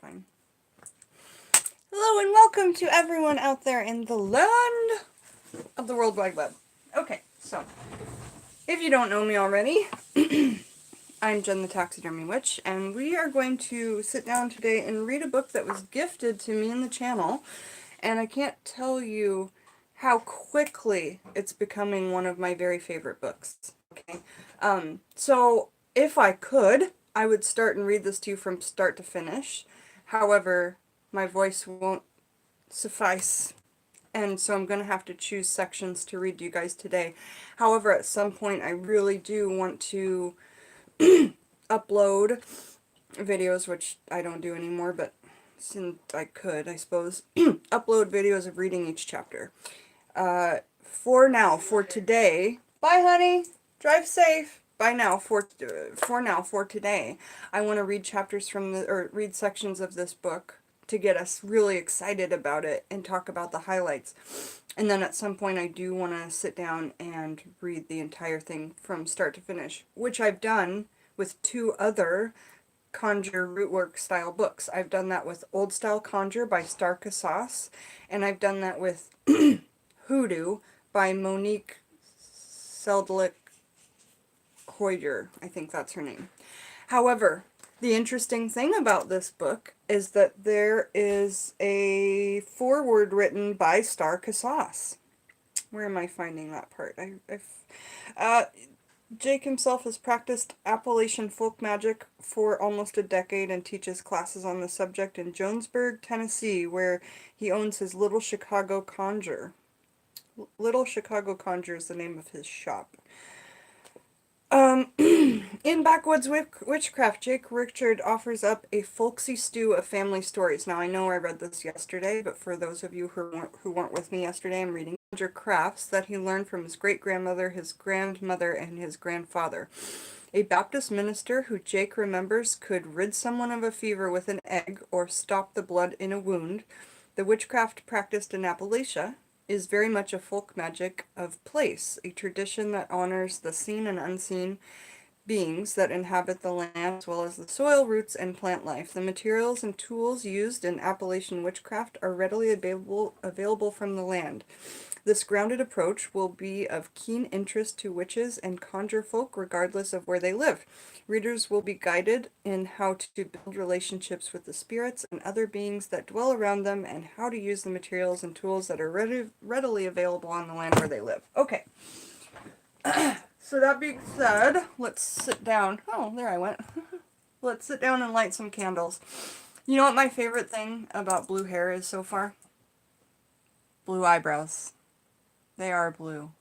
Fine. Hello and welcome to everyone out there in the land of the World Wide Web. Okay, so if you don't know me already, I'm Jen the Taxidermy Witch, and we are going to sit down today and read a book that was gifted to me in the channel, and I can't tell you how quickly it's becoming one of my very favorite books. Okay, so if I could, I would start and read this to you from start to finish. However, my voice won't suffice, and so I'm going to have to choose sections to read to you guys today. However, at some point I really do want to upload videos, which I don't do anymore, but since I could, I suppose, upload videos of reading each chapter. For today, bye honey, drive safe. For today, I want to read chapters read sections of this book to get us really excited about it and talk about the highlights. And then at some point I do want to sit down and read the entire thing from start to finish, which I've done with two other Conjure Rootwork style books. I've done that with Old Style Conjure by Star Casas, and I've done that with Hoodoo by Monique Seldlik Hoyer. I think that's her name. However, the interesting thing about this book is that there is a foreword written by Star Casas. Where am I finding that part? Jake himself has practiced Appalachian folk magic for almost a decade and teaches classes on the subject in Jonesburg, Tennessee, where he owns his Little Chicago Conjure. Little Chicago Conjure is the name of his shop. In Backwoods Witchcraft, Jake Richard offers up a folksy stew of family stories. Now, I know I read this yesterday, but for those of you who weren't with me yesterday, I'm reading crafts that he learned from his great-grandmother, his grandmother, and his grandfather. A Baptist minister who Jake remembers could rid someone of a fever with an egg or stop the blood in a wound. The witchcraft practiced in Appalachia is very much a folk magic of place, a tradition that honors the seen and unseen beings that inhabit the land as well as the soil, roots, and plant life. The materials and tools used in Appalachian witchcraft are readily available from the land. This grounded approach will be of keen interest to witches and conjure folk regardless of where they live. Readers will be guided in how to build relationships with the spirits and other beings that dwell around them and how to use the materials and tools that are readily available on the land where they live. Okay. So that being said, let's sit down. Oh, there I went. Let's sit down and light some candles. You know what my favorite thing about blue hair is so far? Blue eyebrows. They are blue.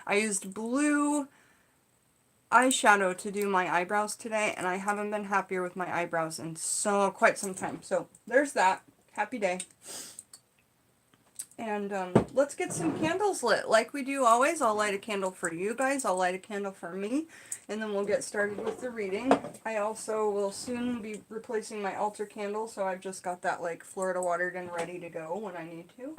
I used blue eyeshadow to do my eyebrows today, and I haven't been happier with my eyebrows in quite some time. So there's that. Happy day. And let's get some candles lit. Like we do always, I'll light a candle for you guys. I'll light a candle for me. And then we'll get started with the reading. I also will soon be replacing my altar candle, so I've just got that like Florida watered and ready to go when I need to.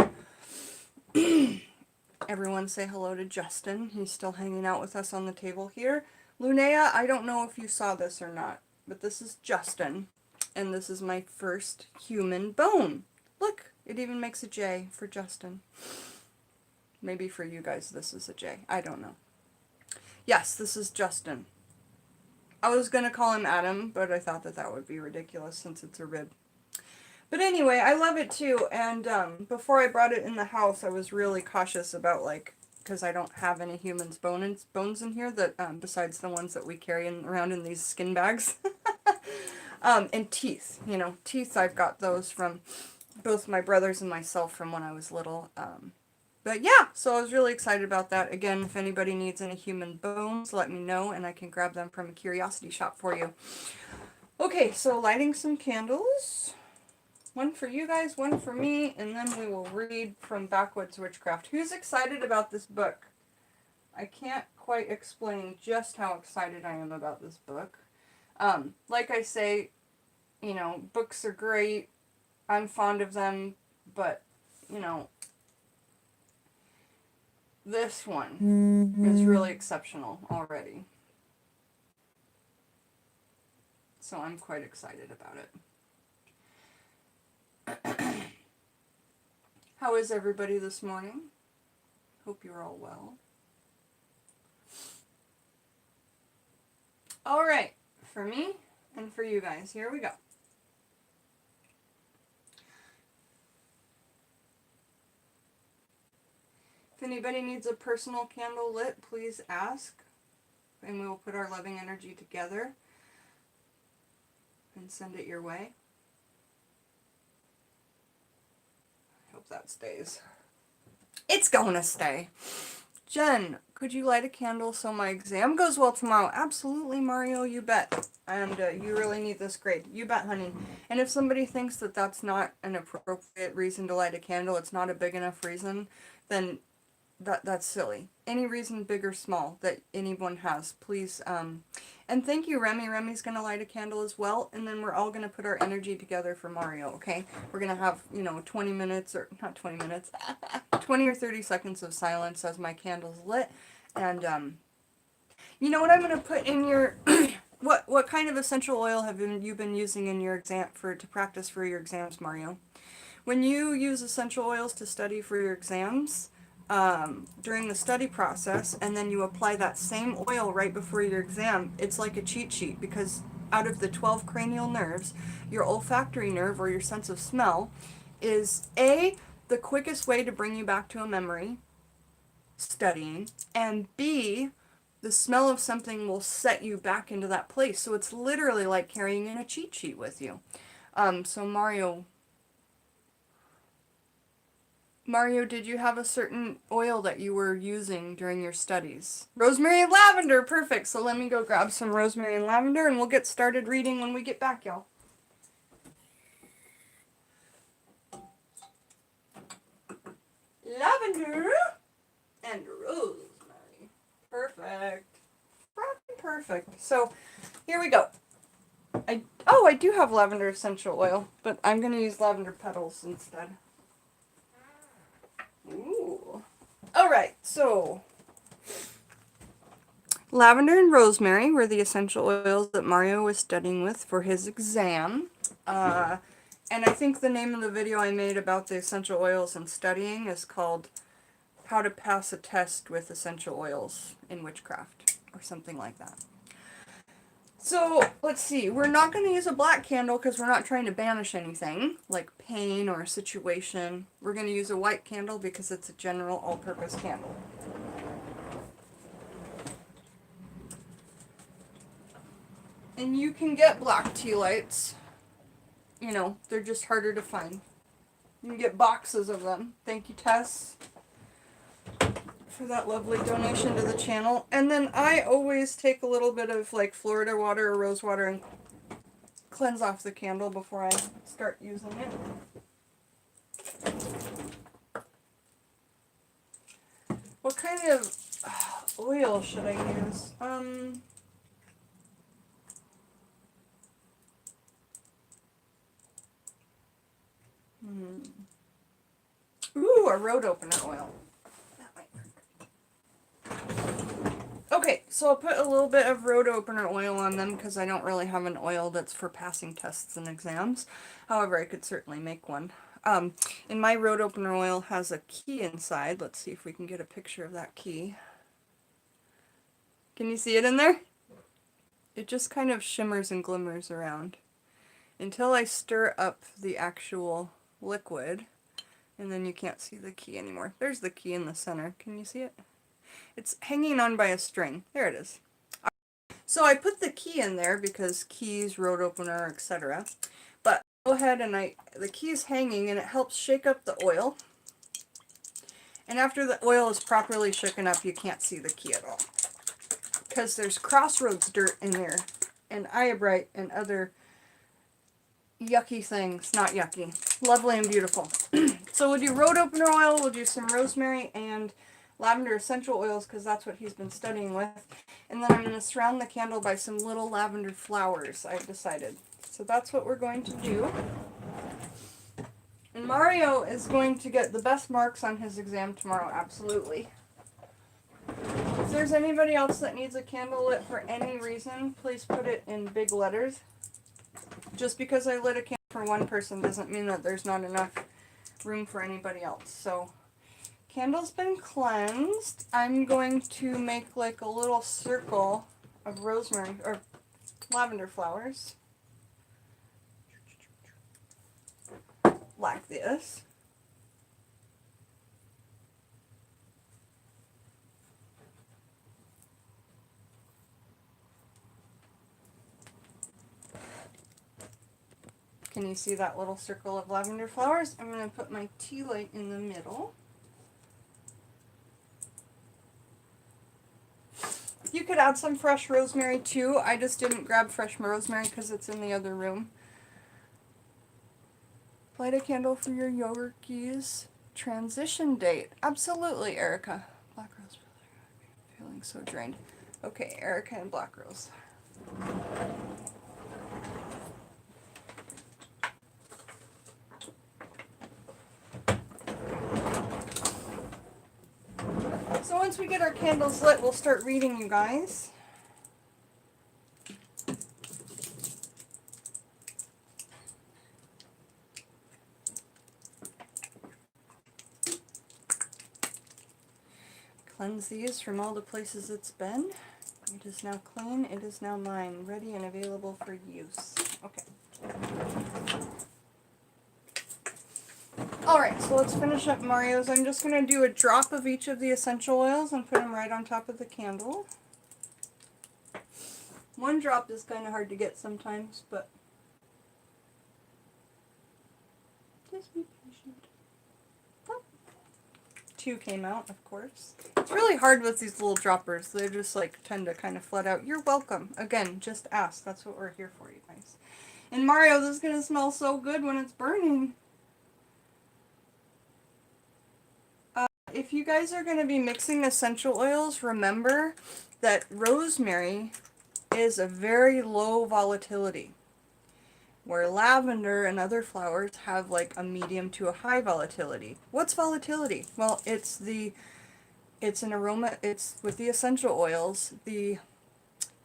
Everyone say hello to Justin. He's still hanging out with us on the table here. Lunea, I don't know if you saw this or not, but this is Justin. And this is my first human bone. Look, it even makes a J for Justin. Maybe for you guys this is a J. I don't know. Yes, this is Justin. I was going to call him Adam, but I thought that would be ridiculous since it's a rib. But anyway, I love it too, and before I brought it in the house, I was really cautious about, because I don't have any humans' bones in here, that besides the ones that we carry around in these skin bags. And teeth, teeth, I've got those from both my brothers and myself from when I was little. But yeah, so I was really excited about that. Again, if anybody needs any human bones, let me know, and I can grab them from a curiosity shop for you. Okay, so lighting some candles. One for you guys, one for me, and then we will read from Backwoods Witchcraft. Who's excited about this book? I can't quite explain just how excited I am about this book. Like I say, books are great. I'm fond of them, but, this one is really exceptional already. So I'm quite excited about it. How is everybody this morning? Hope you're all well. All right, for me and for you guys, here we go. If anybody needs a personal candle lit, please ask, and we will put our loving energy together and send it your way. I hope that stays. It's gonna stay. Jen, could you light a candle so my exam goes well tomorrow? Absolutely, Mario, you bet. And you really need this grade. You bet, honey. And if somebody thinks that that's not an appropriate reason to light a candle, it's not a big enough reason, then that's silly. Any reason, big or small, that anyone has, please. And thank you, Remy. Remy's going to light a candle as well, and then we're all going to put our energy together for Mario, okay? We're going to have, 20 minutes, or not 20 minutes, 20 or 30 seconds of silence as my candle's lit. And, you know what I'm going to put in your... what kind of essential oil have you been using in your exam to practice for your exams, Mario? When you use essential oils to study for your exams... during the study process, and then you apply that same oil right before your exam, it's like a cheat sheet, because out of the 12 cranial nerves, your olfactory nerve, or your sense of smell, is A, the quickest way to bring you back to a memory, studying, and B, the smell of something will set you back into that place. So it's literally like carrying in a cheat sheet with you. So Mario, did you have a certain oil that you were using during your studies? Rosemary and lavender, perfect. So let me go grab some rosemary and lavender, and we'll get started reading when we get back, y'all. Lavender and rosemary. Perfect. Perfect. So here we go. I do have lavender essential oil, but I'm going to use lavender petals instead. Ooh. Alright, so lavender and rosemary were the essential oils that Mario was studying with for his exam. And I think the name of the video I made about the essential oils and studying is called How to Pass a Test with Essential Oils in Witchcraft, or something like that. So, let's see. We're not going to use a black candle because we're not trying to banish anything, like pain or a situation. We're going to use a white candle because it's a general all-purpose candle. And you can get black tea lights. They're just harder to find. You can get boxes of them. Thank you, Tess, for that lovely donation to the channel. And then I always take a little bit of like Florida water or rose water and cleanse off the candle before I start using it. What kind of oil should I use? Ooh, a road opener oil. Okay, so I'll put a little bit of road opener oil on them because I don't really have an oil that's for passing tests and exams. However, I could certainly make one. And my road opener oil has a key inside. Let's see if we can get a picture of that key. Can you see it in there? It just kind of shimmers and glimmers around until I stir up the actual liquid, and then you can't see the key anymore. There's the key in the center. Can you see it? It's hanging on by a string. There it is. So I put the key in there because keys, road opener, etc. But go ahead and the key is hanging, and it helps shake up the oil. And after the oil is properly shaken up, you can't see the key at all, because there's crossroads dirt in there, and iodine and other yucky things. Not yucky. Lovely and beautiful. So we'll do road opener oil, we'll do some rosemary and lavender essential oils because that's what he's been studying with. And then I'm going to surround the candle by some little lavender flowers, I've decided. So that's what we're going to do. And Mario is going to get the best marks on his exam tomorrow, absolutely. If there's anybody else that needs a candle lit for any reason, please put it in big letters. Just because I lit a candle for one person doesn't mean that there's not enough room for anybody else. So candle's been cleansed. I'm going to make like a little circle of rosemary or lavender flowers like this. Can you see that little circle of lavender flowers? I'm going to put my tea light in the middle. You could add some fresh rosemary too. I just didn't grab fresh rosemary because it's in the other room. Light a candle for your Yorkies transition date. Absolutely, Erika. Black rose. Feeling so drained. Okay, Erika and Black Rose. So once we get our candles lit, we'll start reading, you guys. Cleanse these from all the places it's been. It is now clean, it is now mine, ready and available for use. Okay. Alright, so let's finish up Mario's. I'm just going to do a drop of each of the essential oils and put them right on top of the candle. One drop is kind of hard to get sometimes, but just be patient. Oh. Two came out, of course. It's really hard with these little droppers. They just like tend to kind of flood out. You're welcome. Again, just ask. That's what we're here for, you guys. And Mario, this is going to smell so good when it's burning. If you guys are going to be mixing essential oils, remember that rosemary is a very low volatility, where lavender and other flowers have like a medium to a high volatility. What's volatility? Well, it's an aroma, it's with the essential oils, the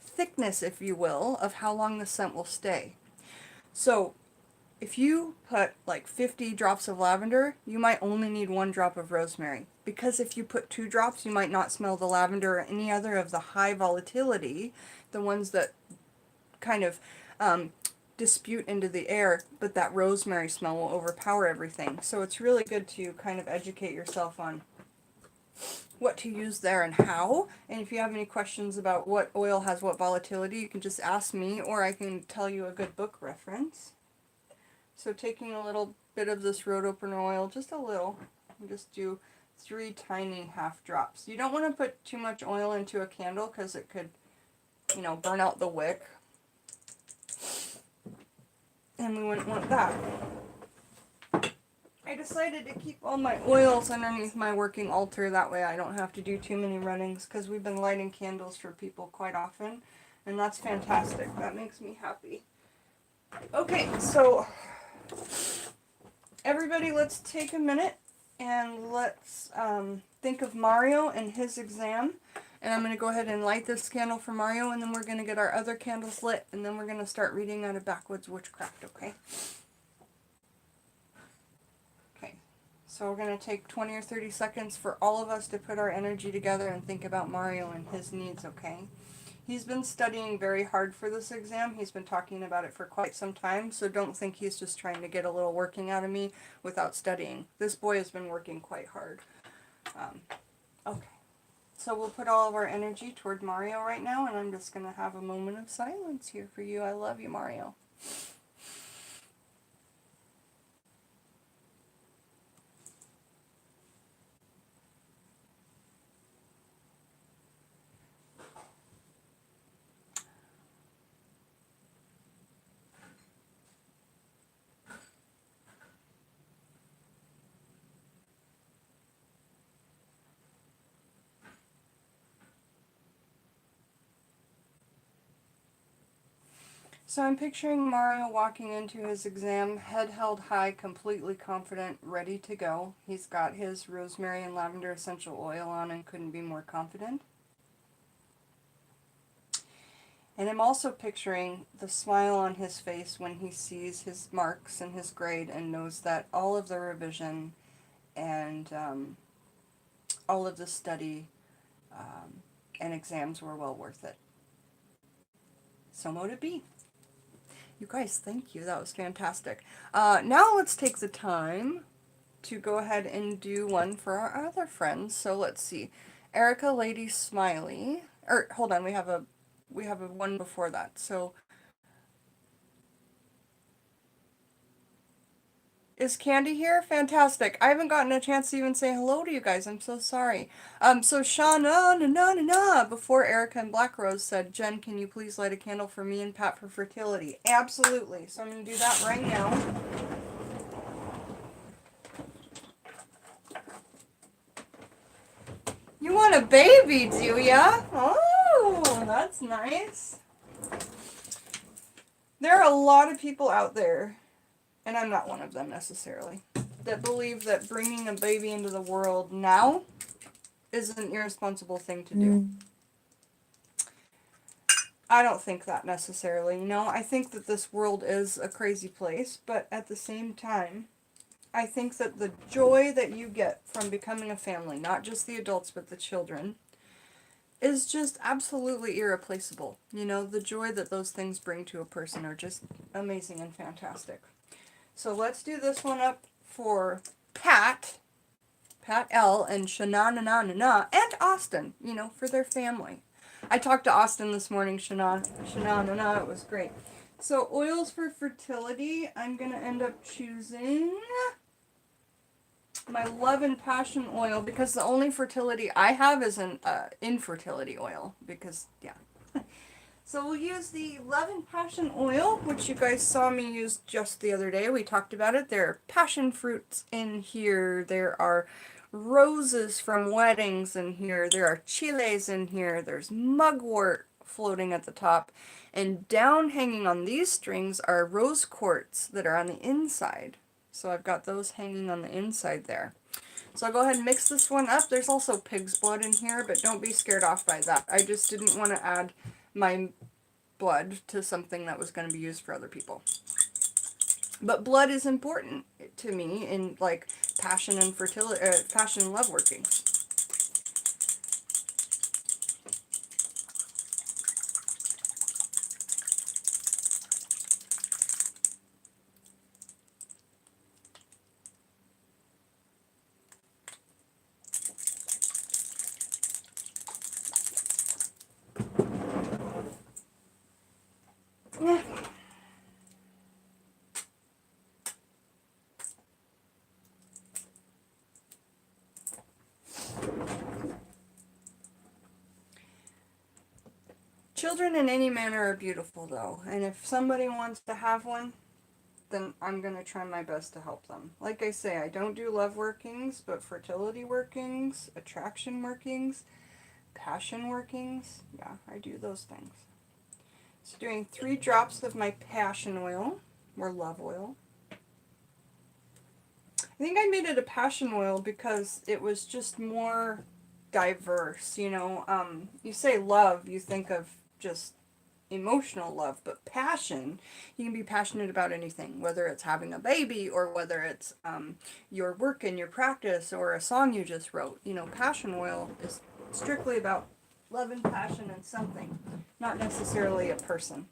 thickness, if you will, of how long the scent will stay. So if you put like 50 drops of lavender, you might only need 1 drop of rosemary. Because if you put 2 drops, you might not smell the lavender or any other of the high volatility, the ones that kind of dispute into the air, but that rosemary smell will overpower everything. So it's really good to kind of educate yourself on what to use there and how. And if you have any questions about what oil has what volatility, you can just ask me, or I can tell you a good book reference. So taking a little bit of this road opener oil, just a little, and just do 3 tiny half drops. You don't want to put too much oil into a candle because it could, you know, burn out the wick. And we wouldn't want that. I decided to keep all my oils underneath my working altar. That way I don't have to do too many runnings because we've been lighting candles for people quite often. And that's fantastic. That makes me happy. Okay, so everybody, let's take a minute and let's think of Mario and his exam. And I'm going to go ahead and light this candle for Mario, and then we're going to get our other candles lit, and then we're going to start reading out of Backwoods Witchcraft, okay? Okay, so we're going to take 20 or 30 seconds for all of us to put our energy together and think about Mario and his needs, okay? He's been studying very hard for this exam. He's been talking about it for quite some time, so don't think he's just trying to get a little working out of me without studying. This boy has been working quite hard. Okay, so we'll put all of our energy toward Mario right now, and I'm just going to have a moment of silence here for you. I love you, Mario. So I'm picturing Mario walking into his exam, head held high, completely confident, ready to go. He's got his rosemary and lavender essential oil on and couldn't be more confident. And I'm also picturing the smile on his face when he sees his marks and his grade and knows that all of the revision and all of the study and exams were well worth it. So mote it be. You guys, thank you. That was fantastic. Now let's take the time to go ahead and do one for our other friends. So let's see. Erika Lady Smiley. Or hold on, we have a one before that. So is Candy here? Fantastic. I haven't gotten a chance to even say hello to you guys. I'm so sorry. So Shana, na na na na, before Erika and Black Rose said, Jen, can you please light a candle for me and Pat for fertility? Absolutely. So I'm going to do that right now. You want a baby, do ya? Oh, that's nice. There are a lot of people out there, and I'm not one of them necessarily, that believe that bringing a baby into the world now is an irresponsible thing to do. I don't think that necessarily. I think that this world is a crazy place, but at the same time, I think that the joy that you get from becoming a family, not just the adults but the children, is just absolutely irreplaceable. The joy that those things bring to a person are just amazing and fantastic. So let's do this one up for Pat L, and Shana, na na na na, and Austin, for their family. I talked to Austin this morning, Shana, na na, it was great. So oils for fertility, I'm going to end up choosing my Love and Passion oil, because the only fertility I have is an infertility oil, because, yeah. So we'll use the Love and Passion oil, which you guys saw me use just the other day. We talked about it. There are passion fruits in here. There are roses from weddings in here. There are chiles in here. There's mugwort floating at the top. And down hanging on these strings are rose quartz that are on the inside. So I've got those hanging on the inside there. So I'll go ahead and mix this one up. There's also pig's blood in here, but don't be scared off by that. I just didn't want to add my blood to something that was going to be used for other people. But blood is important to me in like passion and fertility, passion and love working. Children in any manner are beautiful, though, and if somebody wants to have one, then I'm going to try my best to help them. Like I say, I don't do love workings, but fertility workings, attraction workings, passion workings, yeah, I do those things. So doing 3 drops of my passion oil, or love oil. I think I made it a passion oil because it was just more diverse, you say love, you think of just emotional love, but passion, you can be passionate about anything, whether it's having a baby or whether it's your work and your practice or a song you just wrote. Passion oil is strictly about love and passion and something, not necessarily a person.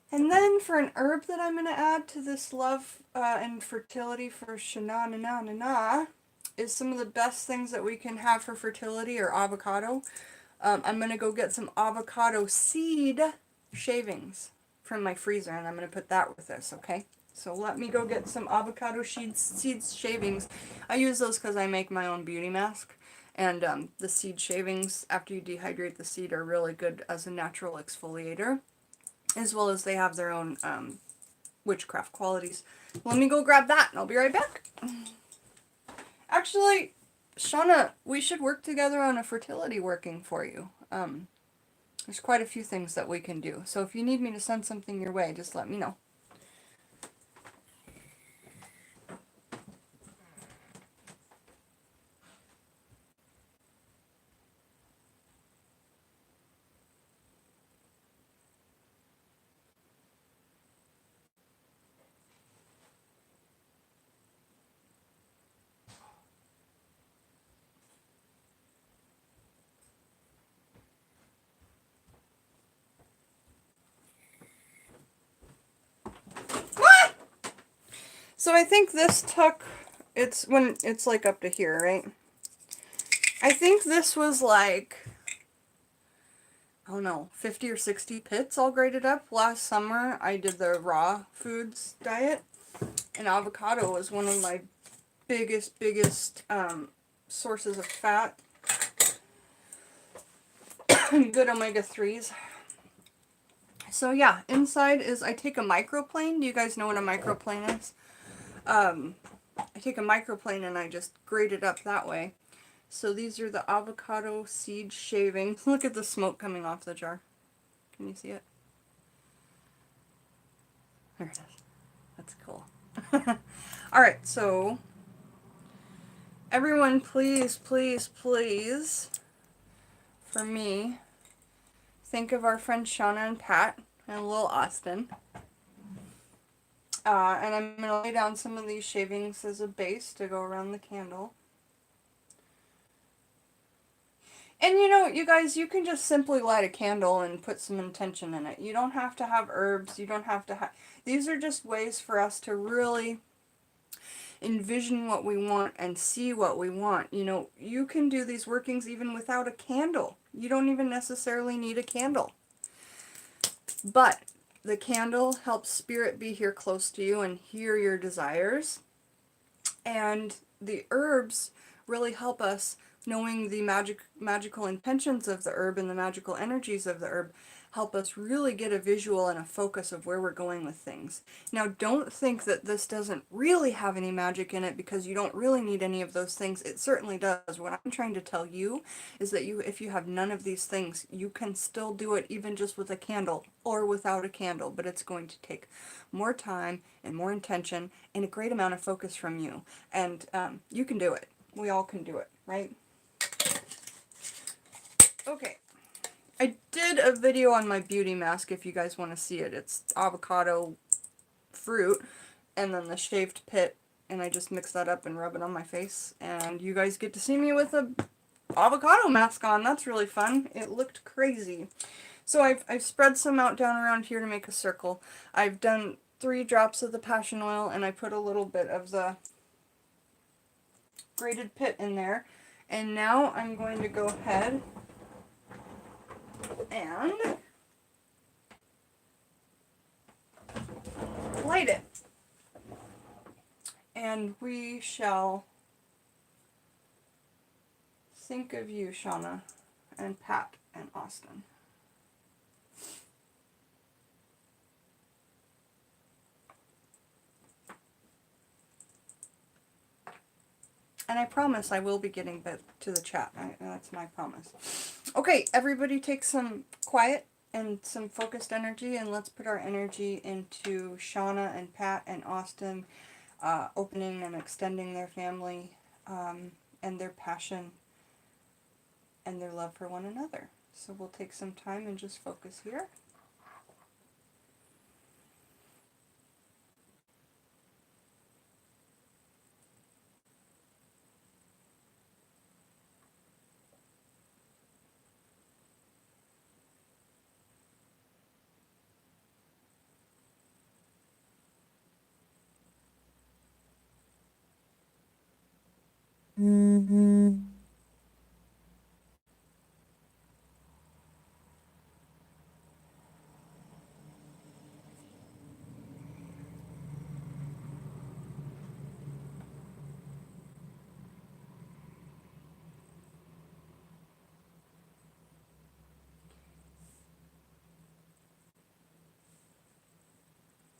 And then for an herb that I'm going to add to this love and fertility for Shana na na na na is some of the best things that we can have for fertility are avocado. I'm going to go get some avocado seed shavings from my freezer, and I'm going to put that with this, okay? So let me go get some avocado seeds shavings. I use those because I make my own beauty mask, and the seed shavings, after you dehydrate the seed, are really good as a natural exfoliator, as well as they have their own witchcraft qualities. Let me go grab that, and I'll be right back. Actually, Shauna, we should work together on a fertility working for you. There's quite a few things that we can do. So if you need me to send something your way, just let me know. So I think this took, it's when it's like up to here, right? I think this was like, I don't know, 50 or 60 pits all graded up. Last summer I did the raw foods diet, and avocado was one of my biggest sources of fat. Good omega-3s. So yeah, inside is, I take a microplane. Do you guys know what a microplane is? I take a microplane and I just grate it up that way. So these are the avocado seed shavings. Look at the smoke coming off the jar. Can you see it? There it is. That's cool. Alright, so everyone please, please, please, for me, think of our friends Shana and Pat and little Austin. And I'm going to lay down some of these shavings as a base to go around the candle. And you know, you guys, you can just simply light a candle and put some intention in it. You don't have to have herbs. You don't have to have... These are just ways for us to really envision what we want and see what we want. You know, you can do these workings even without a candle. You don't even necessarily need a candle. But the candle helps spirit be here close to you and hear your desires. And the herbs really help us, knowing the magical intentions of the herb and the magical energies of the herb, help us really get a visual and a focus of where we're going with things. Now, don't think that this doesn't really have any magic in it because you don't really need any of those things. It certainly does. What I'm trying to tell you is that if you have none of these things, you can still do it even just with a candle or without a candle, but it's going to take more time and more intention and a great amount of focus from you. And you can do it. We all can do it, right? Okay. I did a video on my beauty mask if you guys want to see it. It's avocado fruit and then the shaved pit, and I just mix that up and rub it on my face, and you guys get to see me with a avocado mask on. That's really fun. It looked crazy. So I've spread some out down around here to make a circle. I've done 3 drops of the passion oil, and I put a little bit of the grated pit in there. And now I'm going to go ahead and light it. And we shall think of you, Shana, and Pat, and Austin. And I promise I will be getting back to the chat. That's my promise. Okay, everybody take some quiet and some focused energy, and let's put our energy into Shana and Pat and Austin, opening and extending their family and their passion and their love for one another. So we'll take some time and just focus here.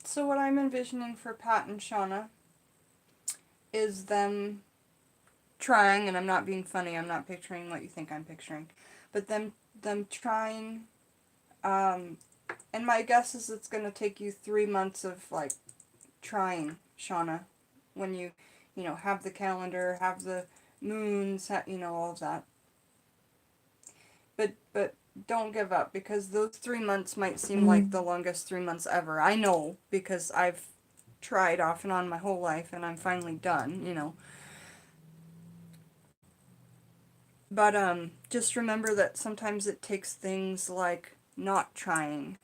So what I'm envisioning for Pat and Shana is them trying, and I'm not being funny, I'm not picturing what you think I'm picturing, but them trying, and my guess is it's going to take you 3 months of, like, trying, Shana, when you know, have the calendar, have the moons, you know, all of that. But don't give up, because those 3 months might seem like the longest 3 months ever. I know, because I've tried off and on my whole life, and I'm finally done, you know. But just remember that sometimes it takes things like not trying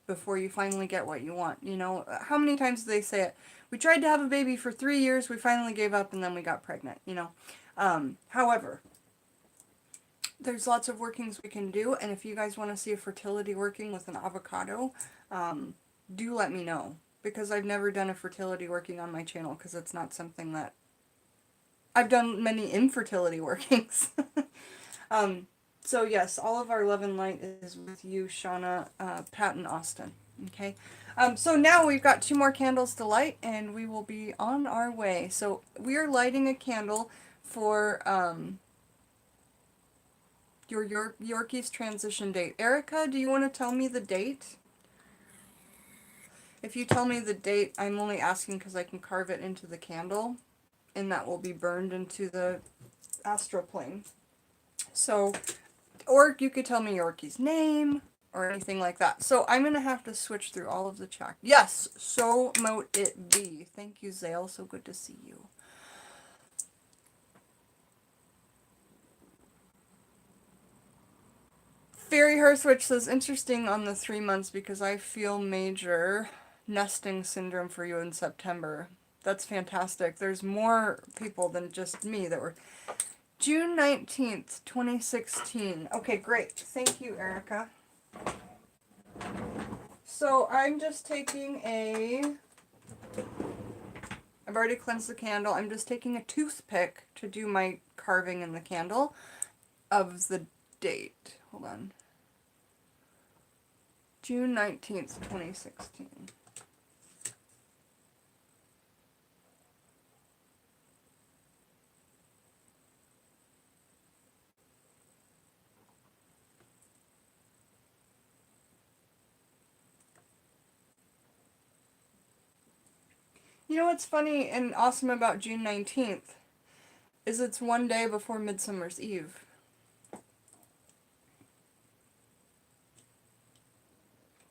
before you finally get what you want. You know, how many times do they say it? We tried to have a baby for 3 years, we finally gave up, and then we got pregnant, you know. However, there's lots of workings we can do, and if you guys want to see a fertility working with an avocado, do let me know, because I've never done a fertility working on my channel, because it's not something that... I've done many infertility workings. So yes, all of our love and light is with you, Shana, Pat, and Austin. Okay. So now we've got 2 more candles to light, and we will be on our way. So we are lighting a candle for your Yorkie's transition date. Erika, do you want to tell me the date? If you tell me the date, I'm only asking because I can carve it into the candle, and that will be burned into the astral plane. So, or you could tell me Yorkie's name, or anything like that. So I'm going to have to switch through all of the chat. Yes, so mote it be. Thank you, Zale. So good to see you. Fairy Hearthwitch says, interesting on the 3 months because I feel major nesting syndrome for you in September. That's fantastic. There's more people than just me that were... June 19th, 2016. Okay, great. Thank you, Erika. So I'm just taking I've already cleansed the candle. I'm just taking a toothpick to do my carving in the candle of the date. Hold on. June 19th, 2016. You know what's funny and awesome about June 19th is it's one day before Midsummer's Eve.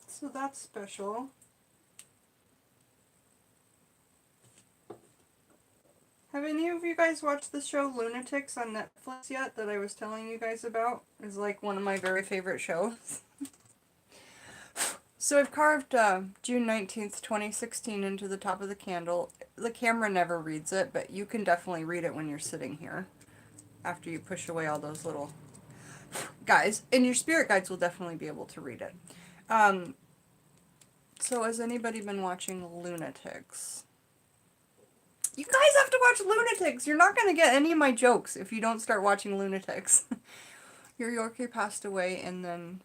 So that's special. Have any of you guys watched the show Lunatics on Netflix yet that I was telling you guys about? It's like one of my very favorite shows. So I've carved June 19th, 2016 into the top of the candle. The camera never reads it, but you can definitely read it when you're sitting here after you push away all those little guys. And your spirit guides will definitely be able to read it. So has anybody been watching Lunatics? You guys have to watch Lunatics! You're not going to get any of my jokes if you don't start watching Lunatics. Your Yorkie passed away and then...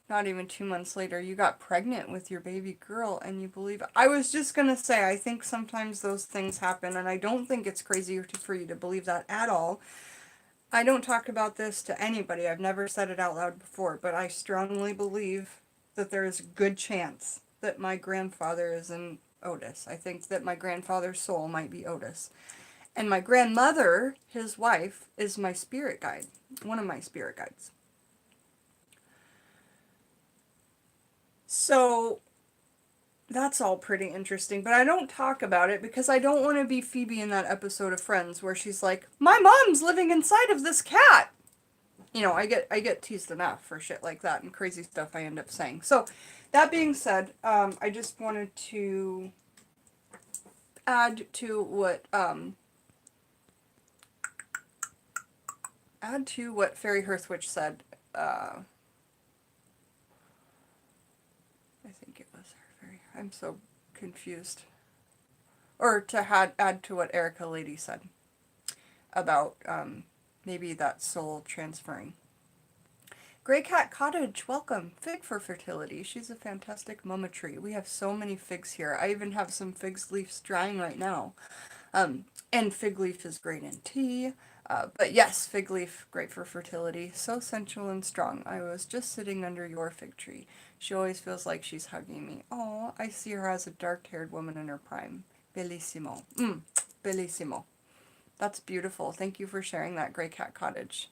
not even 2 months later, you got pregnant with your baby girl, and you believe it. I was just going to say, I think sometimes those things happen, and I don't think it's crazy for you to believe that at all. I don't talk about this to anybody. I've never said it out loud before, but I strongly believe that there is a good chance that my grandfather is in Otis. I think that my grandfather's soul might be Otis. And my grandmother, his wife, is my spirit guide. One of my spirit guides. So that's all pretty interesting, but I don't talk about it because I don't want to be Phoebe in that episode of Friends where she's like, my mom's living inside of this cat. You know, I get teased enough for shit like that and crazy stuff I end up saying. So that being said, I just wanted to add to what Fairy Hearthwitch said. I'm so confused. Or to add to what Erika Lady said about maybe that soul transferring. Grey Cat Cottage, welcome. Fig for fertility. She's a fantastic mama tree. We have so many figs here. I even have some fig leaves drying right now. And fig leaf is great in tea. But yes, fig leaf, great for fertility. So sensual and strong. I was just sitting under your fig tree. She always feels like she's hugging me. Oh, I see her as a dark-haired woman in her prime. Bellissimo. Bellissimo. That's beautiful. Thank you for sharing that, Grey Cat Cottage.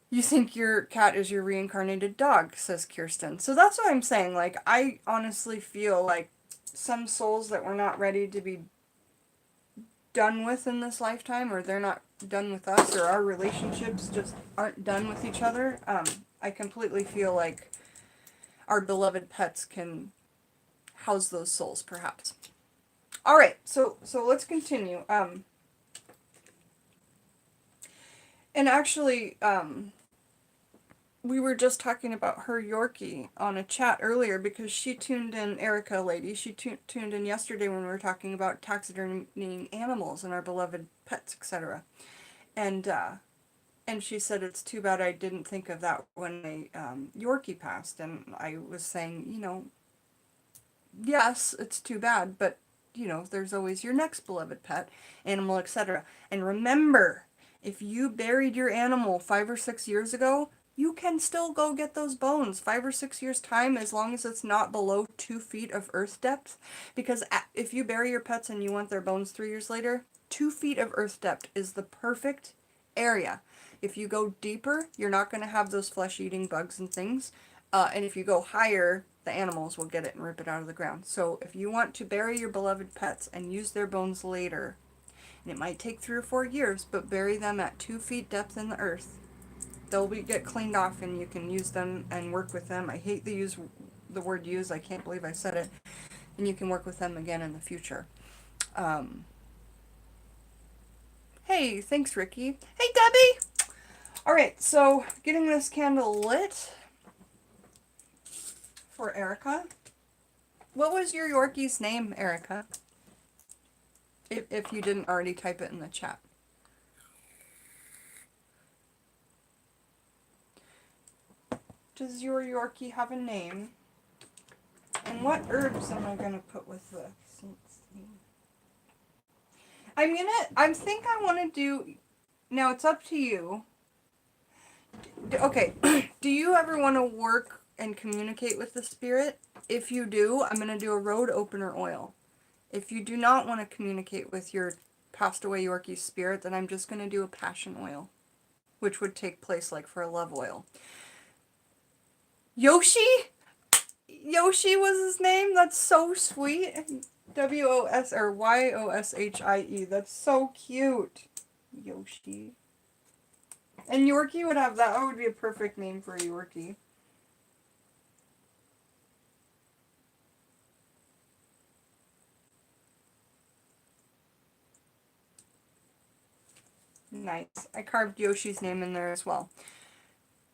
You think your cat is your reincarnated dog, says Kirsten. So that's what I'm saying. Like, I honestly feel like some souls that we're not ready to be done with in this lifetime, or they're not done with us, or our relationships just aren't done with each other. I completely feel like our beloved pets can house those souls, perhaps. All right, so let's continue. And actually, we were just talking about her Yorkie on a chat earlier because she tuned in, Erika lady, she tuned in yesterday when we were talking about taxidermying animals and our beloved pets, etc. And she said, it's too bad I didn't think of that when my Yorkie passed. And I was saying, you know, yes, it's too bad, but, you know, there's always your next beloved pet, animal, etc. And remember, if you buried your animal 5 or 6 years ago, you can still go get those bones 5 or 6 years' time, as long as it's not below 2 feet of earth depth. Because if you bury your pets and you want their bones 3 years later, 2 feet of earth depth is the perfect area. If you go deeper, you're not going to have those flesh-eating bugs and things. And if you go higher, the animals will get it and rip it out of the ground. So if you want to bury your beloved pets and use their bones later, and it might take 3 or 4 years, but bury them at 2 feet depth in the earth, they'll get cleaned off and you can use them and work with them. I hate the word use. I can't believe I said it. And you can work with them again in the future. Hey, thanks, Ricky. Hey, Debbie! Alright, so getting this candle lit for Erika. What was your Yorkie's name, Erika? If you didn't already type it in the chat. Does your Yorkie have a name? And what herbs am I gonna put with this? I think I want to do, now it's up to you. Okay, do you ever want to work and communicate with the spirit? If you do, I'm going to do a road opener oil. If you do not want to communicate with your passed away Yorkie spirit, then I'm just going to do a passion oil, which would take place like for a love oil. Yoshi? Yoshi was his name? That's so sweet. W-O-S or Y-O-S-H-I-E. That's so cute. Yoshi. And Yorkie would have that. That would be a perfect name for a Yorkie. Nice. I carved Yoshi's name in there as well.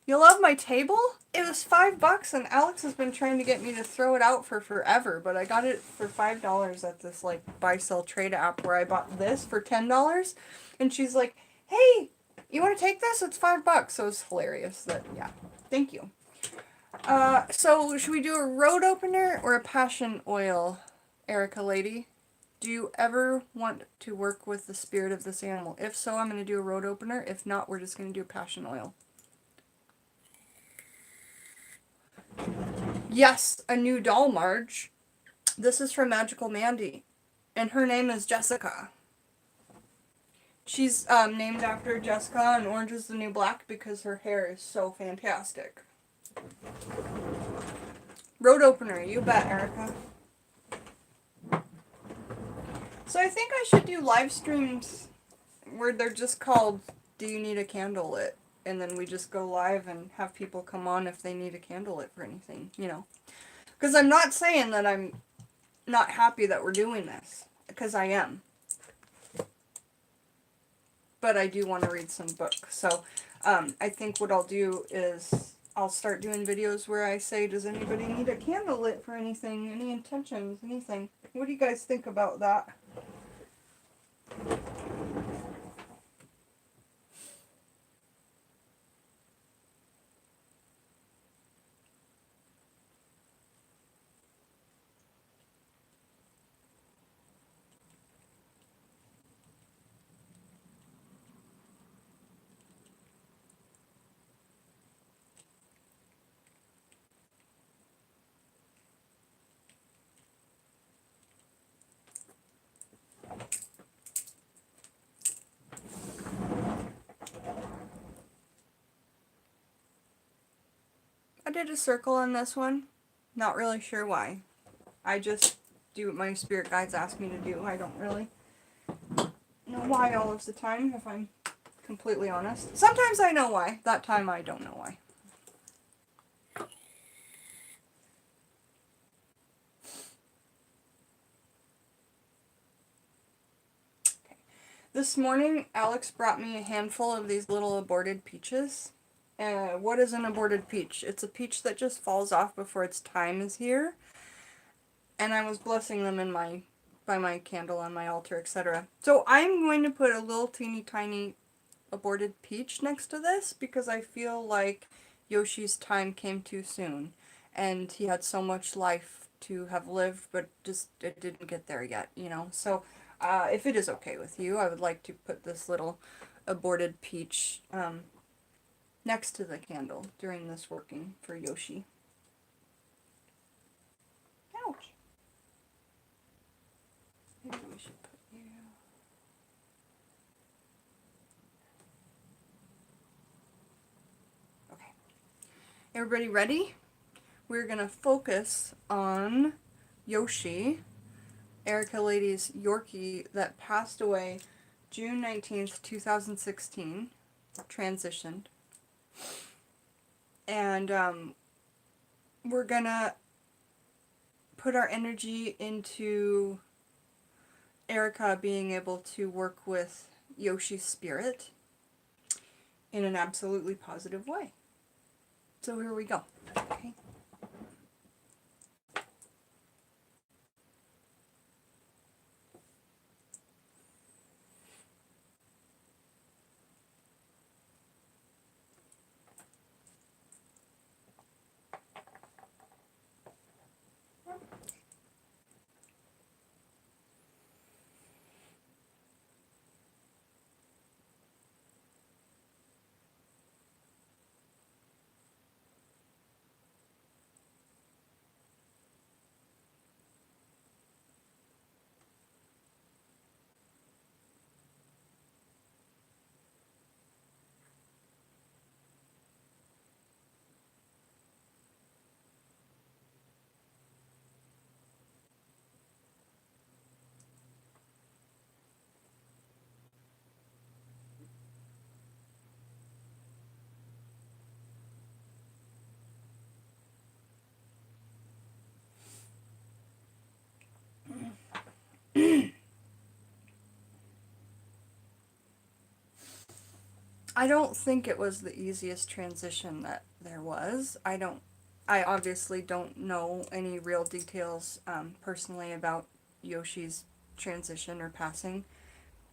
You love my table? It was $5 and Alex has been trying to get me to throw it out for forever, but I got it for $5 at this like buy sell trade app where I bought this for $10 and she's like, hey, you want to take this? It's $5. So it's hilarious that, yeah. Thank you. So should we do a road opener or a passion oil, Erika lady? Do you ever want to work with the spirit of this animal? If so, I'm going to do a road opener. If not, we're just going to do a passion oil. Yes, a new doll, Marge. This is from Magical Mandy, and her name is Jessica. She's named after Jessica and Orange is the New Black because her hair is so fantastic. Road opener, you bet, Erika. So I think I should do live streams where they're just called, do you need a candle lit? And then we just go live and have people come on if they need a candle lit for anything, you know. Because I'm not saying that I'm not happy that we're doing this, because I am. But I do want to read some books. So I think what I'll do is I'll start doing videos where I say, does anybody need a candle lit for anything? Any intentions? Anything? What do you guys think about that? I did a circle on this one. Not really sure why. I just do what my spirit guides ask me to do. I don't really know why all of the time, if I'm completely honest. Sometimes I know why. That time I don't know why. This morning, Alex brought me a handful of these little aborted peaches. What is an aborted peach? It's a peach that just falls off before its time is here. And I was blessing them by my candle on my altar, etc. So I'm going to put a little teeny tiny aborted peach next to this because I feel like Yoshi's time came too soon. And he had so much life to have lived, but just it didn't get there yet, you know. So if it is okay with you, I would like to put this little aborted peach next to the candle during this working for Yoshi. Ouch. Maybe we should put you... Okay. Everybody ready? We're going to focus on Yoshi, Erika Lady's Yorkie that passed away June 19th, 2016, transitioned. And we're going to put our energy into Erika being able to work with Yoshi's spirit in an absolutely positive way. So here we go. Okay. I don't think it was the easiest transition that there was. I obviously don't know any real details personally about Yoshi's transition or passing,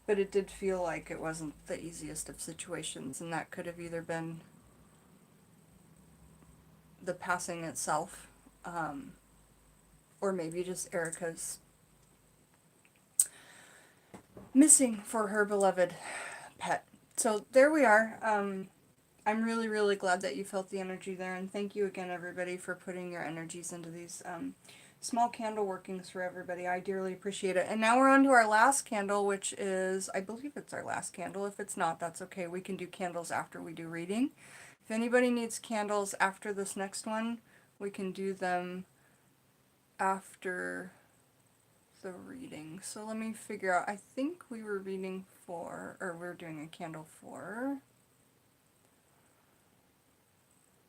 but it did feel like it wasn't the easiest of situations, and that could have either been the passing itself, or maybe just Erika's missing for her beloved pet. So there we are. I'm really, really glad that you felt the energy there, and thank you again, everybody, for putting your energies into these small candle workings for everybody. I dearly appreciate it. And now we're on to our last candle, which is, I believe it's our last candle. If it's not, that's okay. We can do candles after we do reading. If anybody needs candles after this next one, we can do them after the reading. So let me figure out, I think we were reading for, or we're doing a candle for,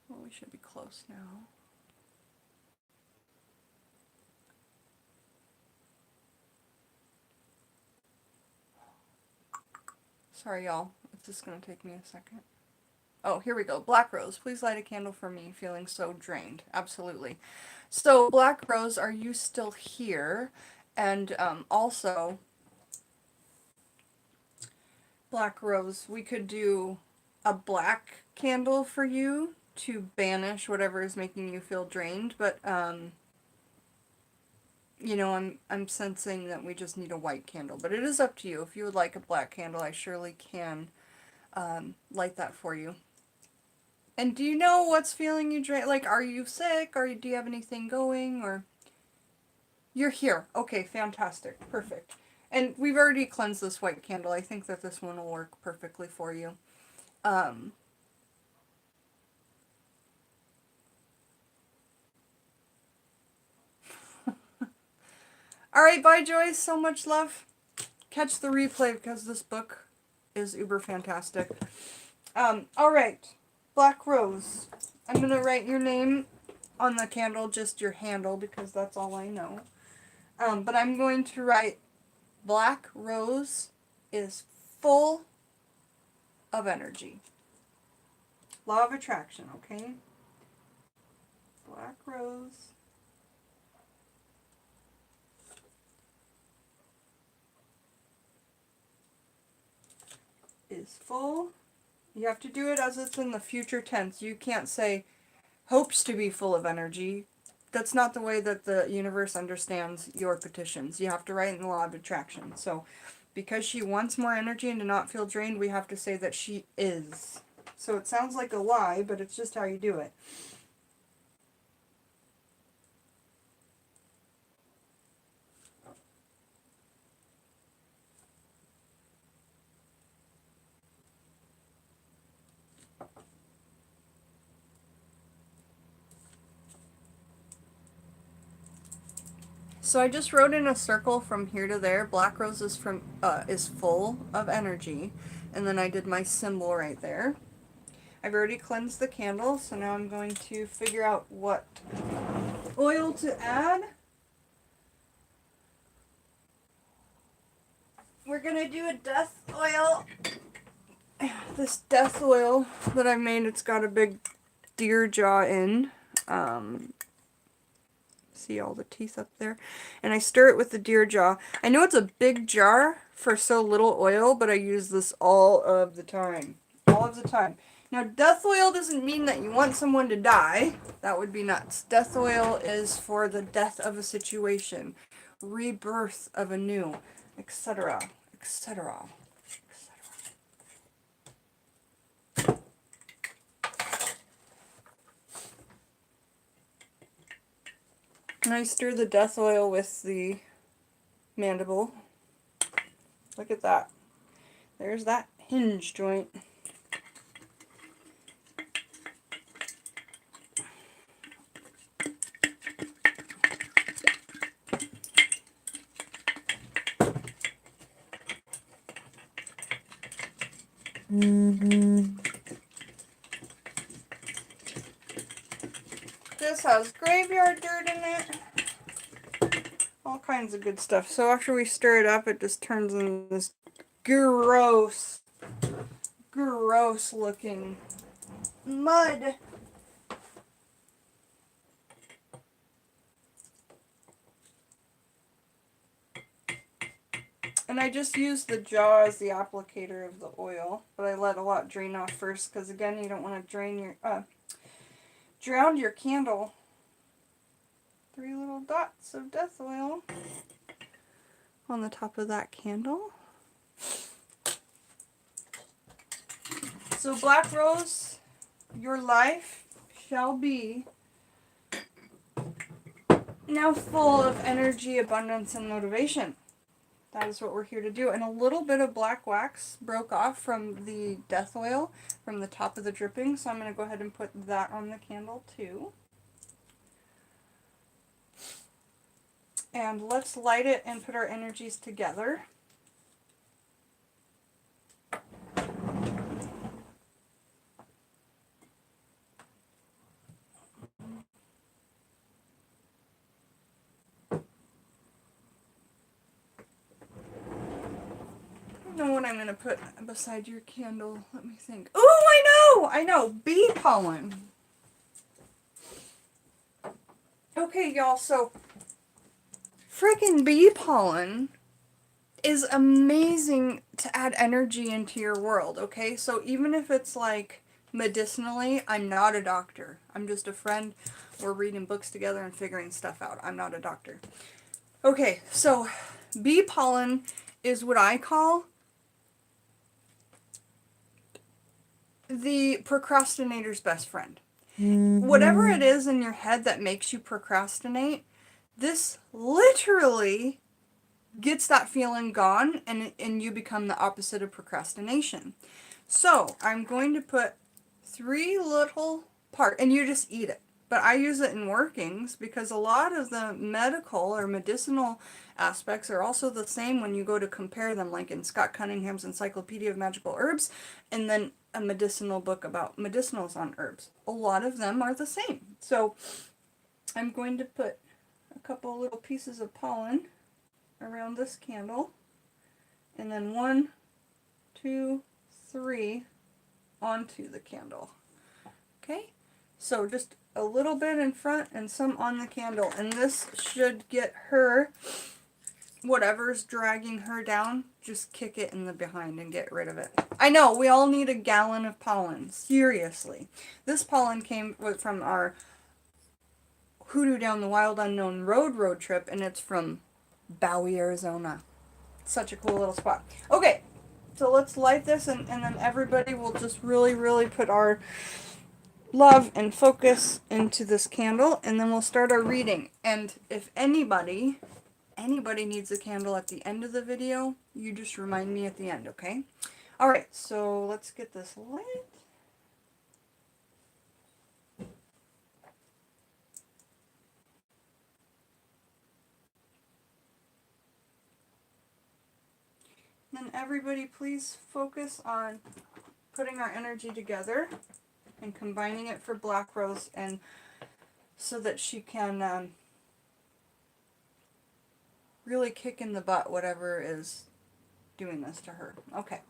well, we should be close now. Sorry, y'all. It's just going to take me a second. Oh, here we go. Black Rose, please light a candle for me. Feeling so drained. Absolutely. So, Black Rose, are you still here? And also, Black Rose, we could do a black candle for you to banish whatever is making you feel drained, but you know, I'm sensing that we just need a white candle, but it is up to you. If you would like a black candle, I surely can light that for you. And do you know what's feeling you drained? Like, are you sick? Do you have anything going? Or you're here. Okay, fantastic. Perfect. And we've already cleansed this white candle. I think that this one will work perfectly for you. Alright, bye Joyce. So much love. Catch the replay because this book is uber fantastic. Alright. Black Rose. I'm going to write your name on the candle, just your handle, because that's all I know. But I'm going to write Black Rose is full of energy. Law of attraction, okay? Black rose. Is full. You have to do it as it's in the future tense. You can't say hopes to be full of energy. That's not the way that the universe understands your petitions. You have to write in the law of attraction. So because she wants more energy and to not feel drained, we have to say that she is. So it sounds like a lie, but it's just how you do it. So I just wrote in a circle from here to there. Black rose is is full of energy, and then I did my symbol right there. I've already cleansed the candle, so now I'm going to figure out what oil to add. We're gonna do a death oil. This death oil that I made, it's got a big deer jaw in. See all the teeth up there? And I stir it with the deer jaw. I know it's a big jar for so little oil, but I use this all of the time. All of the time. Now, death oil doesn't mean that you want someone to die. That would be nuts. Death oil is for the death of a situation, rebirth of a new, etc., etc. And I stir the death oil with the mandible. Look at that. There's that hinge joint. This has graveyard dirt in it. All kinds of good stuff. So after we stir it up, it just turns into this gross looking mud. And I just use the jaw as the applicator of the oil, but I let a lot drain off first because again, you don't want to drown your candle. 3 little dots of death oil on the top of that candle. So Black Rose, your life shall be now full of energy, abundance, and motivation. That is what we're here to do. And a little bit of black wax broke off from the death oil from the top of the dripping, so I'm going to go ahead and put that on the candle too. And let's light it and put our energies together. I don't know what I'm going to put beside your candle. Let me think. Oh, I know! Bee pollen. Okay, y'all, so freaking bee pollen is amazing to add energy into your world, okay? So even if it's like medicinally, I'm not a doctor. I'm just a friend. We're reading books together and figuring stuff out. I'm not a doctor. Okay, so bee pollen is what I call the procrastinator's best friend. Whatever it is in your head that makes you procrastinate, this literally gets that feeling gone, and you become the opposite of procrastination. So I'm going to put 3 little parts, and you just eat it. But I use it in workings because a lot of the medical or medicinal aspects are also the same when you go to compare them, like in Scott Cunningham's Encyclopedia of Magical Herbs, and then a medicinal book about medicinals on herbs. A lot of them are the same. So I'm going to put a couple little pieces of pollen around this candle, and then 1, 2, 3 onto the candle. Okay, so just a little bit in front and some on the candle, and this should get her, whatever's dragging her down, just kick it in the behind and get rid of it. I know, we all need a gallon of pollen, seriously. This pollen came from our Hoodoo Down the Wild Unknown road trip, and it's from Bowie, Arizona. Such a cool little spot. Okay, so let's light this, and then everybody will just really, really put our love and focus into this candle, and then we'll start our reading. And if anybody needs a candle at the end of the video, you just remind me at the end, okay? Alright, so let's get this lit. Then everybody please focus on putting our energy together and combining it for Black Rose, and so that she can really kick in the butt whatever is doing this to her. Okay.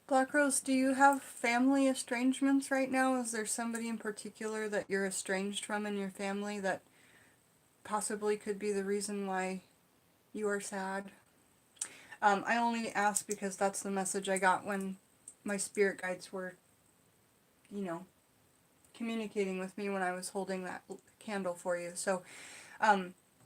Black Rose, do you have family estrangements right now? Is there somebody in particular that you're estranged from in your family that possibly could be the reason why you are sad? I only ask because that's the message I got when my spirit guides were, you know, communicating with me when I was holding that candle for you. So,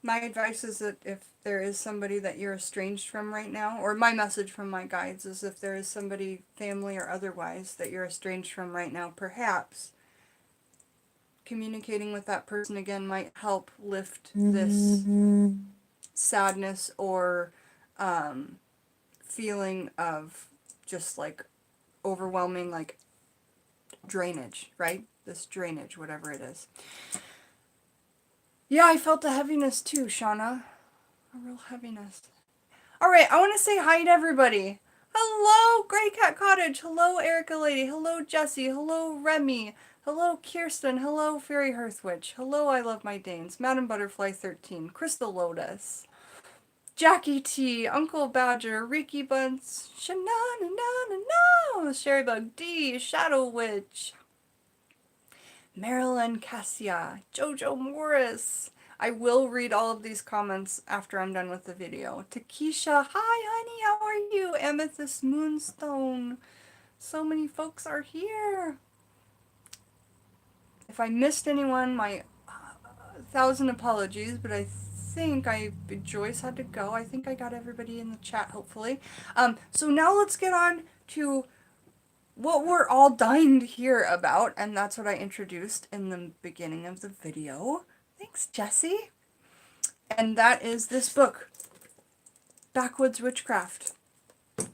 my advice is that if there is somebody that you're estranged from right now, or my message from my guides is if there is somebody, family or otherwise, that you're estranged from right now, perhaps communicating with that person again might help lift this sadness or feeling of just like overwhelming, like drainage, right? This drainage, whatever it is. Yeah, I felt a heaviness too, Shana. A real heaviness. Alright, I want to say hi to everybody. Hello, Grey Cat Cottage. Hello, Erika Lady. Hello, Jessie. Hello, Remy. Hello, Kirsten. Hello, Fairy Hearthwitch. Hello, I Love My Danes. Madam Butterfly 13. Crystal Lotus. Jackie T. Uncle Badger. Reiki Buns. Shanana. Sherry Bug D. Shadow Witch. Marilyn Cassia, Jojo Morris. I will read all of these comments after I'm done with the video. Takesha, hi honey, how are you? Amethyst Moonstone. So many folks are here. If I missed anyone, my 1,000 apologies, but I think Joyce had to go. I think I got everybody in the chat, hopefully. So now let's get on to what we're all dying to hear about, and that's what I introduced in the beginning of the video. Thanks, Jessie. And that is this book, Backwoods Witchcraft.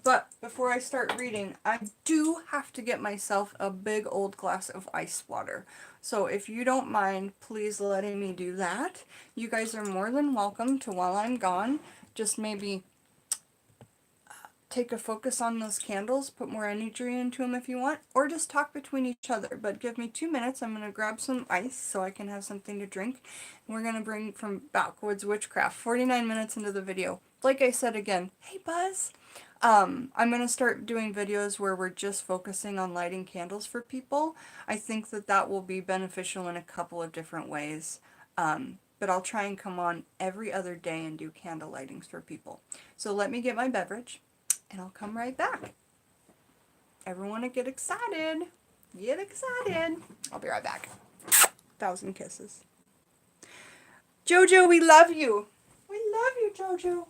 But before I start reading, I do have to get myself a big old glass of ice water. So if you don't mind, please letting me do that. You guys are more than welcome to, while I'm gone, just maybe take a focus on those candles, put more energy into them if you want, or just talk between each other. But give me 2 minutes. I'm going to grab some ice so I can have something to drink. And we're going to bring from Backwoods Witchcraft, 49 minutes into the video. Like I said again, hey Buzz! I'm going to start doing videos where we're just focusing on lighting candles for people. I think that that will be beneficial in a couple of different ways. But I'll try and come on every other day and do candle lightings for people. So let me get my beverage. And I'll come right back. Everyone get excited. Get excited. I'll be right back. 1,000 kisses. Jojo, we love you. We We love you, Jojo.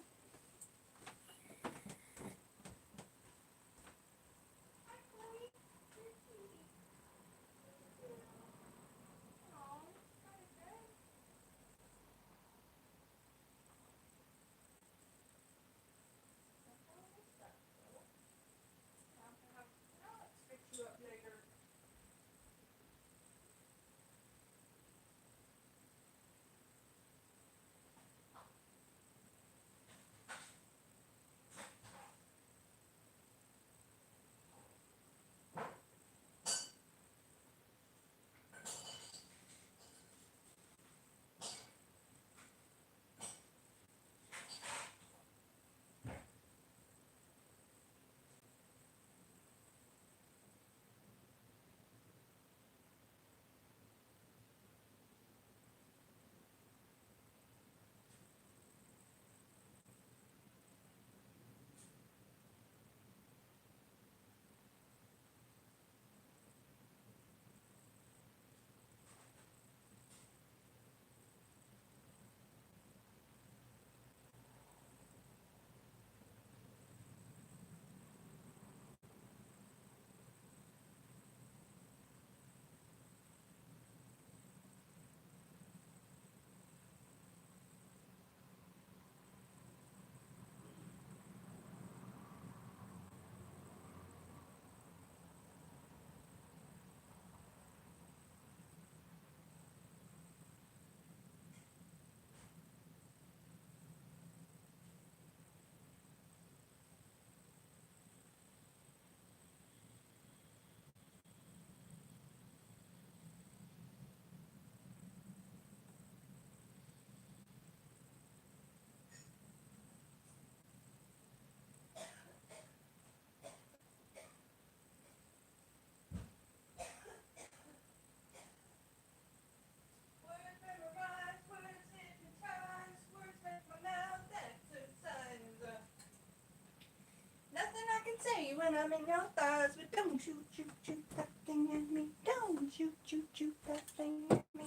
When I'm in your thighs, but don't shoot, shoot, shoot that thing at me. Don't shoot, shoot, shoot that thing at me.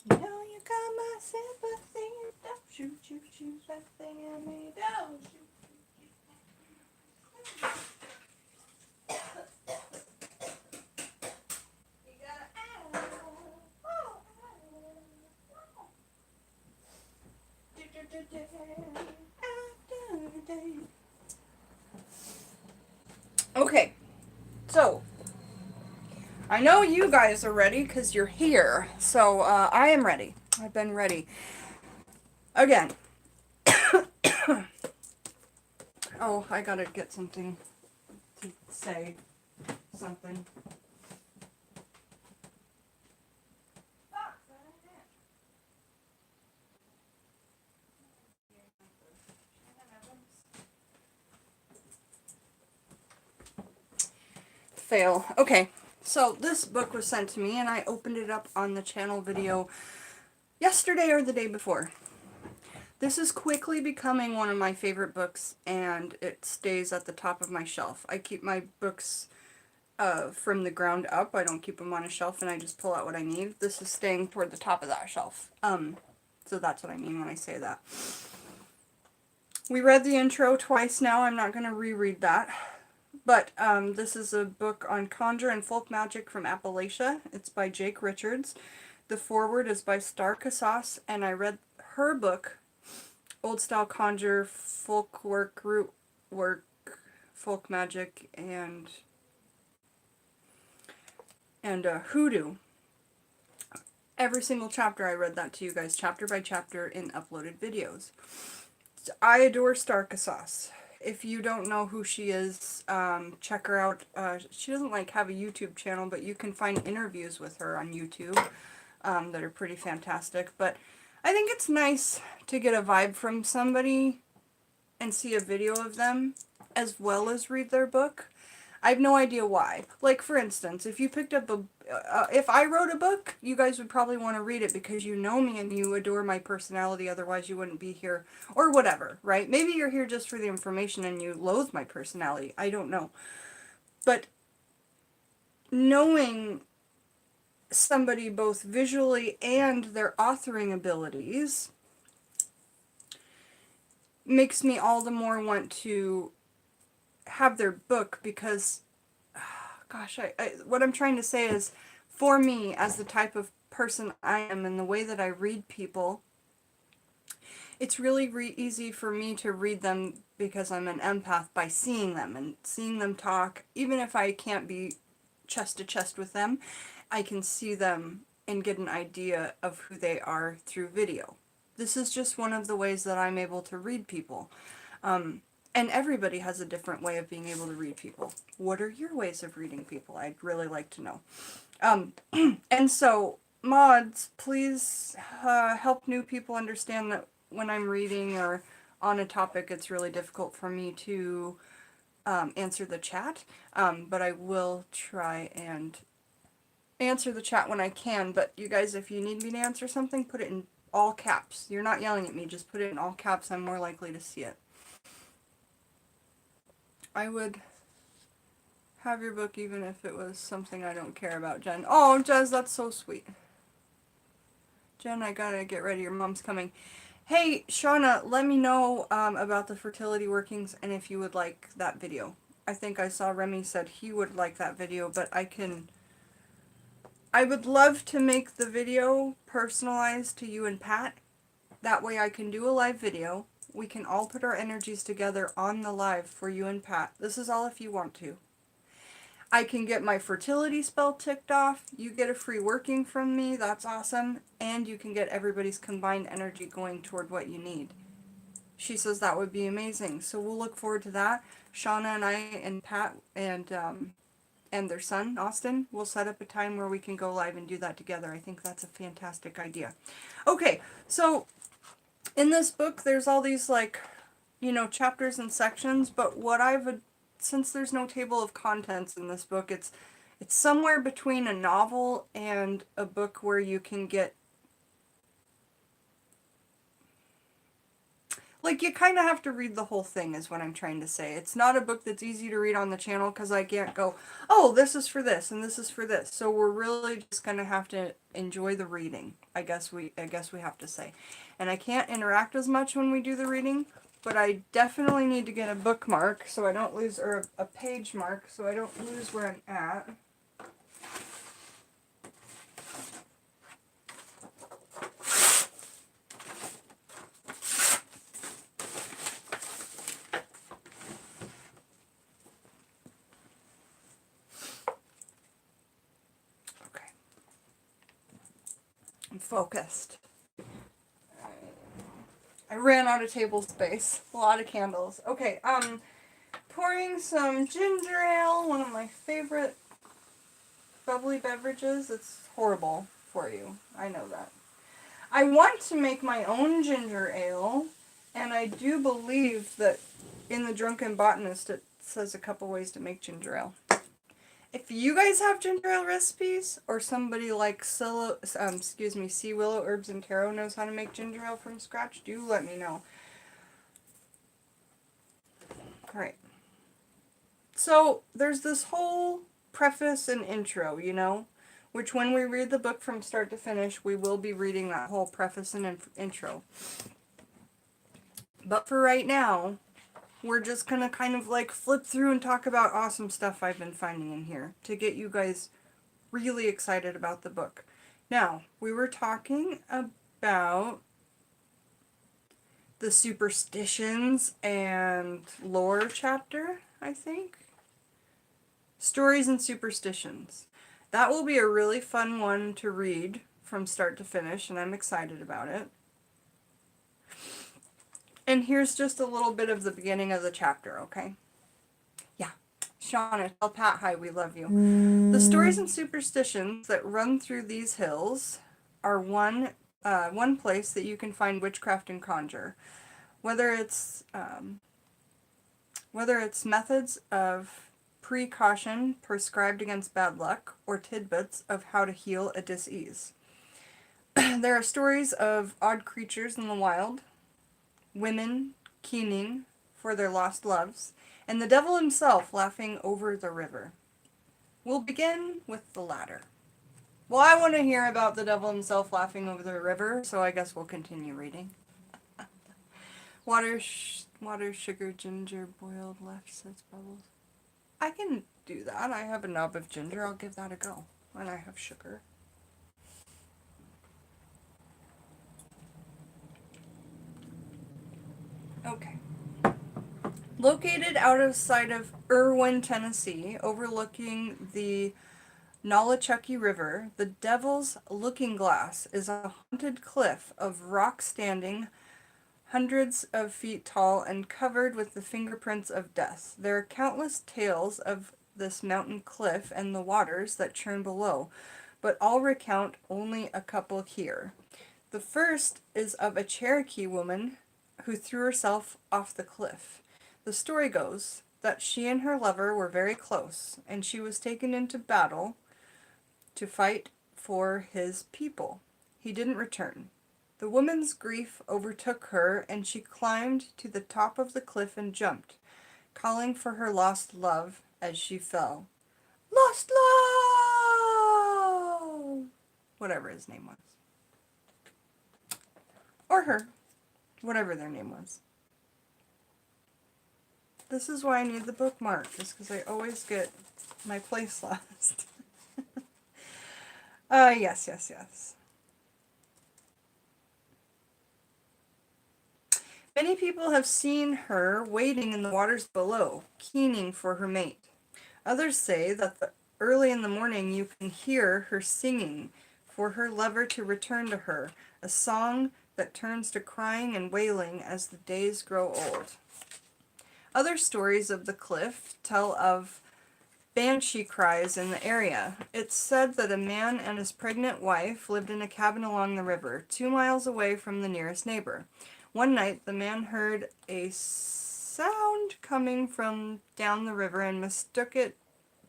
You know you got my sympathy. Don't shoot, shoot, shoot that thing at me. Don't shoot. You gotta Okay, so I know you guys are ready because you're here. So I am ready. I've been ready. Again. Oh, I gotta get something to say. Something. Fail. Okay, so this book was sent to me and I opened it up on the channel video yesterday or the day before. This is quickly becoming one of my favorite books and it stays at the top of my shelf. I keep my books from the ground up. I don't keep them on a shelf and I just pull out what I need. This is staying toward the top of that shelf. So that's what I mean when I say that. We read the intro twice now. I'm not going to reread that. But this is a book on conjure and folk magic from Appalachia. It's by Jake Richards. The foreword is by Star Casas, and I read her book, Old Style Conjure, Folk Work, Root Work, Folk Magic, and Hoodoo. Every single chapter I read that to you guys, chapter by chapter, in uploaded videos. I adore Star Casas. If you don't know who she is, check her out. She doesn't have a YouTube channel, but you can find interviews with her on YouTube that are pretty fantastic. But I think it's nice to get a vibe from somebody and see a video of them as well as read their book. I have no idea why. Like, for instance, if you picked up if I wrote a book, you guys would probably want to read it because you know me and you adore my personality, otherwise you wouldn't be here, or whatever, right? Maybe you're here just for the information and you loathe my personality. I don't know. But knowing somebody both visually and their authoring abilities makes me all the more want to have their book because, gosh, what I'm trying to say is, for me, as the type of person I am and the way that I read people, it's really easy for me to read them because I'm an empath by seeing them and seeing them talk. Even if I can't be chest to chest with them, I can see them and get an idea of who they are through video. This is just one of the ways that I'm able to read people. And everybody has a different way of being able to read people. What are your ways of reading people? I'd really like to know. And so, mods, please help new people understand that when I'm reading or on a topic, it's really difficult for me to answer the chat. But I will try and answer the chat when I can. But you guys, if you need me to answer something, put it in all caps. You're not yelling at me, just put it in all caps. I'm more likely to see it. I would have your book even if it was something I don't care about, Jen. Oh, Jez, that's so sweet. Jen, I gotta get ready. Your mom's coming. Hey, Shauna, let me know about the fertility workings and if you would like that video. I think I saw Remy said he would like that video, but I would love to make the video personalized to you and Pat. That way I can do a live video. We can all put our energies together on the live for you and Pat. This is all if you want to. I can get my fertility spell ticked off. You get a free working from me. That's awesome. And you can get everybody's combined energy going toward what you need. She says that would be amazing. So we'll look forward to that. Shauna and I and Pat and their son, Austin, will set up a time where we can go live and do that together. I think that's a fantastic idea. Okay, so in this book, there's all these, like, you know, chapters and sections, but what since there's no table of contents in this book, it's somewhere between a novel and a book where you can get, like, you kind of have to read the whole thing is what I'm trying to say. It's not a book that's easy to read on the channel because I can't go, oh, this is for this and this is for this. So we're really just going to have to enjoy the reading, I guess we have to say. And I can't interact as much when we do the reading, but I definitely need to get a bookmark so I don't lose, or a page mark so I don't lose where I'm at. Okay. I'm focused. I ran out of table space. A lot of candles. Okay, pouring some ginger ale, one of my favorite bubbly beverages. It's horrible for you. I know that. I want to make my own ginger ale, and I do believe that in the Drunken Botanist it says a couple ways to make ginger ale. If you guys have ginger ale recipes, or somebody like Sea Willow Herbs and Tarot knows how to make ginger ale from scratch, do let me know. Alright. So, there's this whole preface and intro, you know, which when we read the book from start to finish, we will be reading that whole preface and intro. But for right now, we're just going to kind of like flip through and talk about awesome stuff I've been finding in here to get you guys really excited about the book. Now, we were talking about the superstitions and lore chapter, I think. Stories and superstitions. That will be a really fun one to read from start to finish, and I'm excited about it. And here's just a little bit of the beginning of the chapter, okay? Yeah. Shauna, tell Pat hi, we love you. The stories and superstitions that run through these hills are one place that you can find witchcraft and conjure. Whether it's methods of precaution prescribed against bad luck or tidbits of how to heal a dis-ease. There are stories of odd creatures in the wild, women keening for their lost loves, and the devil himself laughing over the river. We'll begin with the latter. Well, I want to hear about the devil himself laughing over the river, so I guess we'll continue reading. Water, sugar, ginger, boiled, left, sets bubbles. I can do that. I have a knob of ginger. I'll give that a go. And I have sugar. Okay. Located out of sight of Irwin, Tennessee, overlooking the Nolichucky River, the Devil's Looking Glass is a haunted cliff of rock standing hundreds of feet tall and covered with the fingerprints of death. There are countless tales of this mountain cliff and the waters that churn below, but I'll recount only a couple here. The first is of a Cherokee woman who threw herself off the cliff. The story goes that she and her lover were very close, and she was taken into battle to fight for his people. He didn't return. The woman's grief overtook her, and she climbed to the top of the cliff and jumped, calling for her lost love as she fell. Lost love! Whatever his name was. Or her. Whatever their name was. This is why I need the bookmark, is because I always get my place lost. Yes. Many people have seen her wading in the waters below, keening for her mate. Others say that early in the morning you can hear her singing for her lover to return to her, a song that turns to crying and wailing as the days grow old. Other stories of the cliff tell of banshee cries in the area. It's said that a man and his pregnant wife lived in a cabin along the river, 2 miles away from the nearest neighbor. One night, the man heard a sound coming from down the river and mistook it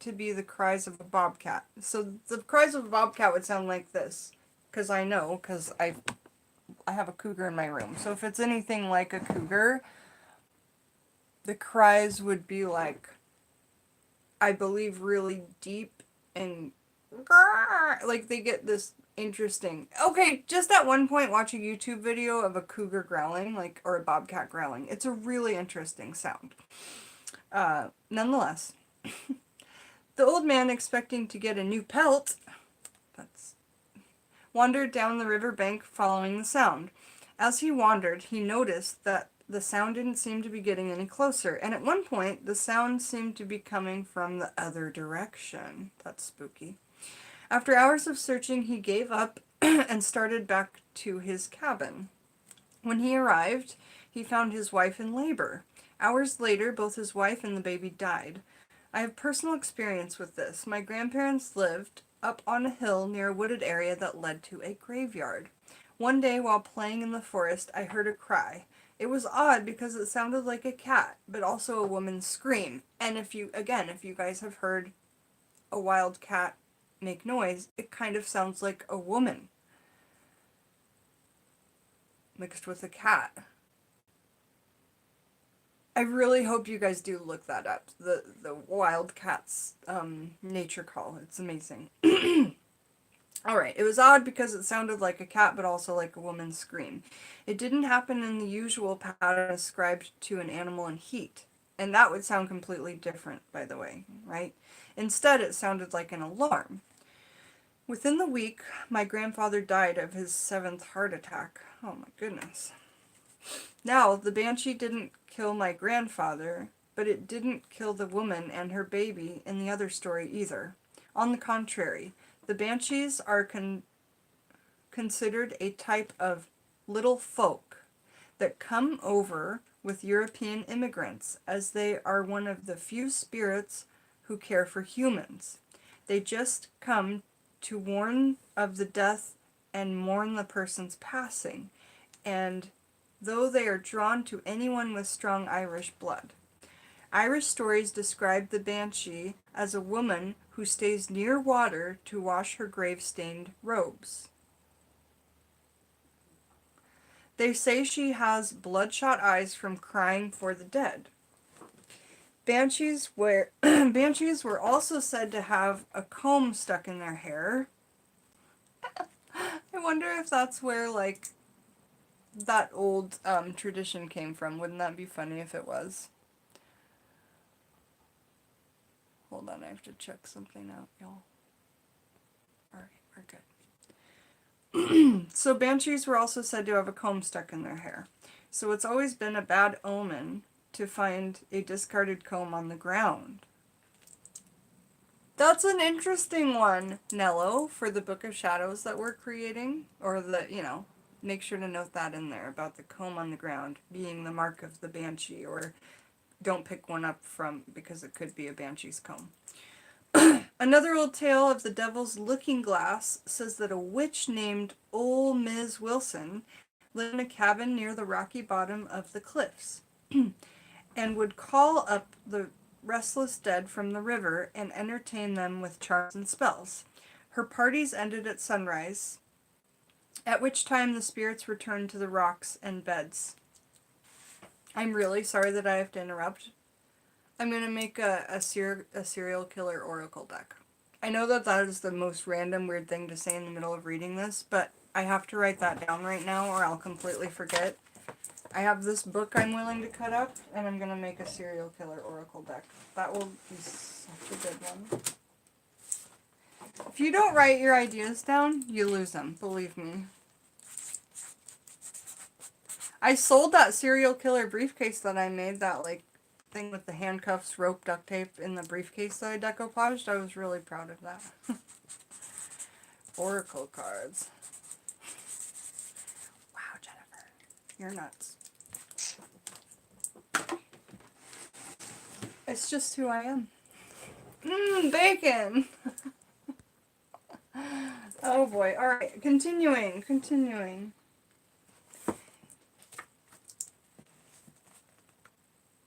to be the cries of a bobcat. So the cries of a bobcat would sound like this, because I know, because I have a cougar in my room. So if it's anything like a cougar, the cries would be like, I believe, really deep and like they get this interesting. Okay, just at one point watch a YouTube video of a cougar growling, like, or a bobcat growling. It's a really interesting sound. Nonetheless, the old man, expecting to get a new pelt, wandered down the river bank following the sound. As he wandered, he noticed that the sound didn't seem to be getting any closer, and at one point, the sound seemed to be coming from the other direction. That's spooky. After hours of searching, he gave up and started back to his cabin. When he arrived, he found his wife in labor. Hours later, both his wife and the baby died. I have personal experience with this. My grandparents lived up on a hill near a wooded area that led to a graveyard. One day, while playing in the forest, I heard a cry. It was odd because it sounded like a cat, but also a woman's scream. And if you guys have heard a wild cat make noise, it kind of sounds like a woman mixed with a cat. I really hope you guys do look that up. The wild cat's nature call. It's amazing. Alright, it was odd because it sounded like a cat, but also like a woman's scream. It didn't happen in the usual pattern ascribed to an animal in heat. And that would sound completely different, by the way, right? Instead, it sounded like an alarm. Within the week, my grandfather died of his 7th heart attack. Oh my goodness. Now, the banshee didn't kill my grandfather, but it didn't kill the woman and her baby in the other story either. On the contrary, the banshees are considered a type of little folk that come over with European immigrants, as they are one of the few spirits who care for humans. They just come to warn of the death and mourn the person's passing, and though they are drawn to anyone with strong Irish blood. Irish stories describe the banshee as a woman who stays near water to wash her grave-stained robes. They say she has bloodshot eyes from crying for the dead. Banshees were also said to have a comb stuck in their hair. I wonder if that's where, like, that old tradition came from. Wouldn't that be funny if it was? Hold on, I have to check something out, y'all. Alright, we're good. So banshees were also said to have a comb stuck in their hair. So it's always been a bad omen to find a discarded comb on the ground. That's an interesting one, Nello, for the Book of Shadows that we're creating. Or make sure to note that in there about the comb on the ground being the mark of the banshee, or don't pick one up because it could be a banshee's comb. Another old tale of the Devil's Looking Glass says that a witch named Ol' Miss Wilson lived in a cabin near the rocky bottom of the cliffs and would call up the restless dead from the river and entertain them with charms and spells. Her parties ended at sunrise, at which time the spirits returned to the rocks and beds. I'm really sorry that I have to interrupt. I'm going to make a serial killer oracle deck. I know that is the most random weird thing to say in the middle of reading this, but I have to write that down right now or I'll completely forget. I have this book I'm willing to cut up, and I'm going to make a serial killer oracle deck. That will be such a good one. If you don't write your ideas down, you lose them, believe me. I sold that serial killer briefcase that I made, that thing with the handcuffs, rope, duct tape in the briefcase that I decoupaged. I was really proud of that. Oracle cards. Wow, Jennifer. You're nuts. It's just who I am. Bacon! Oh boy. Alright, continuing.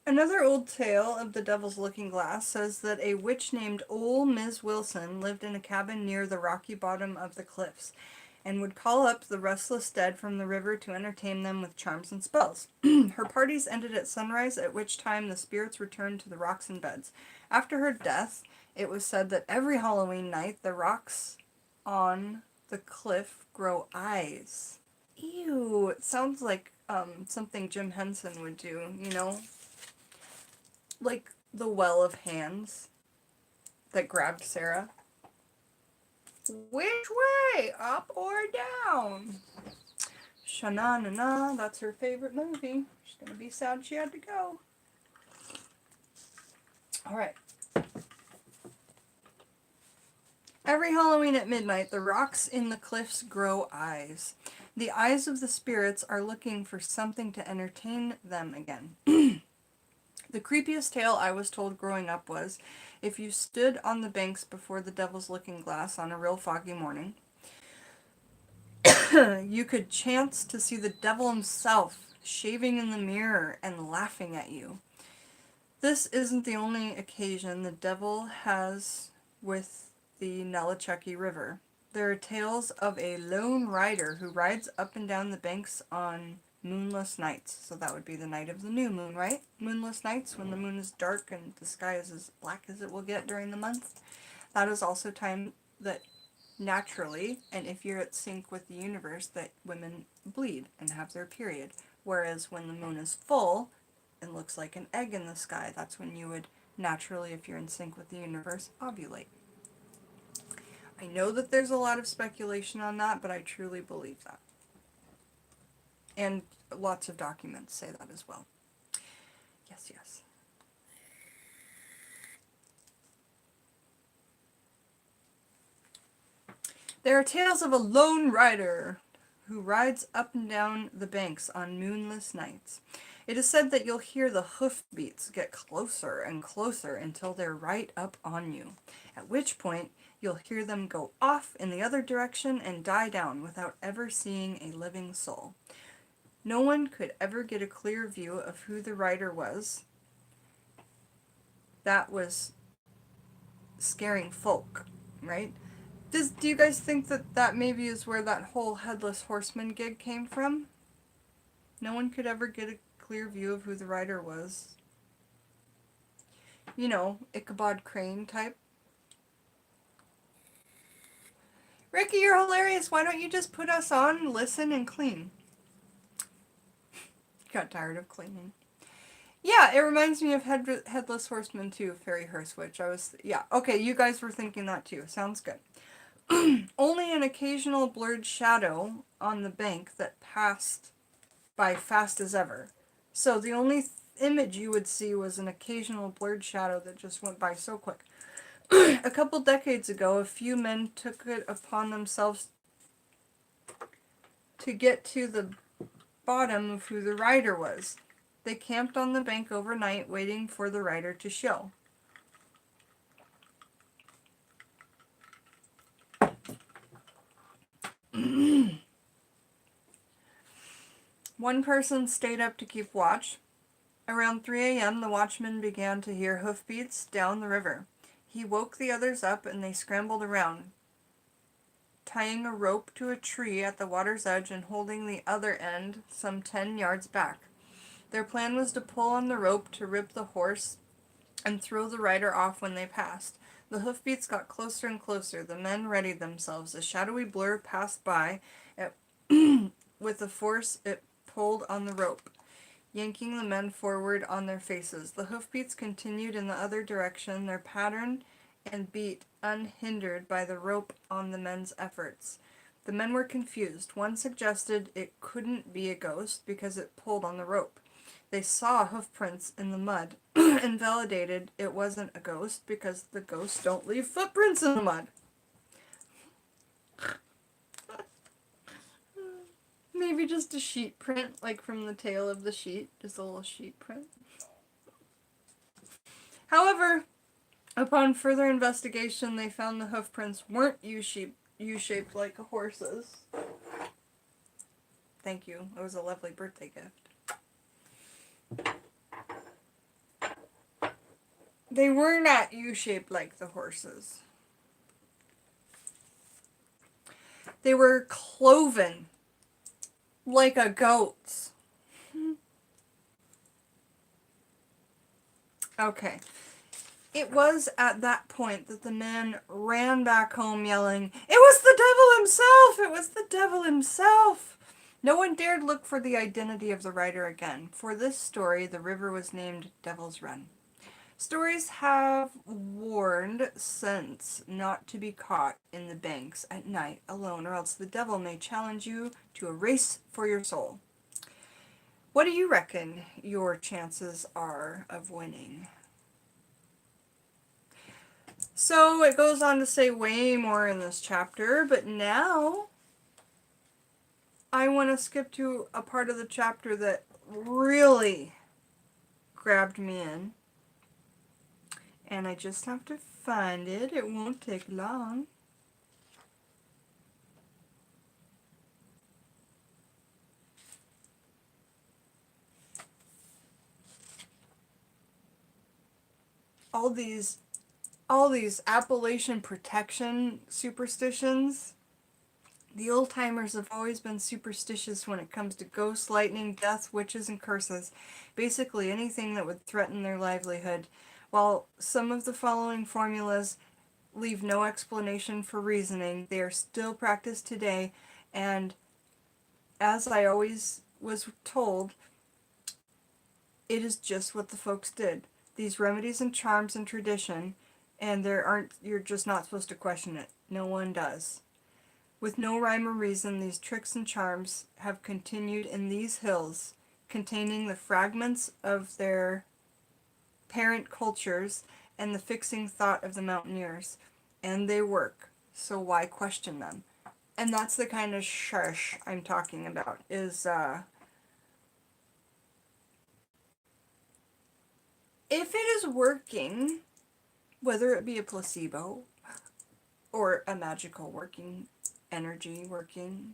Another old tale of the Devil's Looking Glass says that a witch named Ol' Miss Wilson lived in a cabin near the rocky bottom of the cliffs and would call up the restless dead from the river to entertain them with charms and spells. Her parties ended at sunrise, at which time the spirits returned to the rocks and beds. After her death, it was said that every Halloween night the rocks on the cliff grow eyes. Ew, it sounds like something Jim Henson would do, like the well of hands that grabbed Sarah. Which way? Up or down? Shana, that's her favorite movie. She's gonna be sad she had to go. Alright. Every Halloween at midnight, the rocks in the cliffs grow eyes. The eyes of the spirits are looking for something to entertain them again. The creepiest tale I was told growing up was, if you stood on the banks before the Devil's Looking Glass on a real foggy morning, you could chance to see the devil himself shaving in the mirror and laughing at you. This isn't the only occasion the devil has with the Nalachecki River. There are tales of a lone rider who rides up and down the banks on moonless nights. So that would be the night of the new moon, right? Moonless nights, when the moon is dark and the sky is as black as it will get during the month. That is also time that naturally, and if you're at sync with the universe, that women bleed and have their period. Whereas when the moon is full and looks like an egg in the sky, that's when you would naturally, if you're in sync with the universe, ovulate. I know that there's a lot of speculation on that, but I truly believe that. And lots of documents say that as well. Yes. There are tales of a lone rider who rides up and down the banks on moonless nights. It is said that you'll hear the hoofbeats get closer and closer until they're right up on you, at which point you'll hear them go off in the other direction and die down without ever seeing a living soul. No one could ever get a clear view of who the rider was. That was scaring folk, right? Do you guys think that maybe is where that whole headless horseman gig came from? No one could ever get a clear view of who the rider was. Ichabod Crane type. Ricky, you're hilarious. Why don't you just put us on, listen, and clean? got tired of cleaning. Yeah, it reminds me of Headless Horseman too, Fairy Hearse Witch. Yeah, okay, you guys were thinking that too. Sounds good. Only an occasional blurred shadow on the bank that passed by fast as ever. So the only image you would see was an occasional blurred shadow that just went by so quick. A couple decades ago, a few men took it upon themselves to get to the bottom of who the rider was. They camped on the bank overnight, waiting for the rider to show. One person stayed up to keep watch. Around 3 a.m., the watchman began to hear hoofbeats down the river. He woke the others up, and they scrambled around, tying a rope to a tree at the water's edge and holding the other end some 10 yards back. Their plan was to pull on the rope to rip the horse and throw the rider off when they passed. The hoofbeats got closer and closer. The men readied themselves. A shadowy blur passed by with the force it pulled on the rope, yanking the men forward on their faces. The hoofbeats continued in the other direction, their pattern and beat unhindered by the rope on the men's efforts. The men were confused. One suggested it couldn't be a ghost because it pulled on the rope. They saw hoofprints in the mud and validated it wasn't a ghost because the ghosts don't leave footprints in the mud. Maybe just a sheet print, like from the tail of the sheet, just a little sheet print. However, upon further investigation, they found the hoofprints weren't U-shaped like a horse's. Thank you. It was a lovely birthday gift. They were not U-shaped like the horses. They were cloven like a goat's. Okay. It was at that point that the men ran back home yelling, "It was the devil himself! It was the devil himself!" No one dared look for the identity of the rider again. For this story, the river was named Devil's Run. Stories have warned since not to be caught in the banks at night alone, or else the devil may challenge you to a race for your soul. What do you reckon your chances are of winning? So it goes on to say way more in this chapter, but now I want to skip to a part of the chapter that really grabbed me in. And I just have to find it. It won't take long. All these Appalachian protection superstitions. The old timers have always been superstitious when it comes to ghosts, lightning, death, witches, and curses. Basically anything that would threaten their livelihood. While some of the following formulas leave no explanation for reasoning, they are still practiced today, and as I always was told, it is just what the folks did. These remedies and charms and tradition, and you're just not supposed to question it. No one does. With no rhyme or reason, these tricks and charms have continued in these hills, containing the fragments of their parent cultures and the fixing thought of the mountaineers. And they work, so why question them? And that's the kind of shush I'm talking about, is, if it is working, whether it be a placebo, or a magical working, energy working,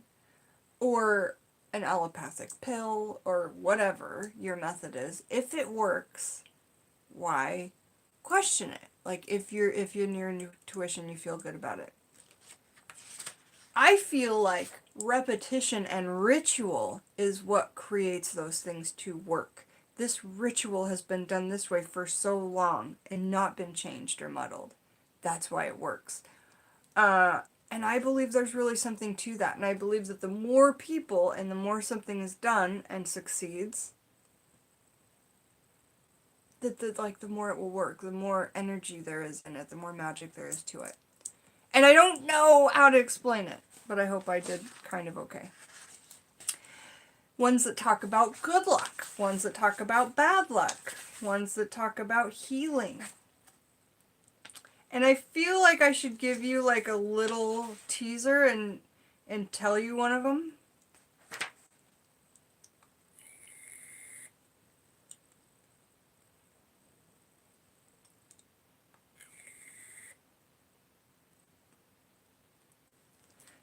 or an allopathic pill, or whatever your method is, if it works, why question it? Like, if you're in your intuition, you feel good about it. I feel like repetition and ritual is what creates those things to work. This ritual has been done this way for so long and not been changed or muddled. That's why it works. And I believe there's really something to that. And I believe that the more people and the more something is done and succeeds, the more it will work, the more energy there is in it, the more magic there is to it. And I don't know how to explain it, but I hope I did kind of okay. Ones that talk about good luck, ones that talk about bad luck, ones that talk about healing. And I feel like I should give you like a little teaser and tell you one of them.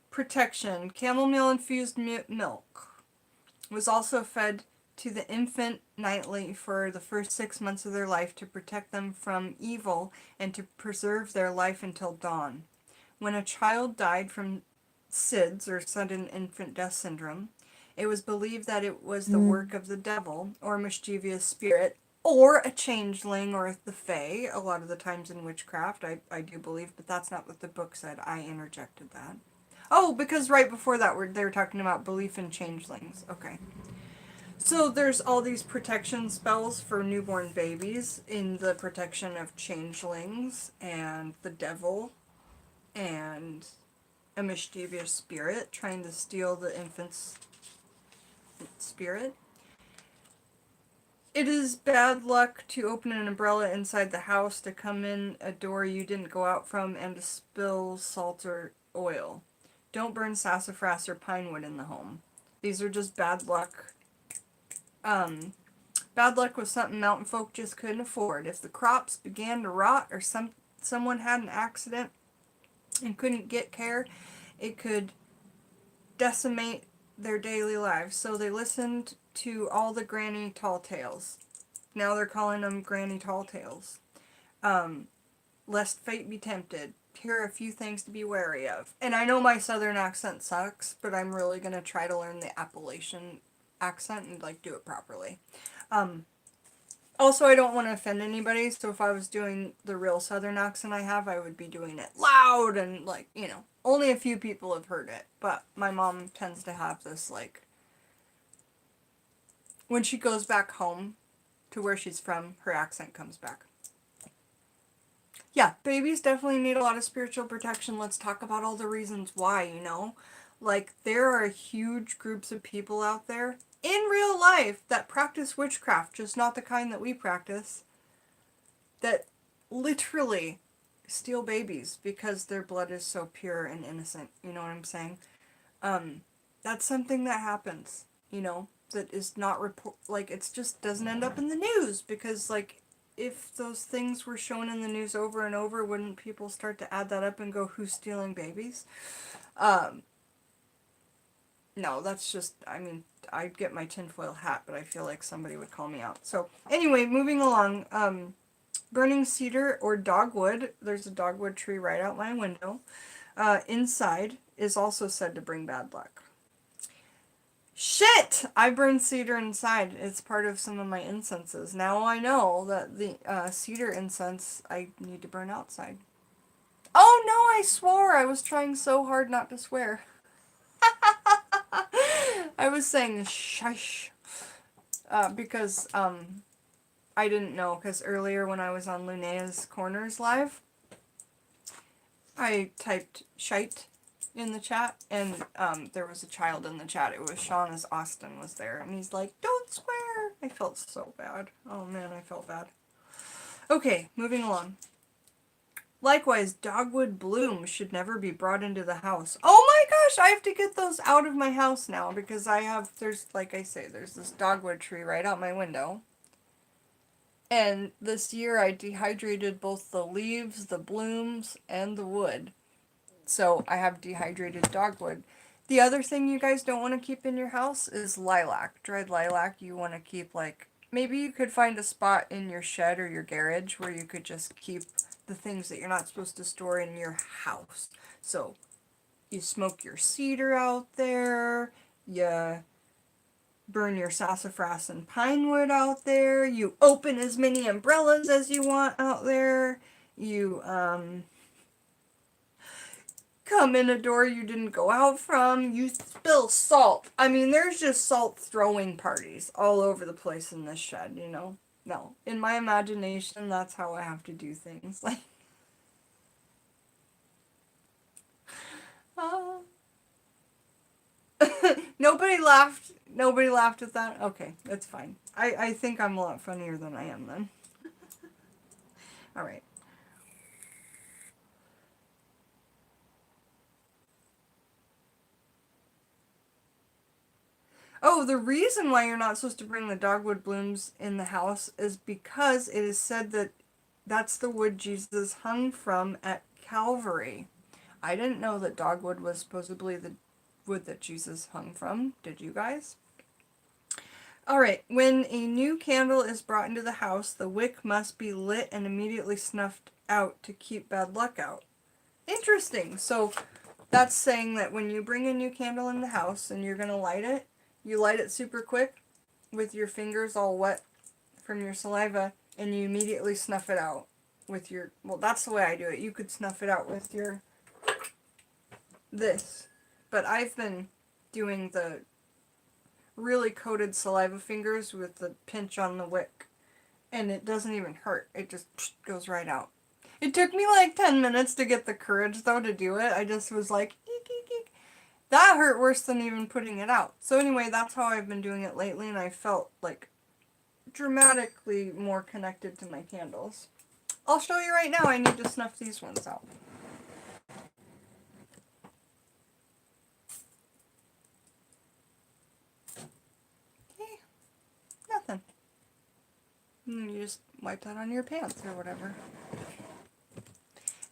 Protection. Chamomile infused milk was also fed to the infant nightly for the first 6 months of their life to protect them from evil and to preserve their life until dawn. When a child died from SIDS, or sudden infant death syndrome, it was believed that it was the work of the devil or mischievous spirit or a changeling or the fae, a lot of the times in witchcraft, I do believe, but that's not what the book said. I interjected that. Oh, because right before that they were talking about belief in changelings. Okay. So there's all these protection spells for newborn babies in the protection of changelings and the devil and a mischievous spirit trying to steal the infant's spirit. It is bad luck to open an umbrella inside the house, to come in a door you didn't go out from, and to spill salt or oil. Don't burn sassafras or pine wood in the home. These are just bad luck. Bad luck was something mountain folk just couldn't afford. If the crops began to rot or someone had an accident and couldn't get care, it could decimate their daily lives. So they listened to all the Granny Tall Tales. Now they're calling them Granny Tall Tales. Lest fate be tempted. Here are a few things to be wary of. And I know my southern accent sucks, but I'm really going to try to learn the Appalachian accent and like do it properly. Also, I don't want to offend anybody, so if I was doing the real southern accent I have, I would be doing it loud and like, you know, only a few people have heard it, but my mom tends to have this like, when she goes back home to where she's from, her accent comes back. Yeah, babies definitely need a lot of spiritual protection. Let's talk about all the reasons why, you know? Like, there are huge groups of people out there in real life that practice witchcraft, just not the kind that we practice, that literally steal babies because their blood is so pure and innocent. You know what I'm saying? That's something that happens, you know, that is not like, it's just doesn't end up in the news because, like, if those things were shown in the news over and over, wouldn't people start to add that up and go, who's stealing babies? No, that's just, I mean, I'd get my tinfoil hat, but I feel like somebody would call me out. So, anyway, moving along, burning cedar or dogwood, there's a dogwood tree right out my window, inside is also said to bring bad luck. Shit! I burn cedar inside. It's part of some of my incenses. Now I know that the cedar incense I need to burn outside. Oh no, I swore! I was trying so hard not to swear. I was saying shush. Because I didn't know, because earlier when I was on Lunaia's Corners live, I typed shite in the chat, and there was a child in the chat. It was Shauna's Austin was there, and he's like, don't swear. I felt so bad. Oh man, I felt bad. Okay, moving along. Likewise, dogwood blooms should never be brought into the house. Oh my gosh, I have to get those out of my house now because there's, like I say, there's this dogwood tree right out my window. And this year I dehydrated both the leaves, the blooms, and the wood. So I have dehydrated dogwood. The other thing you guys don't want to keep in your house is lilac. Dried lilac you want to keep, like, maybe you could find a spot in your shed or your garage where you could just keep the things that you're not supposed to store in your house. So you smoke your cedar out there, you burn your sassafras and pine wood out there, you open as many umbrellas as you want out there, you come in a door you didn't go out from, you spill salt. I mean, there's just salt throwing parties all over the place in this shed, you know? No. In my imagination, that's how I have to do things. Like, uh, nobody laughed. Nobody laughed at that? Okay, that's fine. I think I'm a lot funnier than I am then. Alright. Oh, the reason why you're not supposed to bring the dogwood blooms in the house is because it is said that that's the wood Jesus hung from at Calvary. I didn't know that dogwood was supposedly the wood that Jesus hung from. Did you guys? Alright, when a new candle is brought into the house, the wick must be lit and immediately snuffed out to keep bad luck out. Interesting. So that's saying that when you bring a new candle in the house and you're going to light it, you light it super quick with your fingers all wet from your saliva and you immediately snuff it out with your, well, that's the way I do it. You could snuff it out with your, this. But I've been doing the really coated saliva fingers with the pinch on the wick. And it doesn't even hurt. It just goes right out. It took me like 10 minutes to get the courage, though, to do it. I just was like, eek, eek, eek. That hurt worse than even putting it out. So anyway, that's how I've been doing it lately, and I felt like dramatically more connected to my candles. I'll show you right now. I need to snuff these ones out. Okay, nothing. And you just wipe that on your pants or whatever.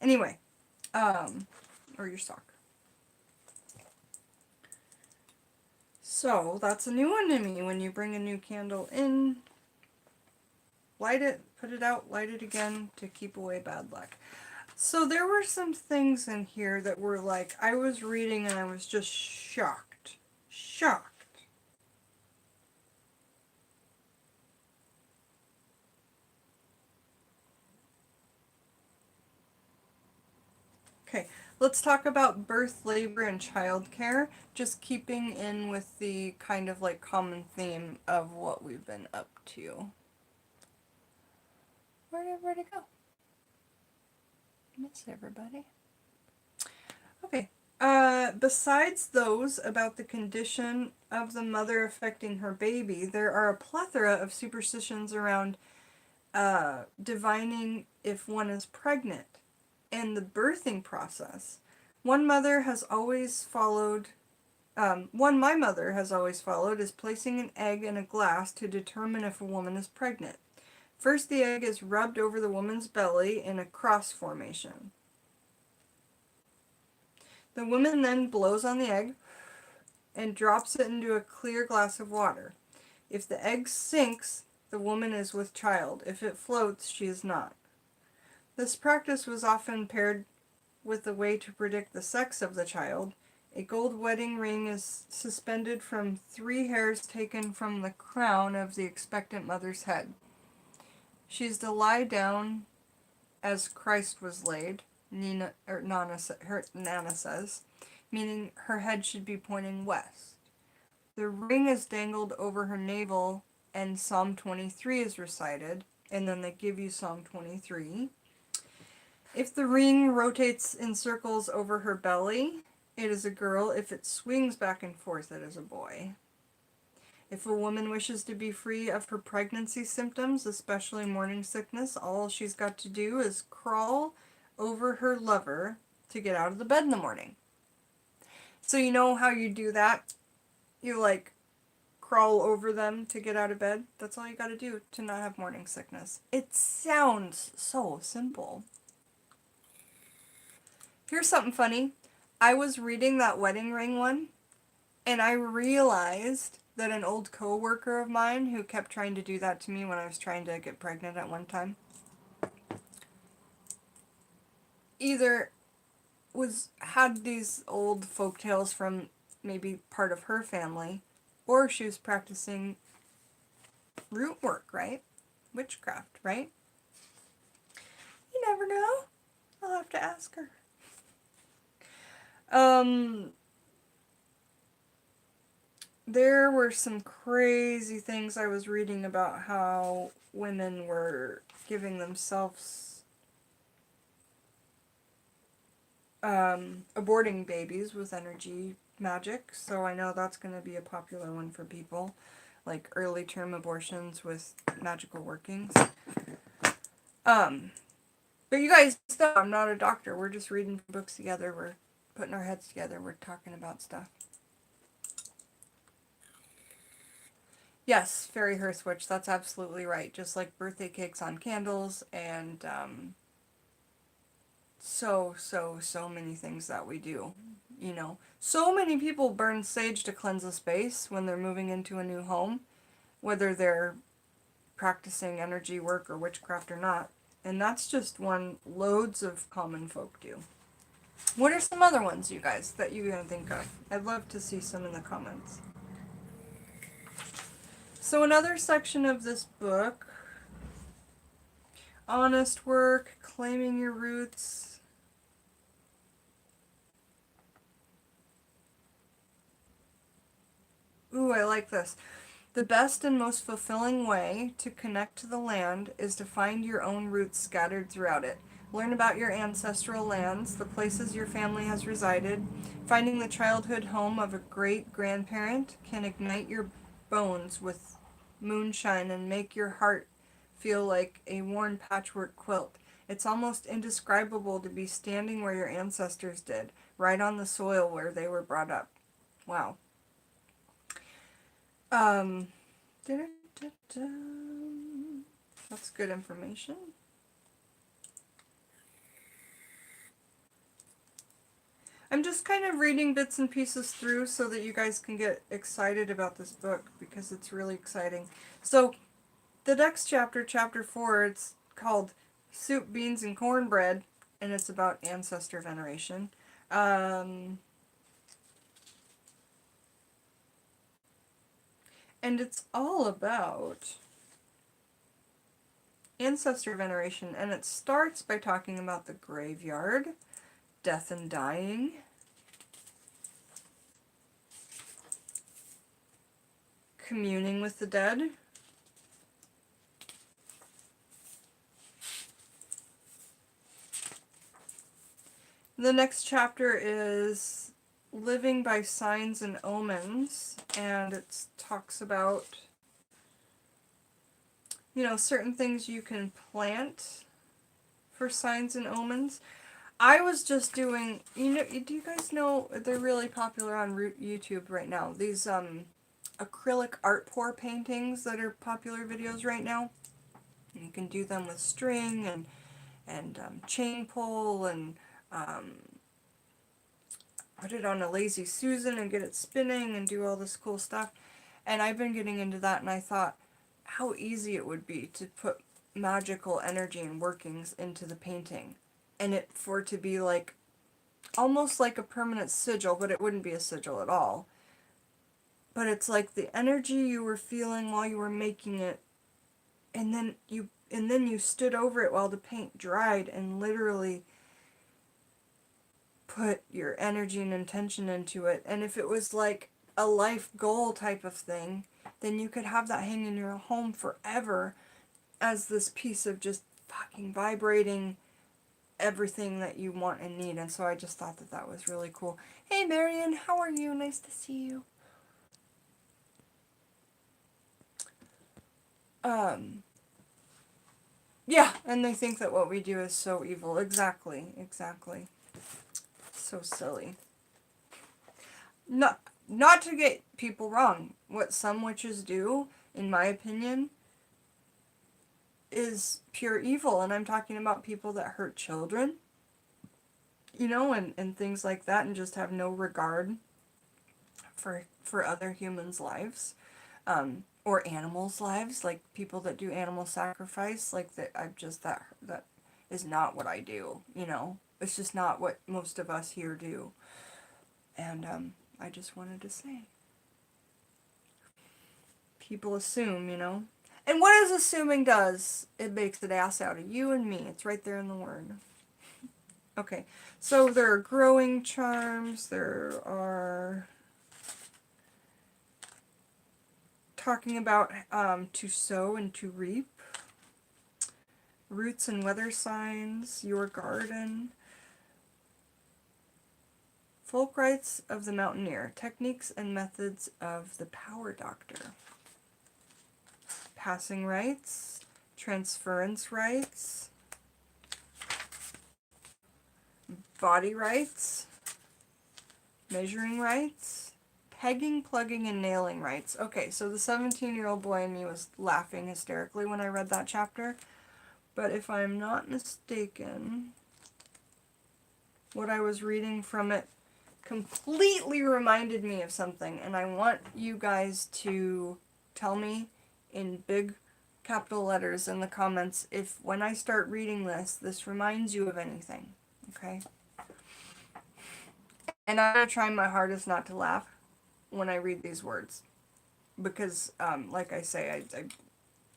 Anyway, or your sock. So, that's a new one to me. When you bring a new candle in, light it, put it out, light it again to keep away bad luck. So there were some things in here that were like, I was reading and I was just shocked. Shocked. Okay, let's talk about birth, labor, and childcare, just keeping in with the kind of like common theme of what we've been up to. Where'd it go? Miss everybody. Okay. Besides those about the condition of the mother affecting her baby, there are a plethora of superstitions around divining if one is pregnant and the birthing process. One my mother has always followed is placing an egg in a glass to determine if a woman is pregnant. First, the egg is rubbed over the woman's belly in a cross formation. The woman then blows on the egg and drops it into a clear glass of water. If the egg sinks, the woman is with child. If it floats, she is not. This practice was often paired with a way to predict the sex of the child. A gold wedding ring is suspended from 3 hairs taken from the crown of the expectant mother's head. She is to lie down as Christ was laid, Nana says, meaning her head should be pointing west. The ring is dangled over her navel and Psalm 23 is recited, and then they give you Psalm 23. If the ring rotates in circles over her belly, it is a girl. If it swings back and forth, it is a boy. If a woman wishes to be free of her pregnancy symptoms, especially morning sickness, all she's got to do is crawl over her lover to get out of the bed in the morning. So you know how you do that? You like crawl over them to get out of bed. That's all you got to do to not have morning sickness. It sounds so simple. Here's something funny. I was reading that wedding ring one, and I realized that an old co-worker of mine who kept trying to do that to me when I was trying to get pregnant at one time, either had these old folk tales from maybe part of her family, or she was practicing root work, right? Witchcraft, right? You never know. I'll have to ask her. there were some crazy things I was reading about how women were giving themselves aborting babies with energy magic, so I know that's going to be a popular one for people, like early term abortions with magical workings. But you guys know I'm not a doctor. We're just reading books together. We're putting our heads together. We're talking about stuff. Yes, Fairy Hearth Witch, that's absolutely right. Just like birthday cakes on candles and so many things that we do. You know, so many people burn sage to cleanse a space when they're moving into a new home, whether they're practicing energy work or witchcraft or not. And that's just one loads of common folk do. What are some other ones, you guys, that you can think of? I'd love to see some in the comments. So another section of this book, honest work, claiming your roots. Ooh, I like this. The best and most fulfilling way to connect to the land is to find your own roots scattered throughout it. Learn about your ancestral lands, the places your family has resided. Finding the childhood home of a great grandparent can ignite your bones with moonshine and make your heart feel like a worn patchwork quilt. It's almost indescribable to be standing where your ancestors did, right on the soil where they were brought up. Wow. Um, that's good information. I'm just kind of reading bits and pieces through so that you guys can get excited about this book because it's really exciting. So, the next chapter, chapter 4, it's called Soup, Beans, and Cornbread, and it's about ancestor veneration. And it's all about ancestor veneration, and it starts by talking about the graveyard, death and dying, communing with the dead, the next chapter is living by signs and omens, and it talks about, you know, certain things you can plant for signs and omens. I was just doing, you know, do you guys know, they're really popular on YouTube right now, these acrylic art pour paintings that are popular videos right now. You can do them with string and chain pull and put it on a Lazy Susan and get it spinning and do all this cool stuff. And I've been getting into that, and I thought how easy it would be to put magical energy and workings into the painting, and it for it to be like almost like a permanent sigil, but it wouldn't be a sigil at all. But it's like the energy you were feeling while you were making it, and then you stood over it while the paint dried and literally put your energy and intention into it. And if it was like a life goal type of thing, then you could have that hang in your home forever as this piece of just fucking vibrating everything that you want and need. And so I just thought that that was really cool. Hey Marion, how are you? Nice to see you. Yeah, and they think that what we do is so evil. Exactly. So silly. Not to get people wrong. What some witches do, in my opinion, is pure evil. And I'm talking about people that hurt children, you know, and things like that, and just have no regard for other humans' lives. Or animals' lives, like people that do animal sacrifice, like that. That is not what I do, you know. It's just not what most of us here do. And I just wanted to say, people assume, you know. And what is assuming does? It makes an ass out of you and me. It's right there in the word. Okay, so there are growing charms. There are talking about to sow and to reap, roots and weather signs, your garden, folk rites of the mountaineer, techniques and methods of the power doctor, passing rites, transference rites, body rites, measuring rites, pegging, plugging, and nailing rites. Okay, so the 17-year-old boy in me was laughing hysterically when I read that chapter, but if I'm not mistaken, what I was reading from it completely reminded me of something, and I want you guys to tell me in big capital letters in the comments if when I start reading this reminds you of anything, okay? And I'm going to try my hardest not to laugh when I read these words, because, like I say,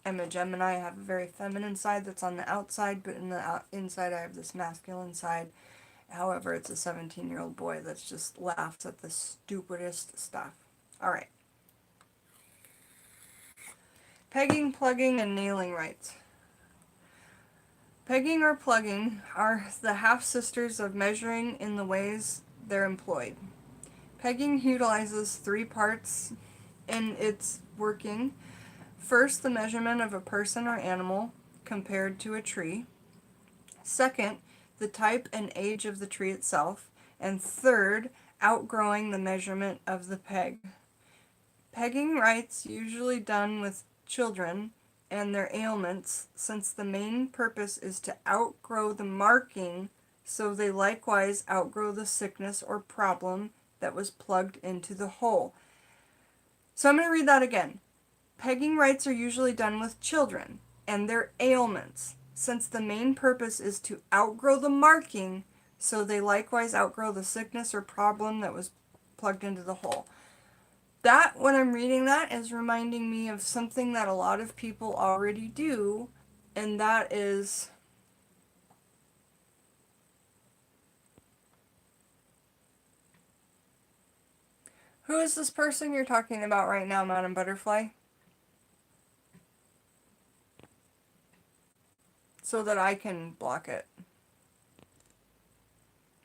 I'm a Gemini. I have a very feminine side that's on the outside, but in the inside I have this masculine side. However, it's a 17-year-old boy that just laughs at the stupidest stuff. Alright. Pegging, plugging, and nailing rites. Pegging or plugging are the half-sisters of measuring in the ways they're employed. Pegging utilizes three parts in its working. First, the measurement of a person or animal compared to a tree. Second, the type and age of the tree itself. And third, outgrowing the measurement of the peg. Pegging rites usually done with children and their ailments, since the main purpose is to outgrow the marking, so they likewise outgrow the sickness or problem that was plugged into the hole. So I'm going to read that again. Pegging rites are usually done with children and their ailments, since the main purpose is to outgrow the marking, so they likewise outgrow the sickness or problem that was plugged into the hole. That, when I'm reading that, is reminding me of something that a lot of people already do, and that is who is this person you're talking about right now, Madam Butterfly? So that I can block it.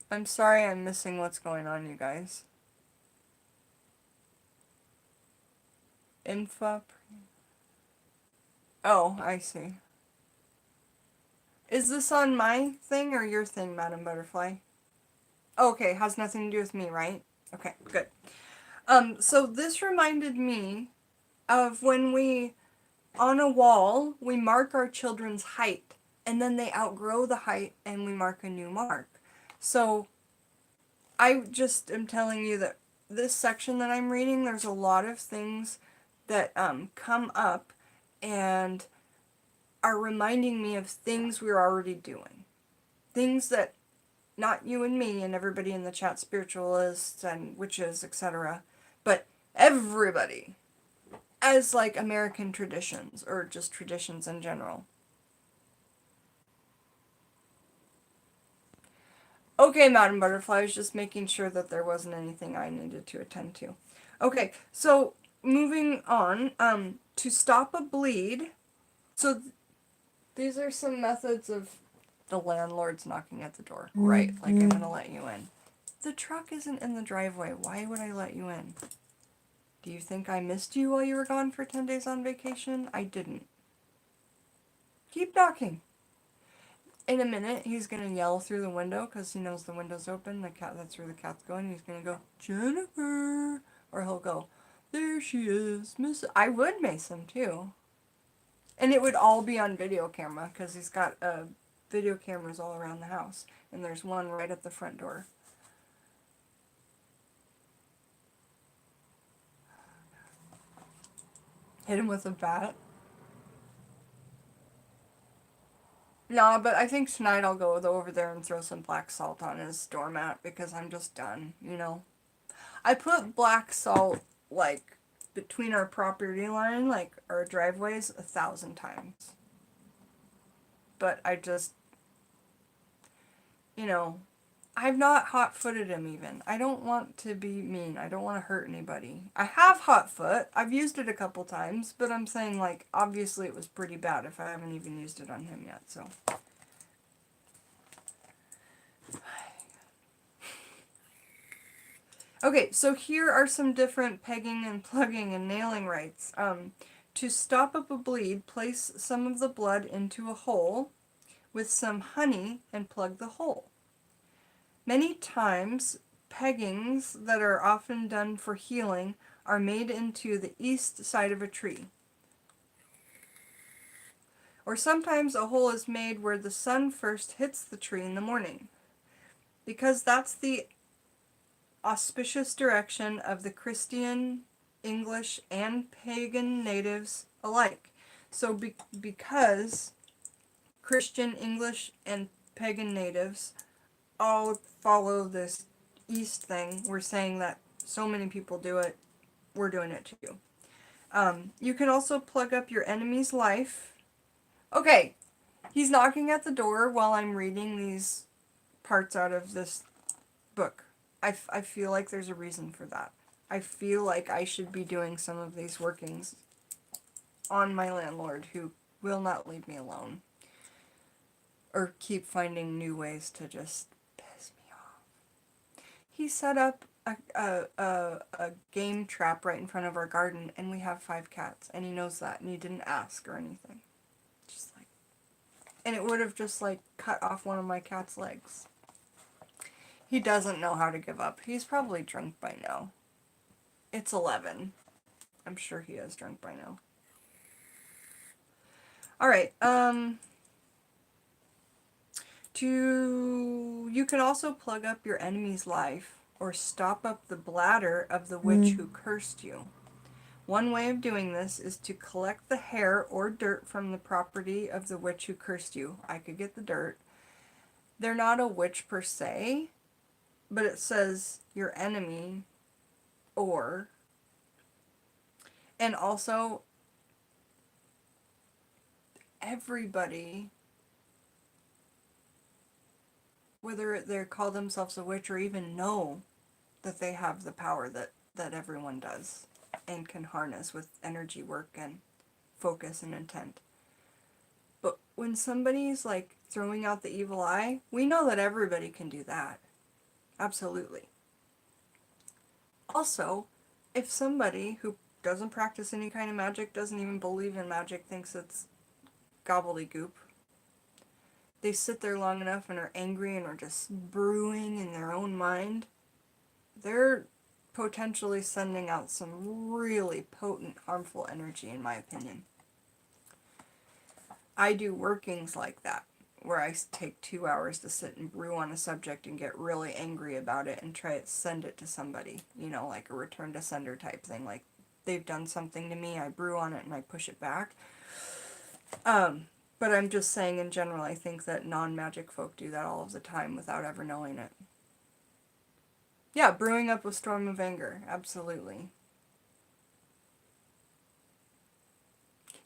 I'm sorry I'm missing what's going on, you guys. Info. Oh, I see. Is this on my thing or your thing, Madam Butterfly? Okay, has nothing to do with me, right? Okay, good. So this reminded me of when we, on a wall, we mark our children's height, and then they outgrow the height, and we mark a new mark. So I just am telling you that this section that I'm reading, there's a lot of things that come up and are reminding me of things we're already doing. Things that not you and me and everybody in the chat, spiritualists and witches, etc., but everybody, as like American traditions or just traditions in general. Okay, Madam Butterfly, I was just making sure that there wasn't anything I needed to attend to. Okay, so moving on, to stop a bleed. So these are some methods of the landlord's knocking at the door. Right, like I'm gonna let you in. The truck isn't in the driveway. Why would I let you in? Do you think I missed you while you were gone for 10 days on vacation? I didn't. Keep knocking. In a minute, he's going to yell through the window because he knows the window's open. The cat, that's where the cat's going. He's going to go, Jennifer. Or he'll go, there she is, Miss. I would mace him too. And it would all be on video camera because he's got video cameras all around the house. And there's one right at the front door. Hit him with a bat. No, but I think tonight I'll go over there and throw some black salt on his doormat because I'm just done, you know. I put black salt, like, between our property line, like, our driveways, 1,000 times. But I just, you know, I've not hot-footed him even. I don't want to be mean. I don't want to hurt anybody. I have hot foot. I've used it a couple times, but I'm saying, like, obviously it was pretty bad if I haven't even used it on him yet, so. Okay, so here are some different pegging and plugging and nailing rites. To stop up a bleed, place some of the blood into a hole with some honey and plug the hole. Many times, peggings that are often done for healing are made into the east side of a tree. Or sometimes a hole is made where the sun first hits the tree in the morning, because that's the auspicious direction of the Christian, English, and pagan natives alike. So because Christian, English, and pagan natives all follow this east thing, we're saying that so many people do it, we're doing it too. You can also plug up your enemy's life. Okay, he's knocking at the door while I'm reading these parts out of this book. I feel like there's a reason for that. I feel like I should be doing some of these workings on my landlord, who will not leave me alone. Or keep finding new ways to just piss me off. He set up a game trap right in front of our garden, and we have 5 cats, and he knows that, and he didn't ask or anything. Just like, and it would have just like cut off one of my cat's legs. He doesn't know how to give up. He's probably drunk by now. It's 11. I'm sure he is drunk by now. Alright, you can also plug up your enemy's life or stop up the bladder of the witch who cursed you. One way of doing this is to collect the hair or dirt from the property of the witch who cursed you. I could get the dirt. They're not a witch per se, but it says your enemy or. And also, everybody, whether they call themselves a witch or even know that they have the power that everyone does and can harness with energy work and focus and intent. But when somebody's like throwing out the evil eye, we know that everybody can do that. Absolutely. Also, if somebody who doesn't practice any kind of magic, doesn't even believe in magic, thinks it's gobbledygook, they sit there long enough and are angry and are just brewing in their own mind, they're potentially sending out some really potent, harmful energy, in my opinion. I do workings like that, where I take 2 hours to sit and brew on a subject and get really angry about it and try to send it to somebody, you know, like a return to sender type thing. Like, they've done something to me, I brew on it and I push it back. But I'm just saying in general, I think that non-magic folk do that all of the time without ever knowing it. Yeah, brewing up a storm of anger, absolutely.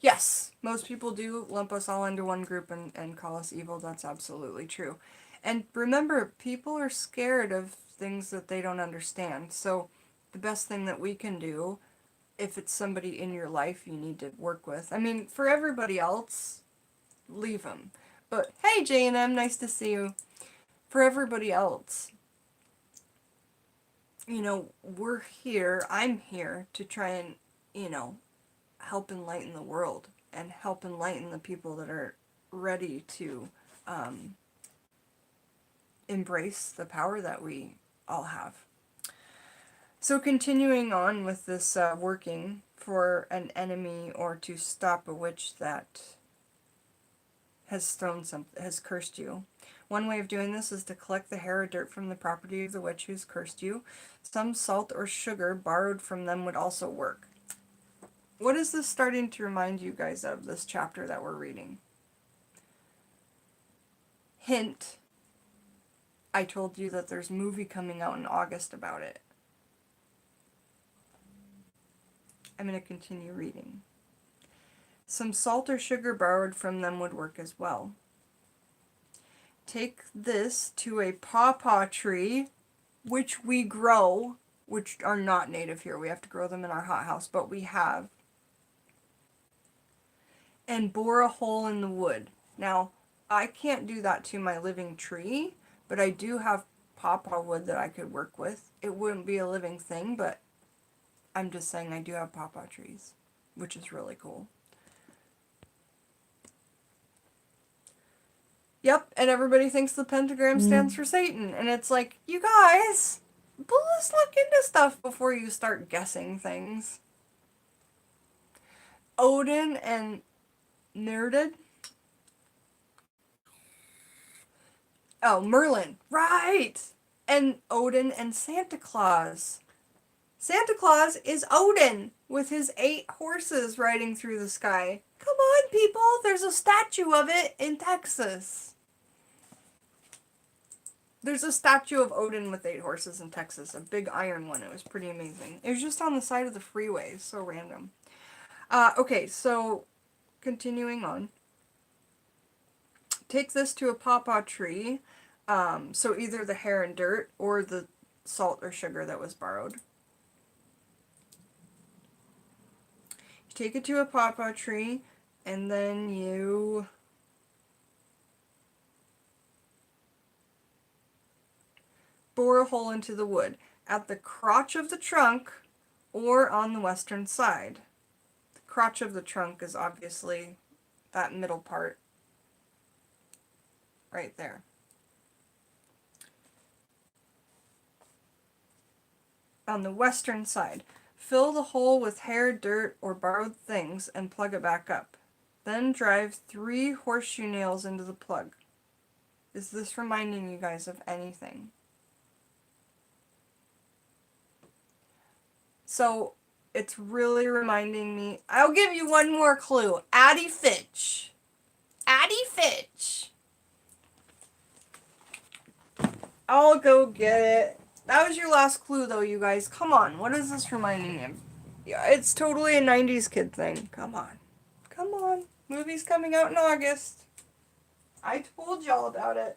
Yes, most people do lump us all into one group and call us evil. That's absolutely true. And remember, people are scared of things that they don't understand. So the best thing that we can do, if it's somebody in your life you need to work with, I mean, for everybody else, leave them. But hey, J&M, nice to see you. For everybody else, you know, I'm here to try and, you know, help enlighten the world and help enlighten the people that are ready to embrace the power that we all have. So continuing on with this working for an enemy or to stop a witch that has cursed you. One way of doing this is to collect the hair or dirt from the property of the witch who's cursed you. Some salt or sugar borrowed from them would also work. What is this starting to remind you guys of, this chapter that we're reading? Hint, I told you that there's a movie coming out in August about it. I'm going to continue reading. Some salt or sugar borrowed from them would work as well. take this to a pawpaw tree, which we grow, which are not native here. We have to grow them in our hothouse, but we have. And bore a hole in the wood. Now, I can't do that to my living tree, but I do have pawpaw wood that I could work with. It wouldn't be a living thing, but I'm just saying I do have pawpaw trees, which is really cool. Yep, and everybody thinks the pentagram stands for Satan, and it's like, you guys, let's look into stuff before you start guessing things. Odin and Nerded. Oh, Merlin. Right! And Odin and Santa Claus. Santa Claus is Odin with his 8 horses riding through the sky. Come on, people! There's a statue of it in Texas. There's a statue of Odin with 8 horses in Texas. A big iron one. It was pretty amazing. It was just on the side of the freeway. So random. Okay, so continuing on. Take this to a pawpaw tree. So either the hair and dirt or the salt or sugar that was borrowed. You take it to a pawpaw tree, and then you bore a hole into the wood at the crotch of the trunk or on the western side. The crotch of the trunk is obviously that middle part right there. On the western side, fill the hole with hair, dirt, or borrowed things and plug it back up. Then drive 3 horseshoe nails into the plug. Is this reminding you guys of anything? So, it's really reminding me. I'll give you one more clue. Addie Fitch. Addie Fitch. I'll go get it. That was your last clue, though, you guys. Come on. What is this reminding you? Yeah, it's totally a 90s kid thing. Come on. Come on. Movie's coming out in August. I told y'all about it.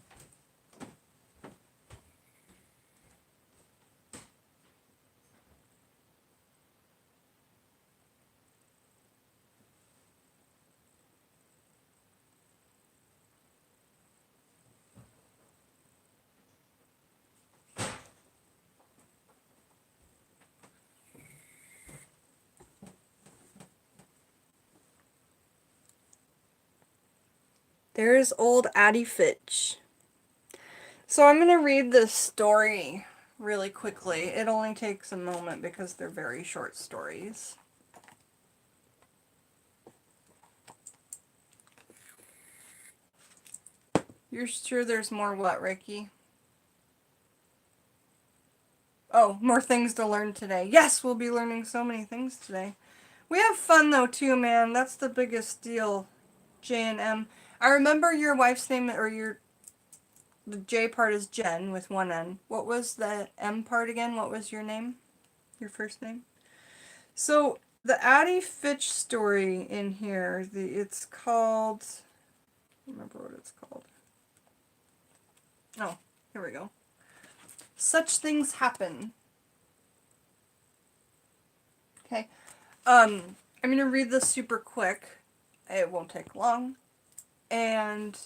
There's old Addie Fitch. So I'm going to read this story really quickly. It only takes a moment because they're very short stories. You're sure there's more what, Ricky? Oh, more things to learn today. Yes, we'll be learning so many things today. We have fun, though, too, man. That's the biggest deal. J and M. I remember your wife's name, or the J part is Jen with one N. What was the M part again? What was your name? Your first name? So, the Addie Fitch story in here, it's called... I don't remember what it's called. Oh, here we go. Such Things Happen. Okay. I'm going to read this super quick. It won't take long. And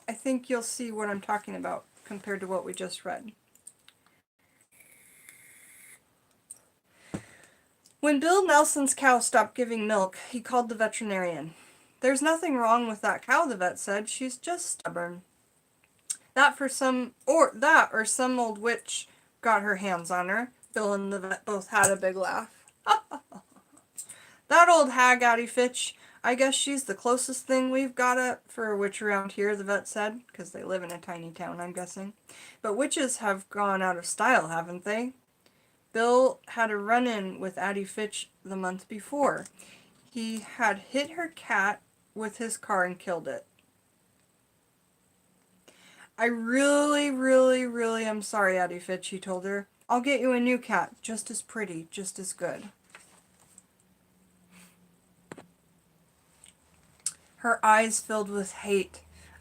I think you'll see what I'm talking about compared to what we just read. When Bill Nelson's cow stopped giving milk, he called the veterinarian. There's nothing wrong with that cow, the vet said. She's just stubborn. That or some old witch got her hands on her. Bill and the vet both had a big laugh. That old hag, Addie Fitch. I guess she's the closest thing we've got for a witch around here, the vet said, because they live in a tiny town, I'm guessing. But witches have gone out of style, haven't they? Bill had a run-in with Addie Fitch the month before. He had hit her cat with his car and killed it. I really, really, really am sorry, Addie Fitch, he told her. I'll get you a new cat, just as pretty, just as good. Her eyes filled with hate.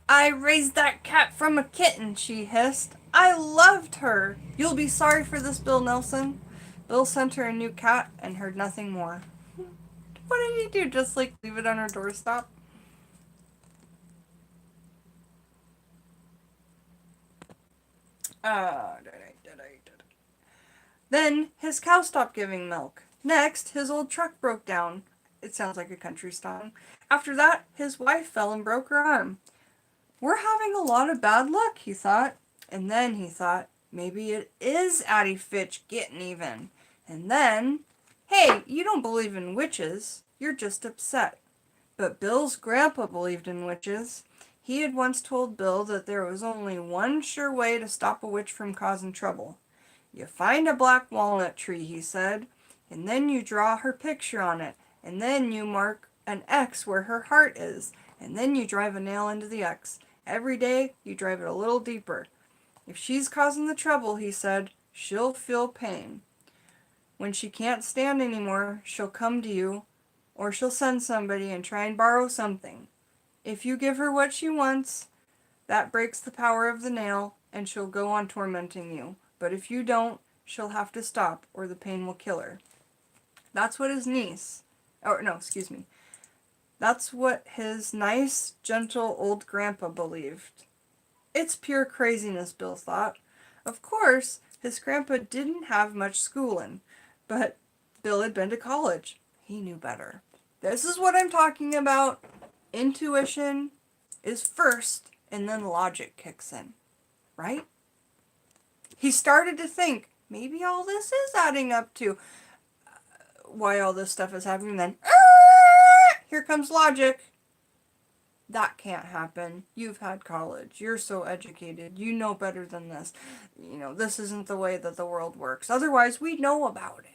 I raised that cat from a kitten, she hissed. I loved her. You'll be sorry for this, Bill Nelson. Bill sent her a new cat and heard nothing more. What did he do? Just like leave it on her doorstep? Then his cow stopped giving milk. Next, his old truck broke down. It sounds like a country song. After that, his wife fell and broke her arm. We're having a lot of bad luck, he thought. And then he thought, maybe it is Addie Fitch getting even. And then, hey, you don't believe in witches. You're just upset. But Bill's grandpa believed in witches. He had once told Bill that there was only one sure way to stop a witch from causing trouble. You find a black walnut tree, he said, and then you draw her picture on it, and then you mark an X where her heart is, and then you drive a nail into the X. Every day, you drive it a little deeper. If she's causing the trouble, he said, she'll feel pain. When she can't stand anymore, she'll come to you, or she'll send somebody and try and borrow something. If you give her what she wants, that breaks the power of the nail, and she'll go on tormenting you. But if you don't, she'll have to stop, or the pain will kill her. That's what his niece, that's what his nice, gentle old grandpa believed. It's pure craziness, Bill thought. Of course, his grandpa didn't have much schooling, but Bill had been to college. He knew better. This is what I'm talking about. Intuition is first, and then logic kicks in, right? He started to think, maybe all this is adding up to why all this stuff is happening. Then, here comes logic. That can't happen. You've had college. You're so educated. You know better than this. This isn't the way that the world works. Otherwise, we know about it.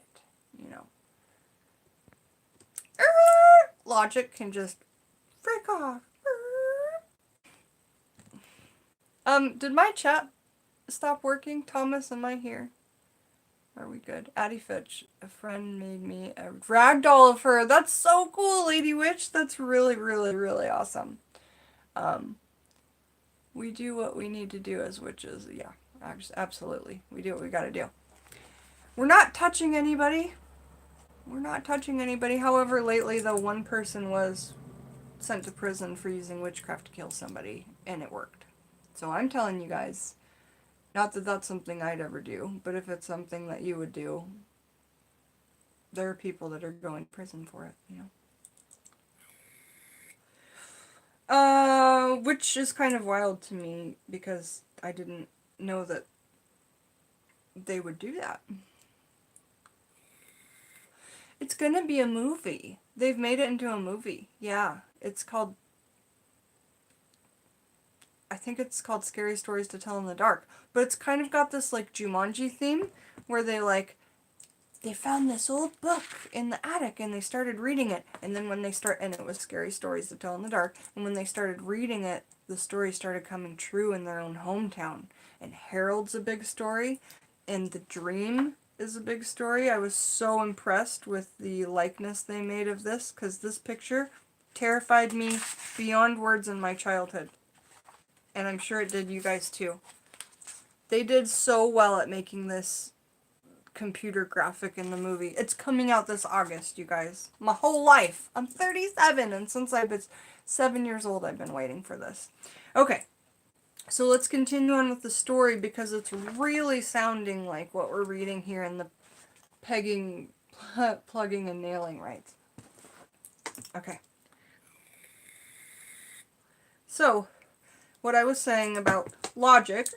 Logic can just frick off. Did my chat stop working? Thomas, am I here? Are we good? Addie Fitch, a friend made me a ragdoll of her. That's so cool, Lady Witch. That's really, really, really awesome. We do what we need to do as witches. Yeah, absolutely. We do what we gotta do. We're not touching anybody. However, lately, though, one person was sent to prison for using witchcraft to kill somebody, and it worked. So I'm telling you guys, not that that's something I'd ever do, but if it's something that you would do, there are people that are going to prison for it, which is kind of wild to me, because I didn't know that they would do that. It's gonna be a movie. They've made it into a movie. Yeah, I think it's called Scary Stories to Tell in the Dark. But it's kind of got this, like, Jumanji theme, where they found this old book in the attic, and they started reading it. And then and it was Scary Stories to Tell in the Dark. And when they started reading it, the story started coming true in their own hometown. And Harold's a big story, and The Dream is a big story. I was so impressed with the likeness they made of this, because this picture terrified me beyond words in my childhood. And I'm sure it did you guys too. They did so well at making this computer graphic in the movie. It's coming out this August, you guys. My whole life. I'm 37, and since I was 7 years old, I've been waiting for this. Okay. So let's continue on with the story, because it's really sounding like what we're reading here in the pegging, plugging, and nailing rights. Okay. So, what I was saying about logic,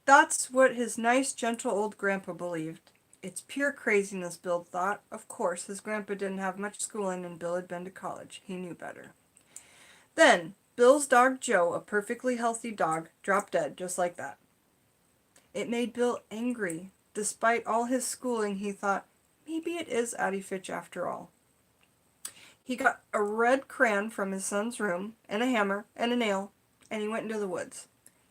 that's what his nice, gentle old grandpa believed. It's pure craziness, Bill thought. Of course, his grandpa didn't have much schooling, and Bill had been to college. He knew better. Then, Bill's dog Joe, a perfectly healthy dog, dropped dead just like that. It made Bill angry. Despite all his schooling, he thought, maybe it is Addie Fitch after all. He got a red crayon from his son's room, and a hammer, and a nail, and he went into the woods.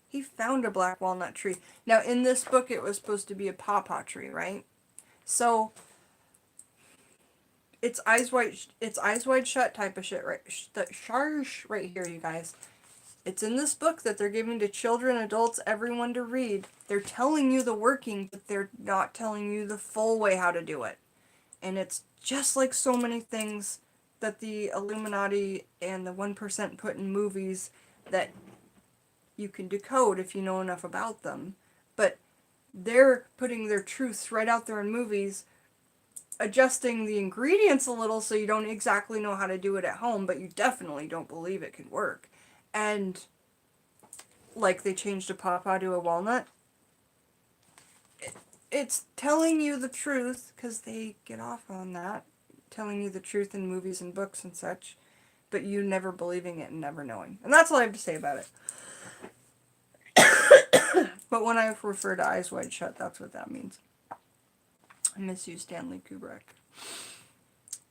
He found a black walnut tree. Now, in this book, it was supposed to be a pawpaw tree, right? So, It's eyes wide shut type of shit, right? The sharsh right here, you guys. It's in this book that they're giving to children, adults, everyone to read. They're telling you the working, but they're not telling you the full way how to do it. And it's just like so many things that the Illuminati and the 1% put in movies that you can decode if you know enough about them. But they're putting their truths right out there in movies, adjusting the ingredients a little so you don't exactly know how to do it at home, but you definitely don't believe it can work. And like they changed a pawpaw to a walnut. It's telling you the truth, because they get off on that, telling you the truth in movies and books and such, but you never believing it and never knowing. And that's all I have to say about it. But when I refer to eyes wide shut, that's what that means. I miss you, Stanley Kubrick.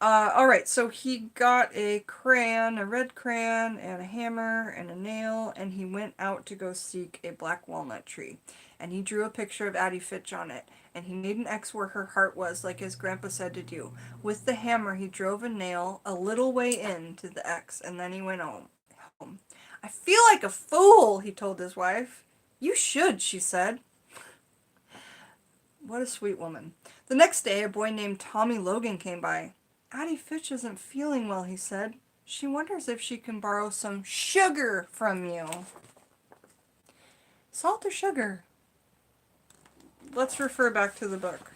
Alright, so he got a crayon, a red crayon, and a hammer, and a nail, and he went out to go seek a black walnut tree. And he drew a picture of Addie Fitch on it, and he made an X where her heart was, like his grandpa said to do. With the hammer, he drove a nail a little way into the X, and then he went home. I feel like a fool, he told his wife. You should, she said. What a sweet woman. The next day, a boy named Tommy Logan came by. Addie Fitch isn't feeling well, he said. She wonders if she can borrow some sugar from you. Salt or sugar? Let's refer back to the book.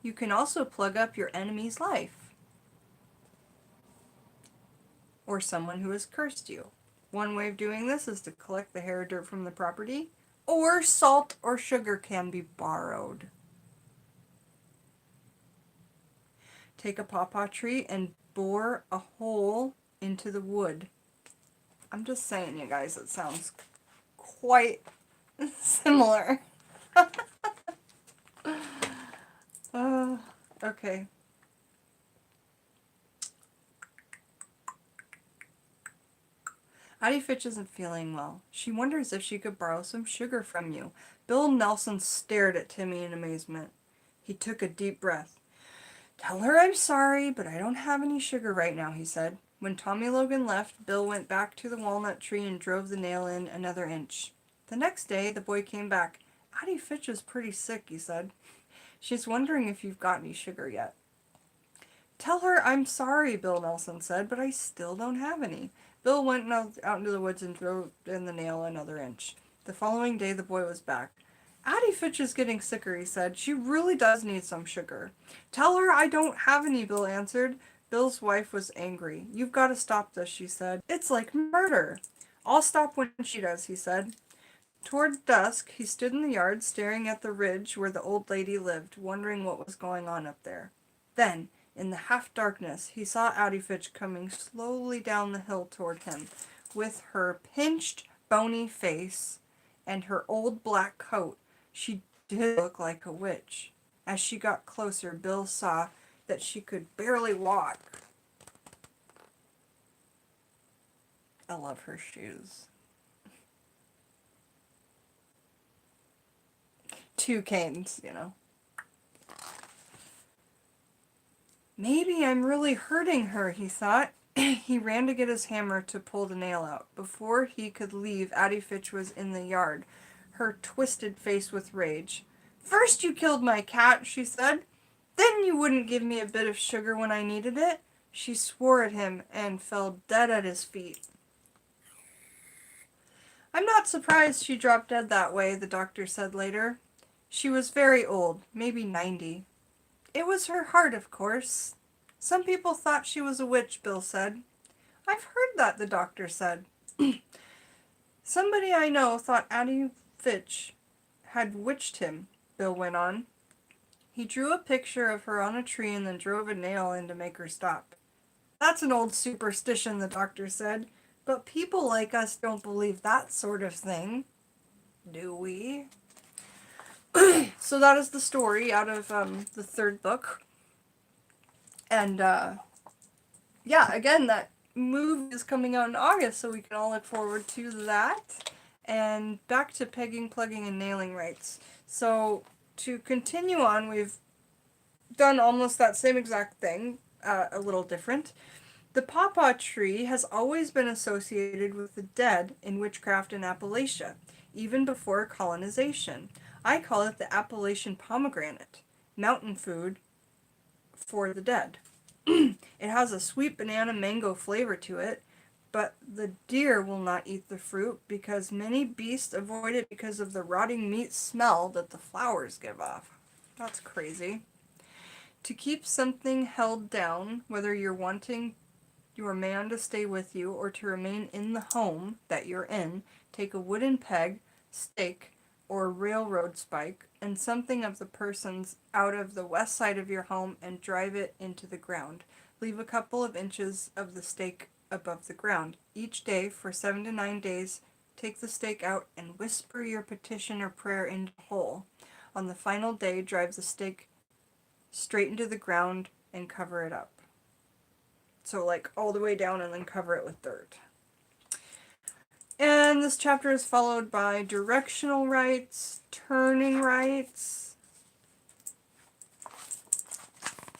You can also plug up your enemy's life, or someone who has cursed you. One way of doing this is to collect the hair dirt from the property, or salt or sugar can be borrowed. Take a pawpaw tree and bore a hole into the wood. I'm just saying, you guys, it sounds quite similar. Okay. Addie Fitch isn't feeling well. She wonders if she could borrow some sugar from you. Bill Nelson stared at Timmy in amazement. He took a deep breath. Tell her I'm sorry, but I don't have any sugar right now, he said. When Tommy Logan left, Bill went back to the walnut tree and drove the nail in another inch. The next day, the boy came back. Addie Fitch is pretty sick, he said. She's wondering if you've got any sugar yet. Tell her I'm sorry, Bill Nelson said, but I still don't have any. Bill went out into the woods and drove in the nail another inch. The following day, the boy was back. Addie Fitch is getting sicker, he said. She really does need some sugar. Tell her I don't have any, Bill answered. Bill's wife was angry. You've got to stop this, she said. It's like murder. I'll stop when she does, he said. Toward dusk, he stood in the yard staring at the ridge where the old lady lived, wondering what was going on up there. Then, in the half-darkness, he saw Addie Fitch coming slowly down the hill toward him, with her pinched, bony face and her old black coat. She did look like a witch. As she got closer, Bill saw that she could barely walk. I love her shoes. 2 canes, you know. Maybe I'm really hurting her, he thought. He ran to get his hammer to pull the nail out. Before he could leave, Addie Fitch was in the yard, her twisted face with rage. First you killed my cat, she said. Then you wouldn't give me a bit of sugar when I needed it. She swore at him and fell dead at his feet. I'm not surprised she dropped dead that way, the doctor said later. She was very old, maybe 90. It was her heart, of course. Some people thought she was a witch, Bill said. I've heard that, the doctor said. Somebody I know thought Addie Fitch had witched him, Bill went on. He drew a picture of her on a tree and then drove a nail in to make her stop. That's an old superstition, the doctor said, but people like us don't believe that sort of thing, do we? So that is the story out of the 3rd book. And, yeah, again, that movie is coming out in August, so we can all look forward to that. And back to pegging, plugging, and nailing rights. So, to continue on, we've done almost that same exact thing, a little different. The pawpaw tree has always been associated with the dead in witchcraft in Appalachia, even before colonization. I call it the Appalachian pomegranate, mountain food for the dead. It has a sweet banana mango flavor to it, but the deer will not eat the fruit because many beasts avoid it because of the rotting meat smell that the flowers give off. That's crazy. To keep something held down, whether you're wanting your man to stay with you or to remain in the home that you're in, take a wooden peg, stake, or railroad spike and something of the person's out of the west side of your home and drive it into the ground. Leave a couple of inches of the stake above the ground. Each day for 7 to 9 days, take the stake out and whisper your petition or prayer into the hole. On the final day, drive the stake straight into the ground and cover it up. So like all the way down and then cover it with dirt. And this chapter is followed by directional rites, turning rites.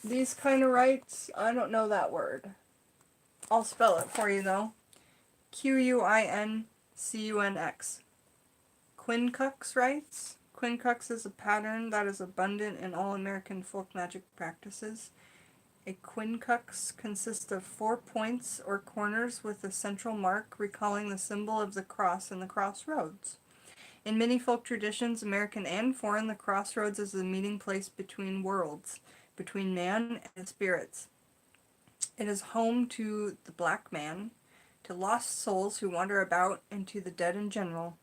These kind of rites, I don't know that word. I'll spell it for you though. Quincunx. Quincux rites. Quincux is a pattern that is abundant in all American folk magic practices. A quincux consists of 4 points or corners with a central mark recalling the symbol of the cross and the crossroads. In many folk traditions, American and foreign, the crossroads is the meeting place between worlds, between man and the spirits. It is home to the black man, to lost souls who wander about, and to the dead in general.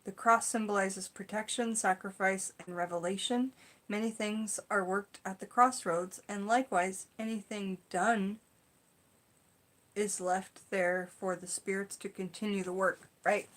The cross symbolizes protection, sacrifice, and revelation. Many things are worked at the crossroads, and likewise, anything done is left there for the spirits to continue the work, right?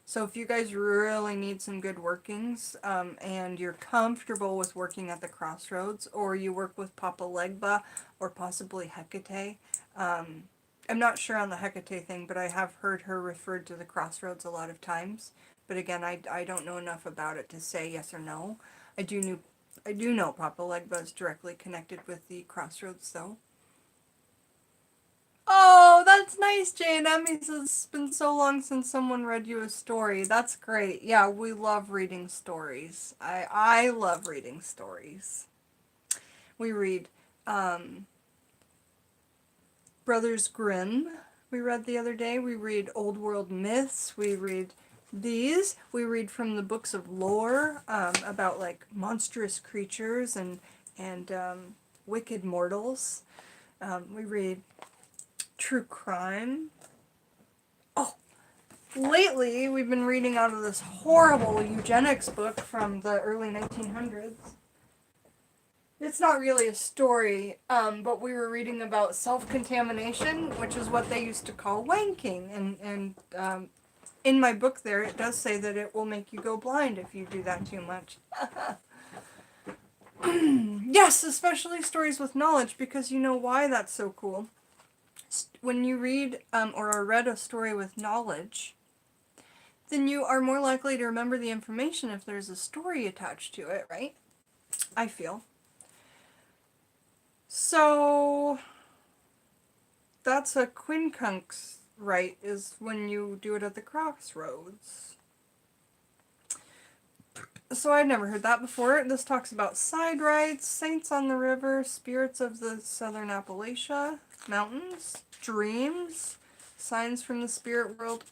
So if you guys really need some good workings, and you're comfortable with working at the crossroads, or you work with Papa Legba, or possibly Hecate, I'm not sure on the Hecate thing, but I have heard her referred to the crossroads a lot of times. But again, I don't know enough about it to say yes or no. I do know Papa Legba is directly connected with the crossroads, though. Oh, that's nice, Jane. That means it's been so long since someone read you a story. That's great. Yeah, we love reading stories. I love reading stories. We read Brothers Grimm. We read the other day. We read Old World Myths. We read these. We read from the books of lore about like monstrous creatures and wicked mortals. We read true crime. Oh, lately we've been reading out of this horrible eugenics book from the early 1900s. It's not really a story, but we were reading about self-contamination, which is what they used to call wanking, and in my book there, it does say that it will make you go blind if you do that too much. Yes, especially stories with knowledge, because you know why that's so cool. When you read or are read a story with knowledge, then you are more likely to remember the information if there's a story attached to it, right? I feel. So, that's a quincunx rite, is when you do it at the crossroads. So I'd never heard that before. This talks about side rites, saints on the river, spirits of the southern Appalachia mountains, dreams, signs from the spirit world,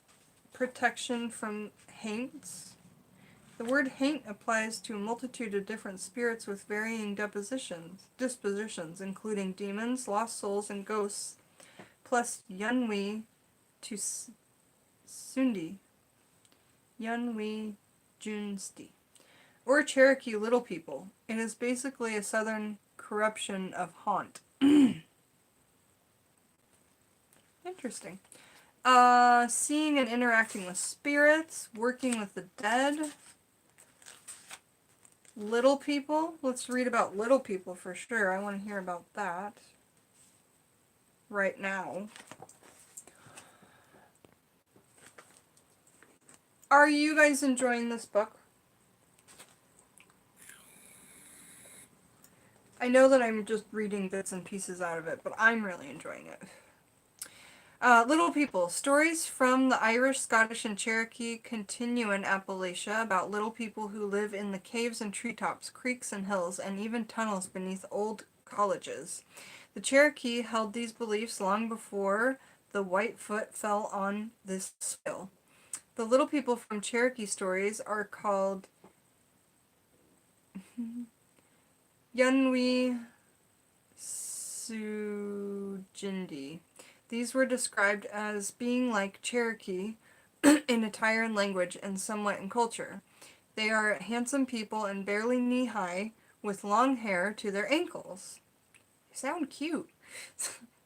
protection from haints. The word haint applies to a multitude of different spirits with varying dispositions, including demons, lost souls, and ghosts, plus Yunwi to Sundi, Yunwi Junsti, or Cherokee Little People. It is basically a southern corruption of haunt. Interesting. Seeing and interacting with spirits, working with the dead. Little people. Let's read about little people for sure. I want to hear about that right now. Are you guys enjoying this book? I know that I'm just reading bits and pieces out of it, but I'm really enjoying it. Little People. Stories from the Irish, Scottish, and Cherokee continue in Appalachia about little people who live in the caves and treetops, creeks and hills, and even tunnels beneath old colleges. The Cherokee held these beliefs long before the Whitefoot fell on this soil. The little people from Cherokee stories are called Yunwi Sujindi. These were described as being like Cherokee in attire and language and somewhat in culture. They are handsome people and barely knee-high with long hair to their ankles. They sound cute.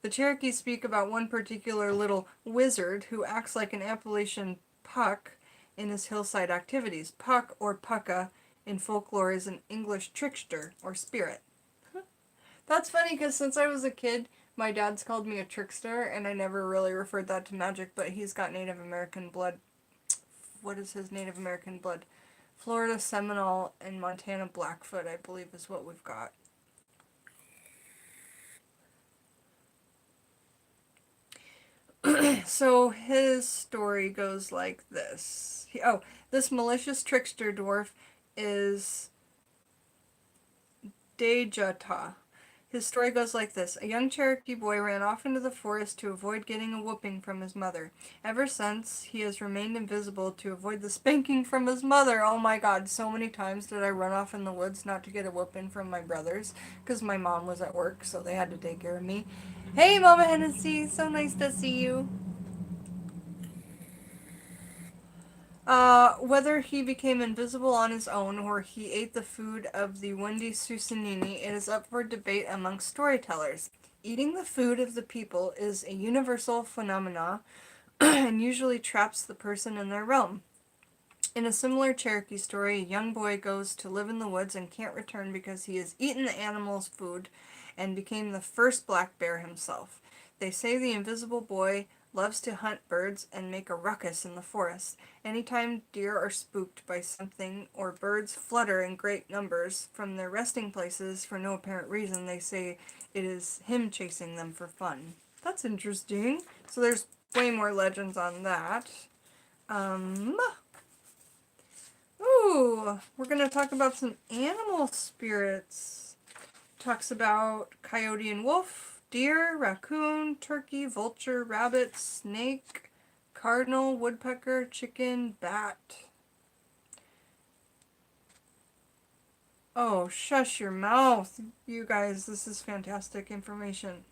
The Cherokee speak about one particular little wizard who acts like an Appalachian Puck in his hillside activities. Puck, or Pucka, in folklore is an English trickster or spirit. That's funny because since I was a kid, my dad's called me a trickster, and I never really referred that to Magick, but he's got Native American blood. What is his Native American blood? Florida Seminole and Montana Blackfoot, I believe, is what we've got. So his story goes like this. This malicious trickster dwarf is Dejata. His story goes like this. A young Cherokee boy ran off into the forest to avoid getting a whooping from his mother. Ever since, he has remained invisible to avoid the spanking from his mother. Oh my god, so many times did I run off in the woods not to get a whooping from my brothers, because my mom was at work, so they had to take care of me. Hey, Mama Hennessy, so nice to see you. Whether he became invisible on his own or he ate the food of the Wendy Susanini, it is up for debate amongst storytellers. Eating the food of the people is a universal phenomena and usually traps the person in their realm. In a similar Cherokee story, a young boy goes to live in the woods and can't return because he has eaten the animal's food and became the first black bear himself. They say the invisible boy loves to hunt birds and make a ruckus in the forest. Anytime deer are spooked by something or birds flutter in great numbers from their resting places for no apparent reason, they say it is him chasing them for fun. That's interesting. So there's way more legends on that. We're going to talk about some animal spirits. Talks about coyote and wolf, deer, raccoon, turkey, vulture, rabbit, snake, cardinal, woodpecker, chicken, bat. Oh, shush your mouth, you guys. This is fantastic information.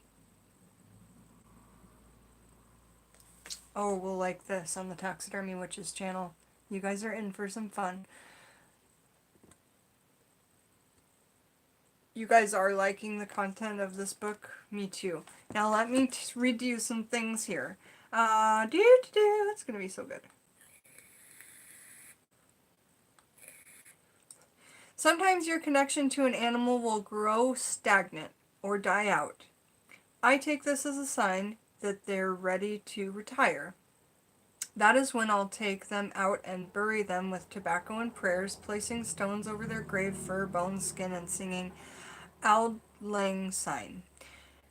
Oh, we'll like this on the Taxidermy Witches channel. You guys are in for some fun. You guys are liking the content of this book? Me too. Now let me read you some things here. It's gonna be so good. Sometimes your connection to an animal will grow stagnant or die out. I take this as a sign that they're ready to retire. That is when I'll take them out and bury them with tobacco and prayers, placing stones over their grave, fur, bones, skin, and singing Auld Lang Syne.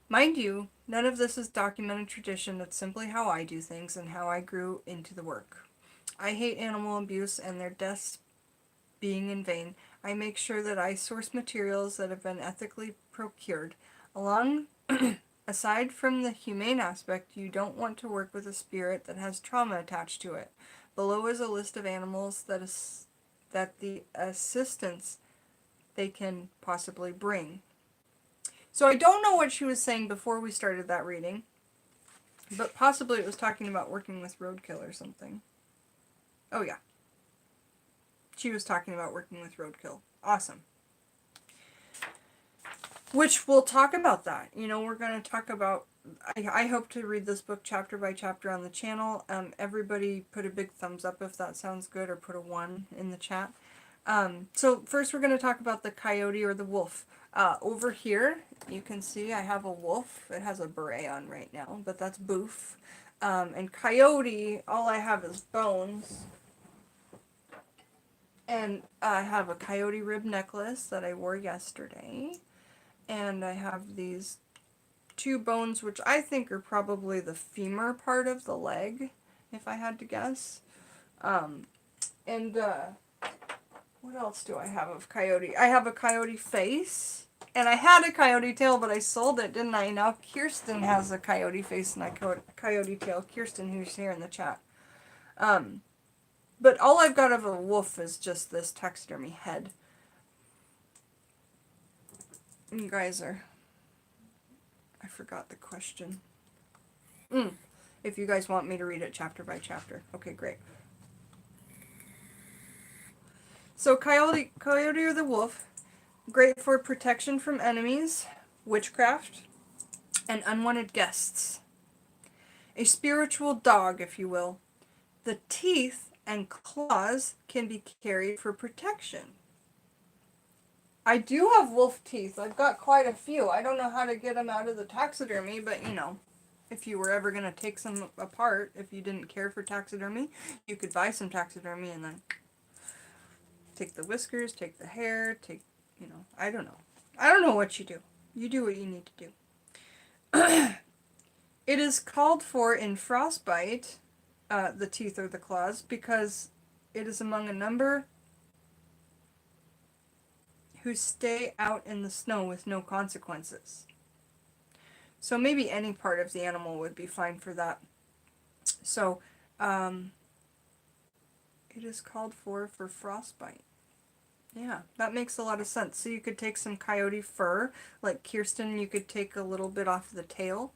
Mind you, none of this is documented tradition. It's simply how I do things and how I grew into the work. I hate animal abuse and their deaths being in vain. I make sure that I source materials that have been ethically procured. Aside from the humane aspect, you don't want to work with a spirit that has trauma attached to it. Below is a list of animals that the assistance they can possibly bring. So I don't know what she was saying before we started that reading, but possibly it was talking about working with roadkill or something. Oh yeah. She was talking about working with roadkill. Awesome. Which we'll talk about that. We're going to talk about... I hope to read this book chapter by chapter on the channel. Everybody put a big thumbs up if that sounds good, or put a 1 in the chat. So first we're going to talk about the coyote or the wolf. Over here, you can see I have a wolf. It has a beret on right now, but that's Boof. And coyote, all I have is bones. And I have a coyote rib necklace that I wore yesterday. And I have these two bones, which I think are probably the femur part of the leg, if I had to guess. And what else do I have of coyote? I have a coyote face. And I had a coyote tail, but I sold it, didn't I? Now Kirsten has a coyote face and a coyote tail. Kirsten, who's here in the chat. But all I've got of a wolf is just this taxidermy head. You guys are... I forgot the question. If you guys want me to read it chapter by chapter. Okay, great. So coyote or the wolf, great for protection from enemies, witchcraft, and unwanted guests. A spiritual dog, if you will. The teeth and claws can be carried for protection. I do have wolf teeth. I've got quite a few. I don't know how to get them out of the taxidermy, but you know, if you were ever going to take some apart, if you didn't care for taxidermy, you could buy some taxidermy and then take the whiskers, take the hair, take, you know, I don't know. I don't know what you do. You do what you need to do. It is called for in frostbite, the teeth or the claws, because it is among a number who stay out in the snow with no consequences. So maybe any part of the animal would be fine for that. So, it is called for frostbite. Yeah, that makes a lot of sense. So you could take some coyote fur, like Kirsten, you could take a little bit off the tail,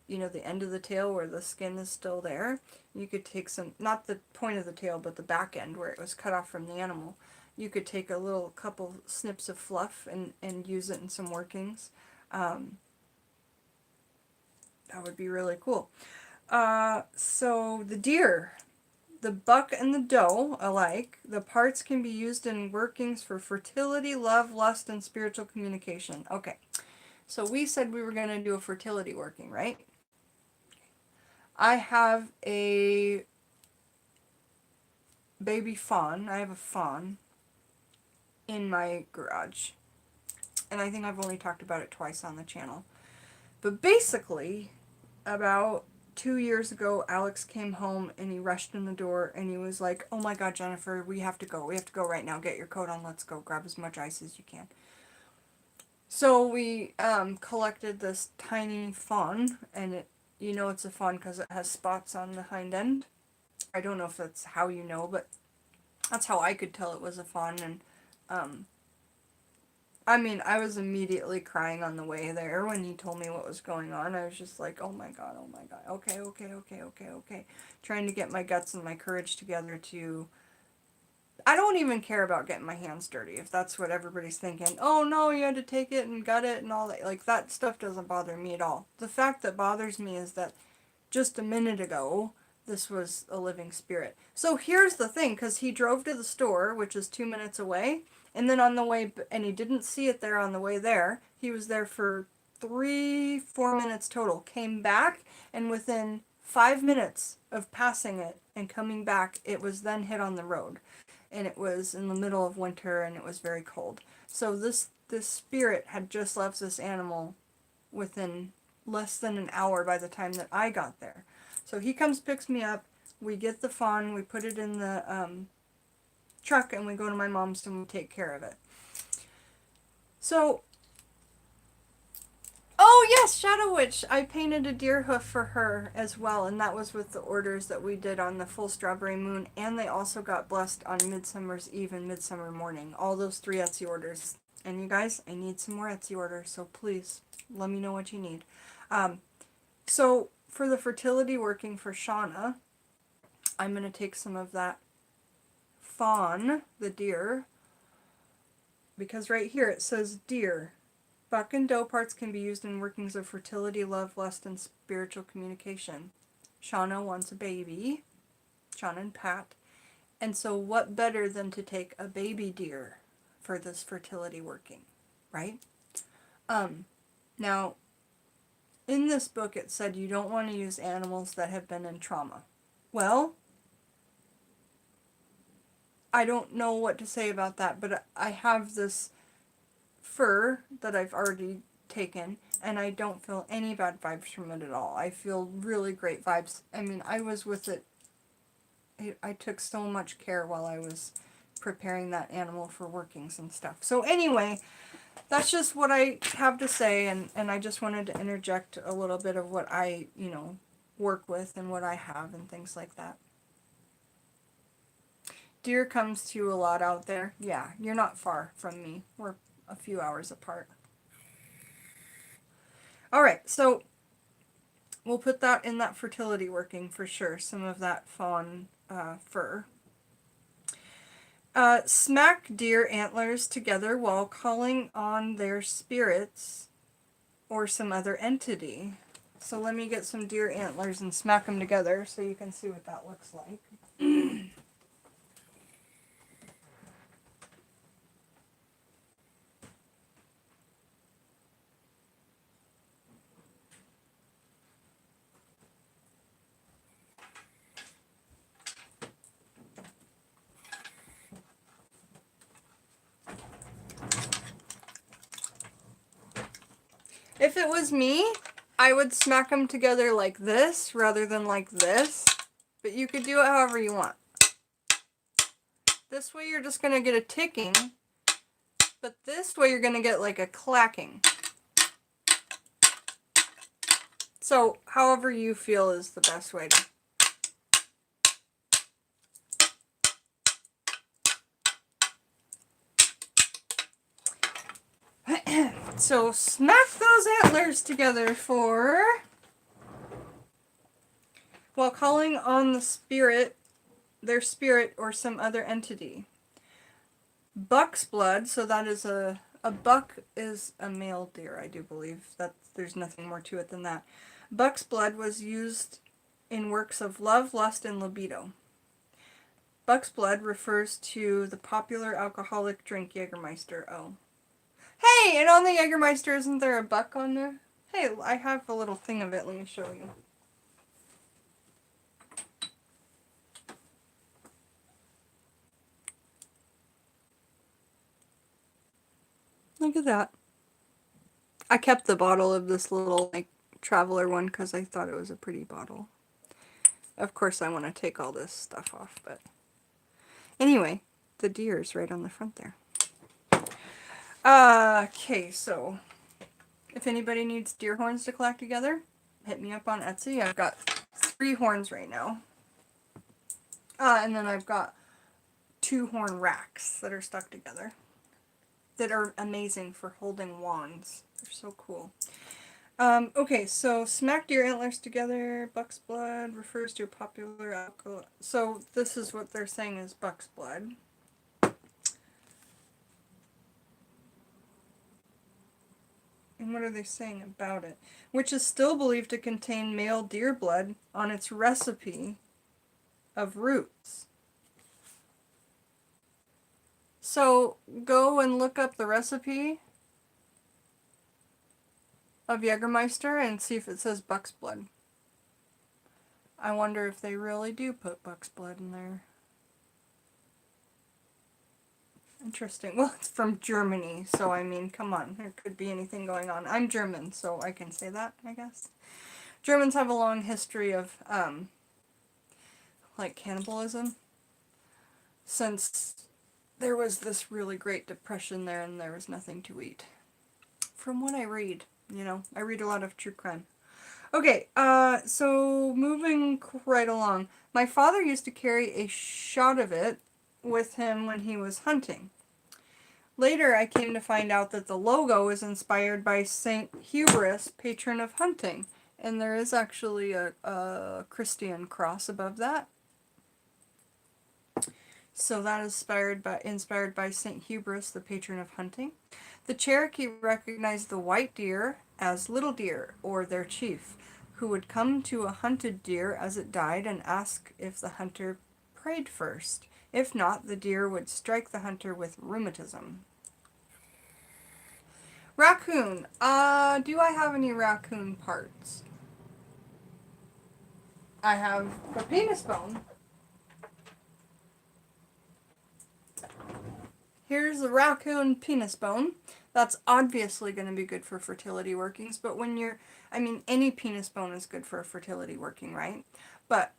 you know, the end of the tail where the skin is still there. You could take some, not the point of the tail, but the back end where it was cut off from the animal. You could take a little couple snips of fluff and use it in some workings. That would be really cool. So the deer, the buck and the doe alike, the parts can be used in workings for fertility, love, lust, and spiritual communication. Okay, so we said we were going to do a fertility working, right? I have a baby fawn. I have a fawn in my garage. And I think I've only talked about it twice on the channel. But basically, about 2 years ago, Alex came home and he rushed in the door and he was like, "Oh my God, Jennifer, we have to go. We have to go right now. Get your coat on. Let's go. Grab as much ice as you can." So we collected this tiny fawn, and it, you know it's a fawn because it has spots on the hind end. I don't know if that's how you know, but that's how I could tell it was a fawn. And I mean, I was immediately crying on the way there when he told me what was going on. I was just like, oh my God, okay. Trying to get my guts and my courage together to... I don't even care about getting my hands dirty, if that's what everybody's thinking. Oh no, you had to take it and gut it and all that. Like, that stuff doesn't bother me at all. The fact that bothers me is that just a minute ago, this was a living spirit. So here's the thing, because he drove to the store, which is 2 minutes away, and then on the way, and he didn't see it there on the way there. He was there for 3-4 minutes total. Came back, and within 5 minutes of passing it and coming back, it was then hit on the road. And it was in the middle of winter, and it was very cold. So this spirit had just left this animal within less than an hour by the time that I got there. So he comes, picks me up, we get the fawn, we put it in the truck, and we go to my mom's and we take care of it. So, oh yes, Shadow Witch! I painted a deer hoof for her as well, and that was with the orders that we did on the full strawberry moon, and they also got blessed on Midsummer's Eve and Midsummer Morning. All those 3 Etsy orders. And you guys, I need some more Etsy orders, so please, let me know what you need. So, for the fertility working for Shana, I'm going to take some of that fawn, the deer, because right here it says deer. Buck and doe parts can be used in workings of fertility, love, lust, and spiritual communication. Shana wants a baby. Shana and Pat. And so what better than to take a baby deer for this fertility working, right? Now, in this book it said you don't want to use animals that have been in trauma. Well, I don't know what to say about that, but I have this fur that I've already taken, and I don't feel any bad vibes from it at all. I feel really great vibes. I mean, I was with it. I took so much care while I was preparing that animal for workings and stuff. So anyway, that's just what I have to say, and I just wanted to interject a little bit of what I, you know, work with and what I have and things like that. Deer comes to you a lot out there. Yeah, you're not far from me. We're a few hours apart. Alright, so we'll put that in that fertility working for sure. Some of that fawn fur. Smack deer antlers together while calling on their spirits or some other entity. So let me get some deer antlers and smack them together so you can see what that looks like. If it was me, I would smack them together like this rather than like this. But you could do it however you want. This way you're just going to get a ticking. But this way you're going to get like a clacking. So however you feel is the best way to. So smack those antlers together for while calling on the spirit, their spirit or some other entity. Buck's blood, so that is a buck is a male deer, I do believe. That there's nothing more to it than that. Buck's blood was used in works of love, lust, and libido. Buck's blood refers to the popular alcoholic drink Jägermeister. Oh. Hey, and on the Jägermeister, isn't there a buck on there? Hey, I have a little thing of it. Let me show you. Look at that. I kept the bottle of this little, like, traveler one because I thought it was a pretty bottle. Of course, I want to take all this stuff off, but... Anyway, the deer's right on the front there. Okay, so... If anybody needs deer horns to collect together, hit me up on Etsy. I've got 3 horns right now. And then I've got 2 horn racks that are stuck together. That are amazing for holding wands. They're so cool. Okay, so smack deer antlers together. Buck's blood refers to a popular alcohol. So this is what they're saying is buck's blood. And what are they saying about it? Which is still believed to contain male deer blood on its recipe of roots. So go and look up the recipe of Jägermeister and see if it says buck's blood. I wonder if they really do put buck's blood in there. Interesting. Well, it's from Germany, so I mean, come on. There could be anything going on. I'm German, so I can say that, I guess. Germans have a long history of, like, cannibalism. Since there was this really great depression there and there was nothing to eat. From what I read, you know, I read a lot of true crime. Okay, so moving right along. My father used to carry a shot of it with him when he was hunting. Later, I came to find out that the logo is inspired by Saint Hubris, patron of hunting. And there is actually a Christian cross above that. So that is inspired by Saint Hubris, the patron of hunting. The Cherokee recognized the white deer as little deer, or their chief, who would come to a hunted deer as it died and ask if the hunter prayed first. If not, the deer would strike the hunter with rheumatism. Raccoon. Do I have any raccoon parts? I have the penis bone. Here's the raccoon penis bone. That's obviously going to be good for fertility workings, but when you're, I mean, any penis bone is good for a fertility working, right? But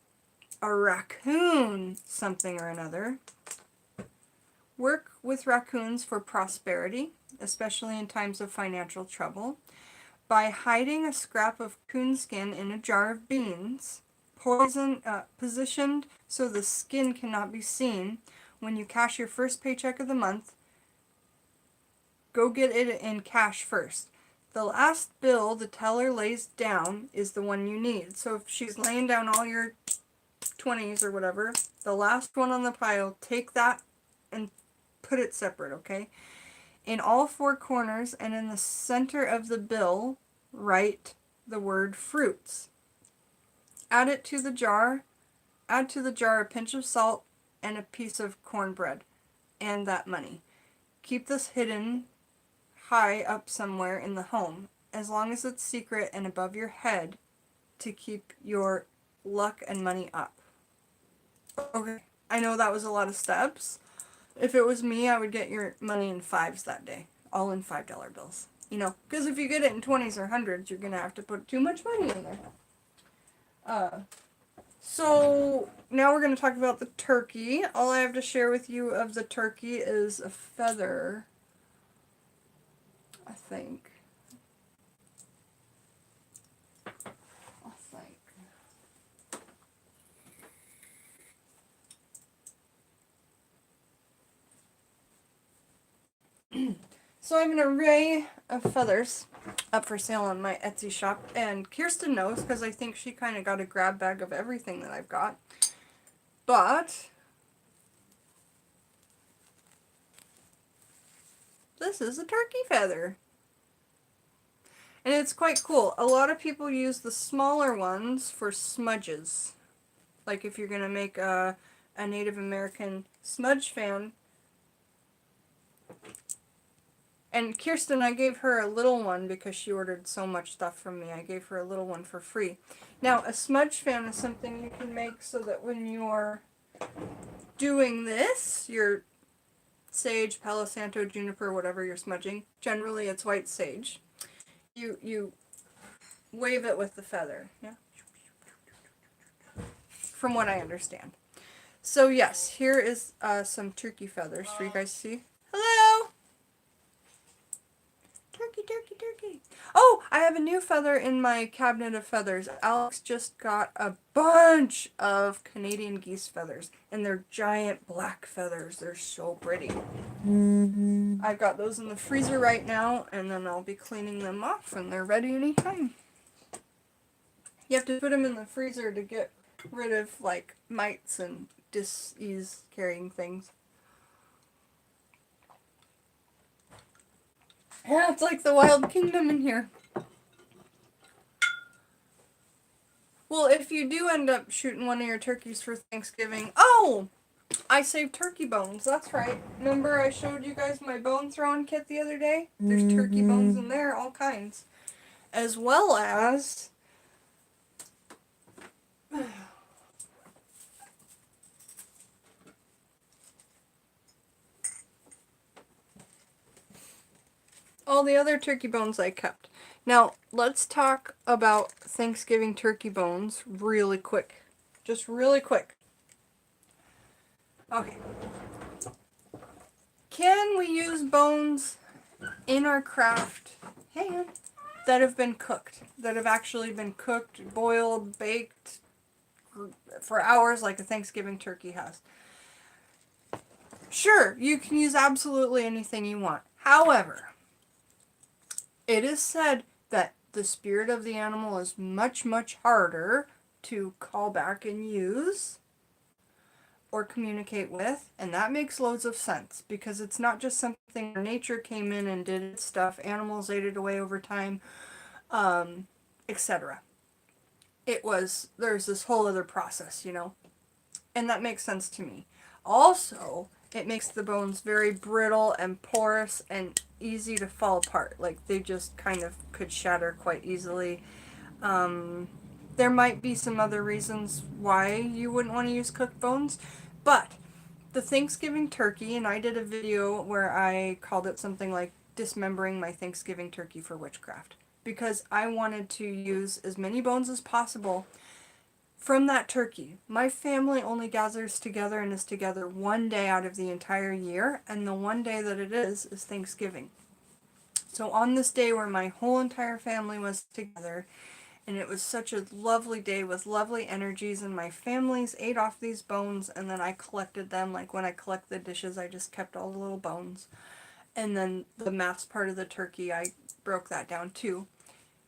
a raccoon something or another. Work with raccoons for prosperity, especially in times of financial trouble, by hiding a scrap of coon skin in a jar of beans, positioned so the skin cannot be seen. When you cash your first paycheck of the month, go get it in cash first. The last bill the teller lays down is the one you need. So if she's laying down all your 20s or whatever, the last one on the pile, take that and put it separate, okay? In all four corners and in the center of the bill, write the word fruits. Add to the jar a pinch of salt and a piece of cornbread and that money. Keep this hidden high up somewhere in the home, as long as it's secret and above your head, to keep your luck and money up. Okay, I know that was a lot of steps. If it was me, I would get your money in fives that day, all in $5 bills. You know, because if you get it in 20s or hundreds, you're going to have to put too much money in there. So now we're going to talk about the turkey. All I have to share with you of the turkey is a feather, I think. So I have an array of feathers up for sale on my Etsy shop, and Kirsten knows because I think she kind of got a grab bag of everything that I've got. But this is a turkey feather. And it's quite cool. A lot of people use the smaller ones for smudges. Like if you're going to make a Native American smudge fan. And Kirsten, I gave her a little one because she ordered so much stuff from me. I gave her a little one for free. Now, a smudge fan is something you can make so that when you're doing this, your sage, Palo Santo, juniper, whatever you're smudging, generally it's white sage, you wave it with the feather. Yeah. From what I understand. So yes, here is some turkey feathers for you guys to see. Hello! Turkey, turkey, turkey. Oh, I have a new feather in my cabinet of feathers. Alex just got a bunch of Canadian geese feathers, and they're giant black feathers. They're so pretty. I've got those in the freezer right now, and then I'll be cleaning them off, and they're ready anytime. You have to put them in the freezer to get rid of, like, mites and dis-ease carrying things. Yeah, it's like the Wild Kingdom in here. Well, if you do end up shooting one of your turkeys for Thanksgiving... Oh! I saved turkey bones, that's right. Remember I showed you guys my bone throwing kit the other day? There's turkey bones in there, all kinds. As well as... all the other turkey bones I kept. Now, let's talk about Thanksgiving turkey bones really quick. Just really quick. Okay. Can we use bones in our craft that have been cooked? That have actually been cooked, boiled, baked for hours like a Thanksgiving turkey has? Sure, you can use absolutely anything you want. However, it is said that the spirit of the animal is much, much harder to call back and use or communicate with, and that makes loads of sense because it's not just something nature came in and did its stuff, animals ate it away over time, etc. There's this whole other process, you know, and that makes sense to me. Also, it makes the bones very brittle and porous and easy to fall apart. Like, they just kind of could shatter quite easily. There might be some other reasons why you wouldn't want to use cooked bones, but the Thanksgiving turkey, and I did a video where I called it something like dismembering my Thanksgiving turkey for witchcraft. Because I wanted to use as many bones as possible from that turkey. My family only gathers together and is together one day out of the entire year, and the one day that it is Thanksgiving. So on this day where my whole entire family was together, and it was such a lovely day with lovely energies, and my families ate off these bones, and then I collected them. Like when I collect the dishes, I just kept all the little bones. And then the mass part of the turkey, I broke that down too.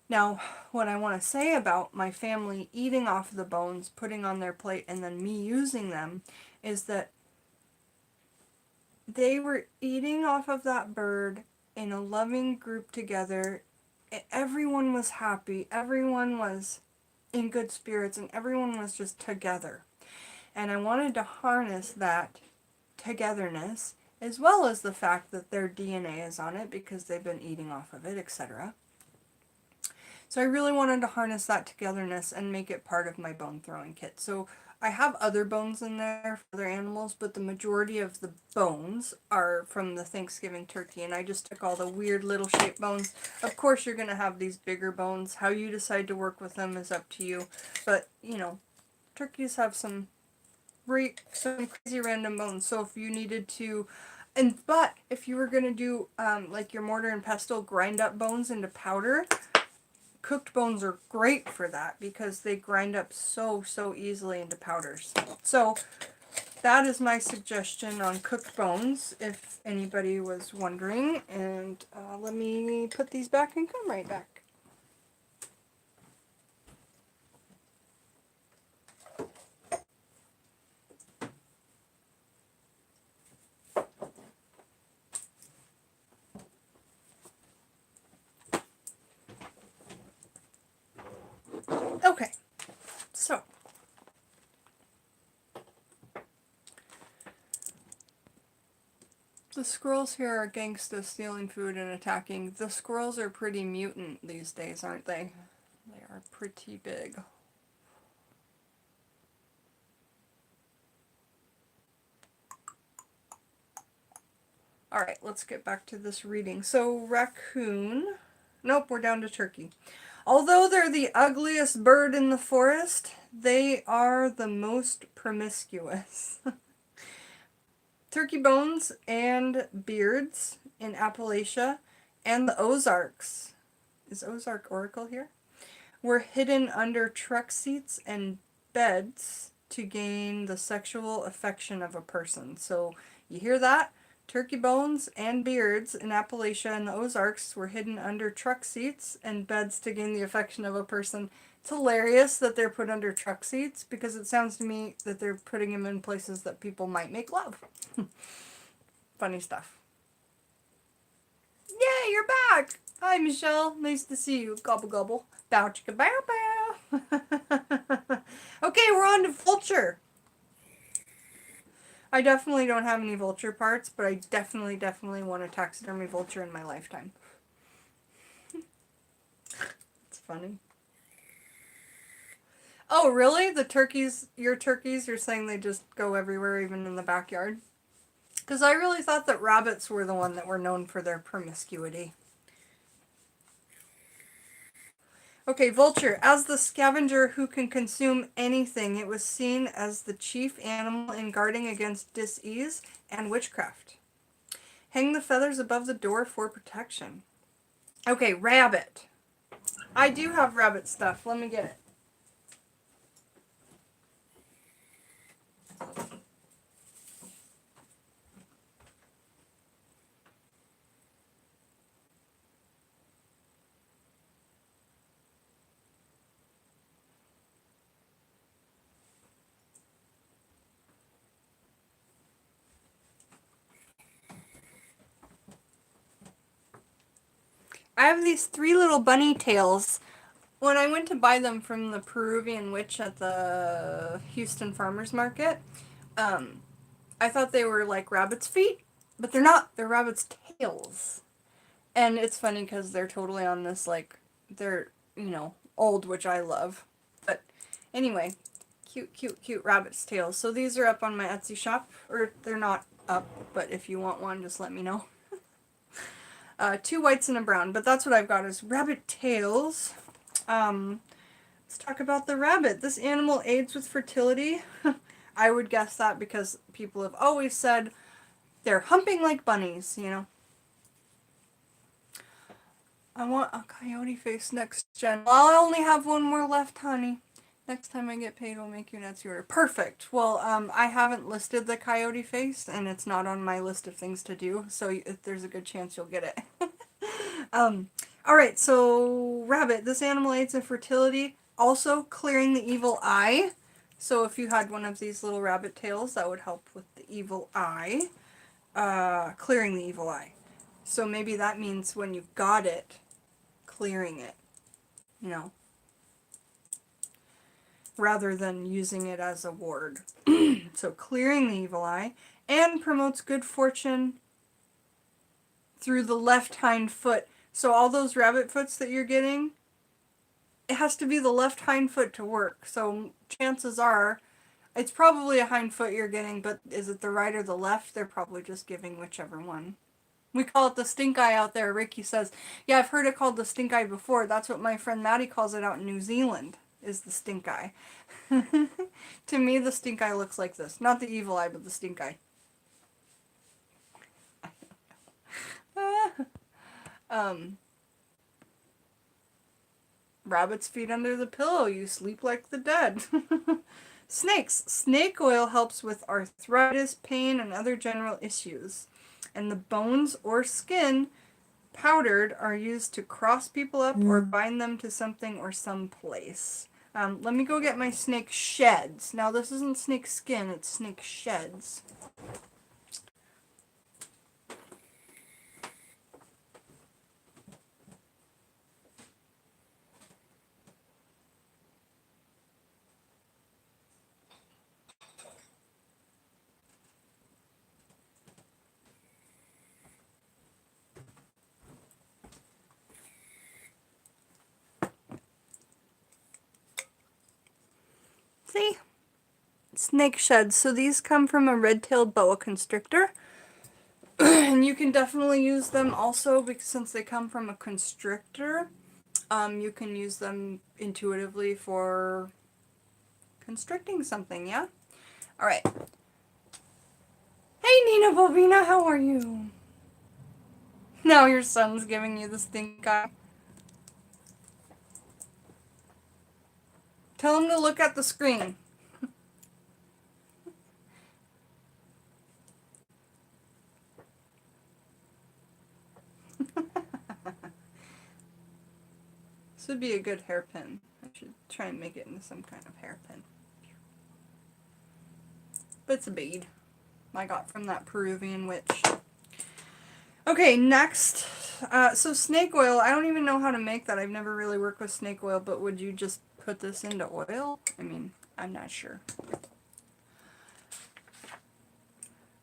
Now, what I want to say about my family eating off the bones, putting on their plate, and then me using them, is that they were eating off of that bird in a loving group together. Everyone was happy, everyone was in good spirits, and everyone was just together. And I wanted to harness that togetherness, as well as the fact that their DNA is on it because they've been eating off of it, etc. So I really wanted to harness that togetherness and make it part of my bone throwing kit. So I have other bones in there for other animals, but the majority of the bones are from the Thanksgiving turkey, and I just took all the weird little shaped bones. Of course you're going to have these bigger bones. How you decide to work with them is up to you, but you know, turkeys have some crazy random bones. So if you needed to, but if you were going to do like your mortar and pestle, grind up bones into powder, cooked bones are great for that because they grind up so easily into powders. So that is my suggestion on cooked bones, if anybody was wondering. And let me put these back and come right back. Okay, so the squirrels here are gangsta, stealing food and attacking. The squirrels are pretty mutant these days, aren't they? They are pretty big. Alright, let's get back to this reading. So, raccoon. Nope, we're down to turkey. Although they're the ugliest bird in the forest, they are the most promiscuous. Turkey bones and beards in Appalachia and the Ozarks, is Ozark Oracle here, were hidden under truck seats and beds to gain the sexual affection of a person. So you hear that? Turkey bones and beards in Appalachia and the Ozarks were hidden under truck seats and beds to gain the affection of a person. It's hilarious that they're put under truck seats because it sounds to me that they're putting them in places that people might make love. Funny stuff. Yay, you're back! Hi, Michelle. Nice to see you. Gobble gobble. Bow chicka bow bow. Okay, we're on to vulture. I definitely don't have any vulture parts, but I definitely want a taxidermy vulture in my lifetime. It's funny. Oh, really? The turkeys, your turkeys, you're saying they just go everywhere, even in the backyard? Because I really thought that rabbits were the one that were known for their promiscuity. Okay, vulture. As the scavenger who can consume anything, it was seen as the chief animal in guarding against dis-ease and witchcraft. Hang the feathers above the door for protection. Okay, rabbit. I do have rabbit stuff. Let me get it. I have these 3 little bunny tails. When I went to buy them from the Peruvian witch at the Houston Farmers Market, I thought they were like rabbit's feet, but they're not. They're rabbit's tails. And it's funny because they're totally on this, like, they're, old, which I love. But anyway, cute rabbit's tails. So these are up on my Etsy shop, or they're not up, but if you want one, just let me know. 2 whites and a brown, but that's what I've got is rabbit tails. Let's talk about the rabbit. This animal aids with fertility. I would guess that because people have always said they're humping like bunnies, you know. I want a coyote face next gen. Well, I only have one more left, honey. Next time I get paid, we'll make your Nazi order. Perfect. Well, I haven't listed the coyote face, and it's not on my list of things to do, so there's a good chance you'll get it. Alright, so rabbit. This animal aids in fertility. Also, clearing the evil eye. So if you had one of these little rabbit tails, that would help with the evil eye. Clearing the evil eye. So maybe that means when you've got it, clearing it, you know, rather than using it as a ward. So clearing the evil eye, and promotes good fortune through the left hind foot. So all those rabbit foots that you're getting, it has to be the left hind foot to work. So chances are it's probably a hind foot you're getting, but is it the right or the left? They're probably just giving whichever one. We call it the stink eye out there. Ricky says, yeah, I've heard it called the stink eye before. That's what my friend Maddie calls it out in New Zealand, is the stink eye. To me, the stink eye looks like this. Not the evil eye, but the stink eye. Rabbit's feet under the pillow. You sleep like the dead. Snakes. Snake oil helps with arthritis, pain, and other general issues. And the bones or skin powdered are used to cross people up or bind them to something or someplace. Let me go get my snake sheds. Now this isn't snake skin, it's snake sheds. See? Snake sheds. So these come from a red-tailed boa constrictor. And you can definitely use them also because since they come from a constrictor, you can use them intuitively for constricting something, yeah? Alright. Hey Nina Bobina, how are you? Now your son's giving you the stink eye. Tell him to look at the screen. This would be a good hairpin. I should try and make it into some kind of hairpin. But it's a bead I got from that Peruvian witch. Okay, next. So snake oil. I don't even know how to make that. I've never really worked with snake oil, but would you just put this into oil? I mean, I'm not sure.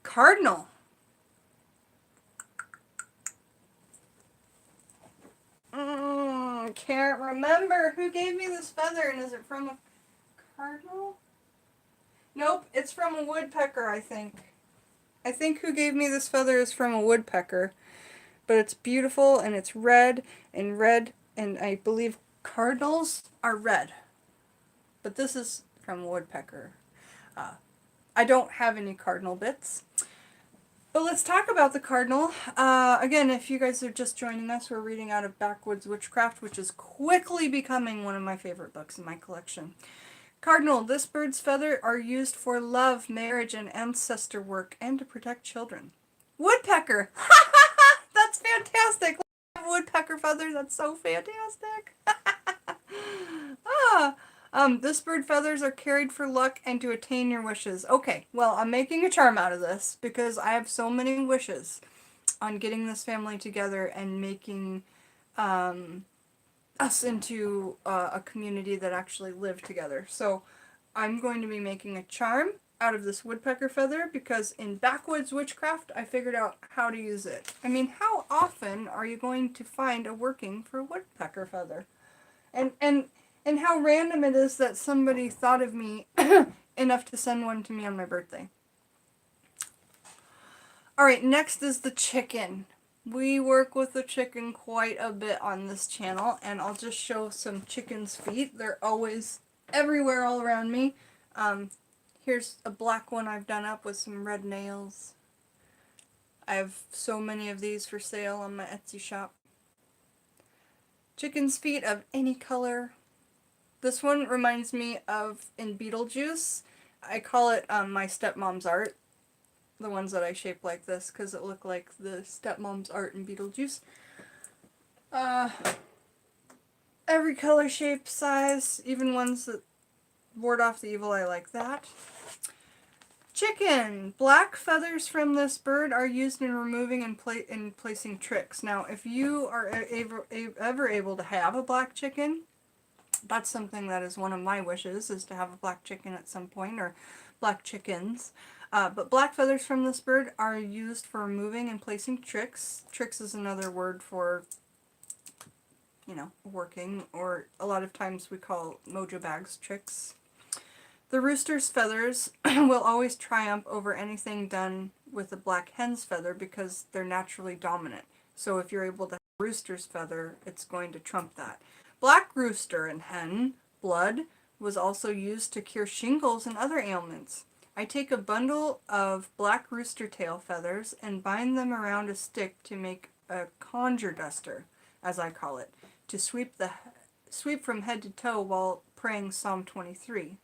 Cardinal. Can't remember who gave me this feather, and is it from a cardinal? Nope, it's from a woodpecker, I think. I think who gave me this feather is from a woodpecker. But it's beautiful, and it's red, and I believe cardinals are red. But this is from a woodpecker. I don't have any cardinal bits. But let's talk about the cardinal. Again, if you guys are just joining us, we're reading out of Backwoods Witchcraft, which is quickly becoming one of my favorite books in my collection. Cardinal, this bird's feather are used for love, marriage, and ancestor work, and to protect children. Woodpecker! That's fantastic! Woodpecker feather, that's so fantastic! This bird feathers are carried for luck and to attain your wishes. Okay, well, I'm making a charm out of this because I have so many wishes on getting this family together and making us into a community that actually live together. So I'm going to be making a charm out of this woodpecker feather because in Backwoods Witchcraft I figured out how to use it. I mean, how often are you going to find a working for woodpecker feather? And how random it is that somebody thought of me enough to send one to me on my birthday. Alright, next is the chicken. We work with the chicken quite a bit on this channel, and I'll just show some chicken's feet. They're always everywhere all around me. Here's a black one I've done up with some red nails. I have so many of these for sale on my Etsy shop. Chicken's feet of any color. This one reminds me of in Beetlejuice. I call it my stepmom's art. The ones that I shape like this because it looked like the stepmom's art in Beetlejuice. Every color, shape, size, even ones that ward off the evil, I like that. Chicken. Black feathers from this bird are used in removing and placing tricks. Now, if you are ever able to have a black chicken, that's something that is one of my wishes, is to have a black chicken at some point, or black chickens. But black feathers from this bird are used for removing and placing tricks. Tricks is another word for, you know, working, or a lot of times we call mojo bags tricks. The rooster's feathers will always triumph over anything done with a black hen's feather because they're naturally dominant. So if you're able to have a rooster's feather, it's going to trump that. Black rooster and hen blood was also used to cure shingles and other ailments. I take a bundle of black rooster tail feathers and bind them around a stick to make a conjure duster, as I call it, to sweep from head to toe while praying Psalm 23.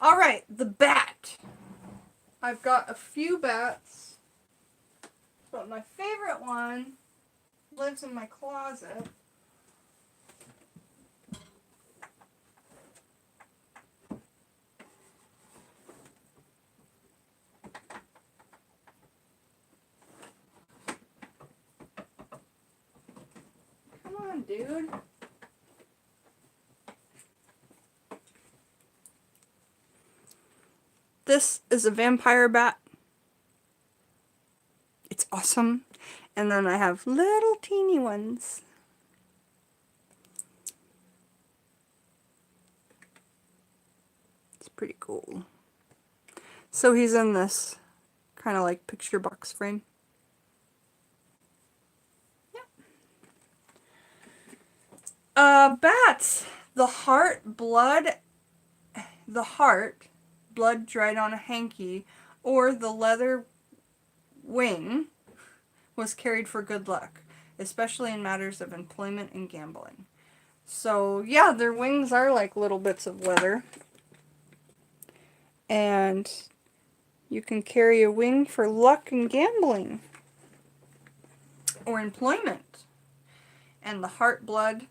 All right, the bat. I've got a few bats, but my favorite one lives in my closet. Come on, dude. This is a vampire bat. It's awesome. And then I have little teeny ones. It's pretty cool. So he's in this kind of like picture box frame. Yep. Bats. The heart, blood dried on a hanky, or the leather wing was carried for good luck, especially in matters of employment and gambling. So yeah, their wings are like little bits of leather. And you can carry a wing for luck and gambling. Or employment. And the heart blood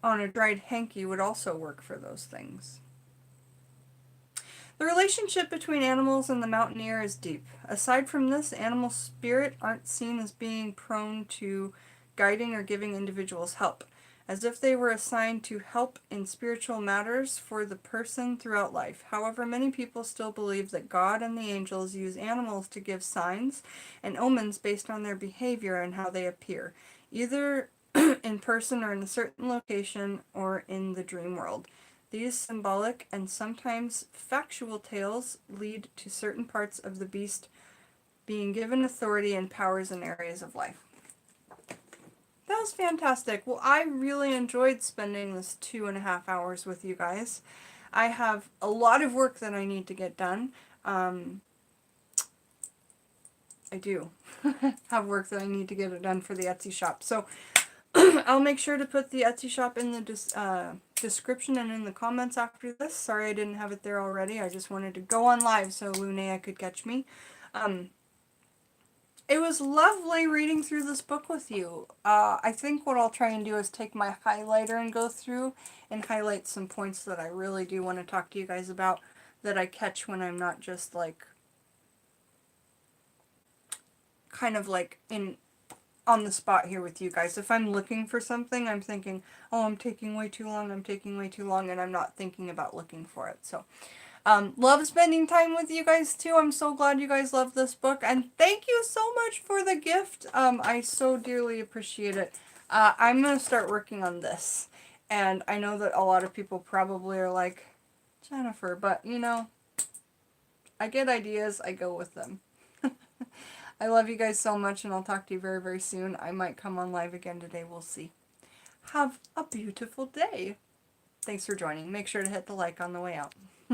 on a dried hanky would also work for those things. The relationship between animals and the mountaineer is deep. Aside from this, animal spirit aren't seen as being prone to guiding or giving individuals help, as if they were assigned to help in spiritual matters for the person throughout life. However, many people still believe that God and the angels use animals to give signs and omens based on their behavior and how they appear, either in person or in a certain location or in the dream world. These symbolic and sometimes factual tales lead to certain parts of the beast being given authority and powers in areas of life. That was fantastic. Well, I really enjoyed spending this 2.5 hours with you guys. I have a lot of work that I need to get done. I do have work that I need to get it done for the Etsy shop. So I'll make sure to put the Etsy shop in the description and in the comments after this. Sorry I didn't have it there already. I just wanted to go on live so Lunea could catch me. It was lovely reading through this book with you. I think what I'll try and do is take my highlighter and go through and highlight some points that I really do want to talk to you guys about, that I catch when I'm not just like kind of like on the spot here with you guys. If I'm looking for something, I'm thinking, oh, I'm taking way too long, and I'm not thinking about looking for it. So, love spending time with you guys too. I'm so glad you guys love this book, and thank you so much for the gift. I so dearly appreciate it. I'm going to start working on this, and I know that a lot of people probably are like, Jennifer, but you know, I get ideas, I go with them. I love you guys so much, and I'll talk to you very, very soon. I might come on live again today. We'll see. Have a beautiful day. Thanks for joining. Make sure to hit the like on the way out.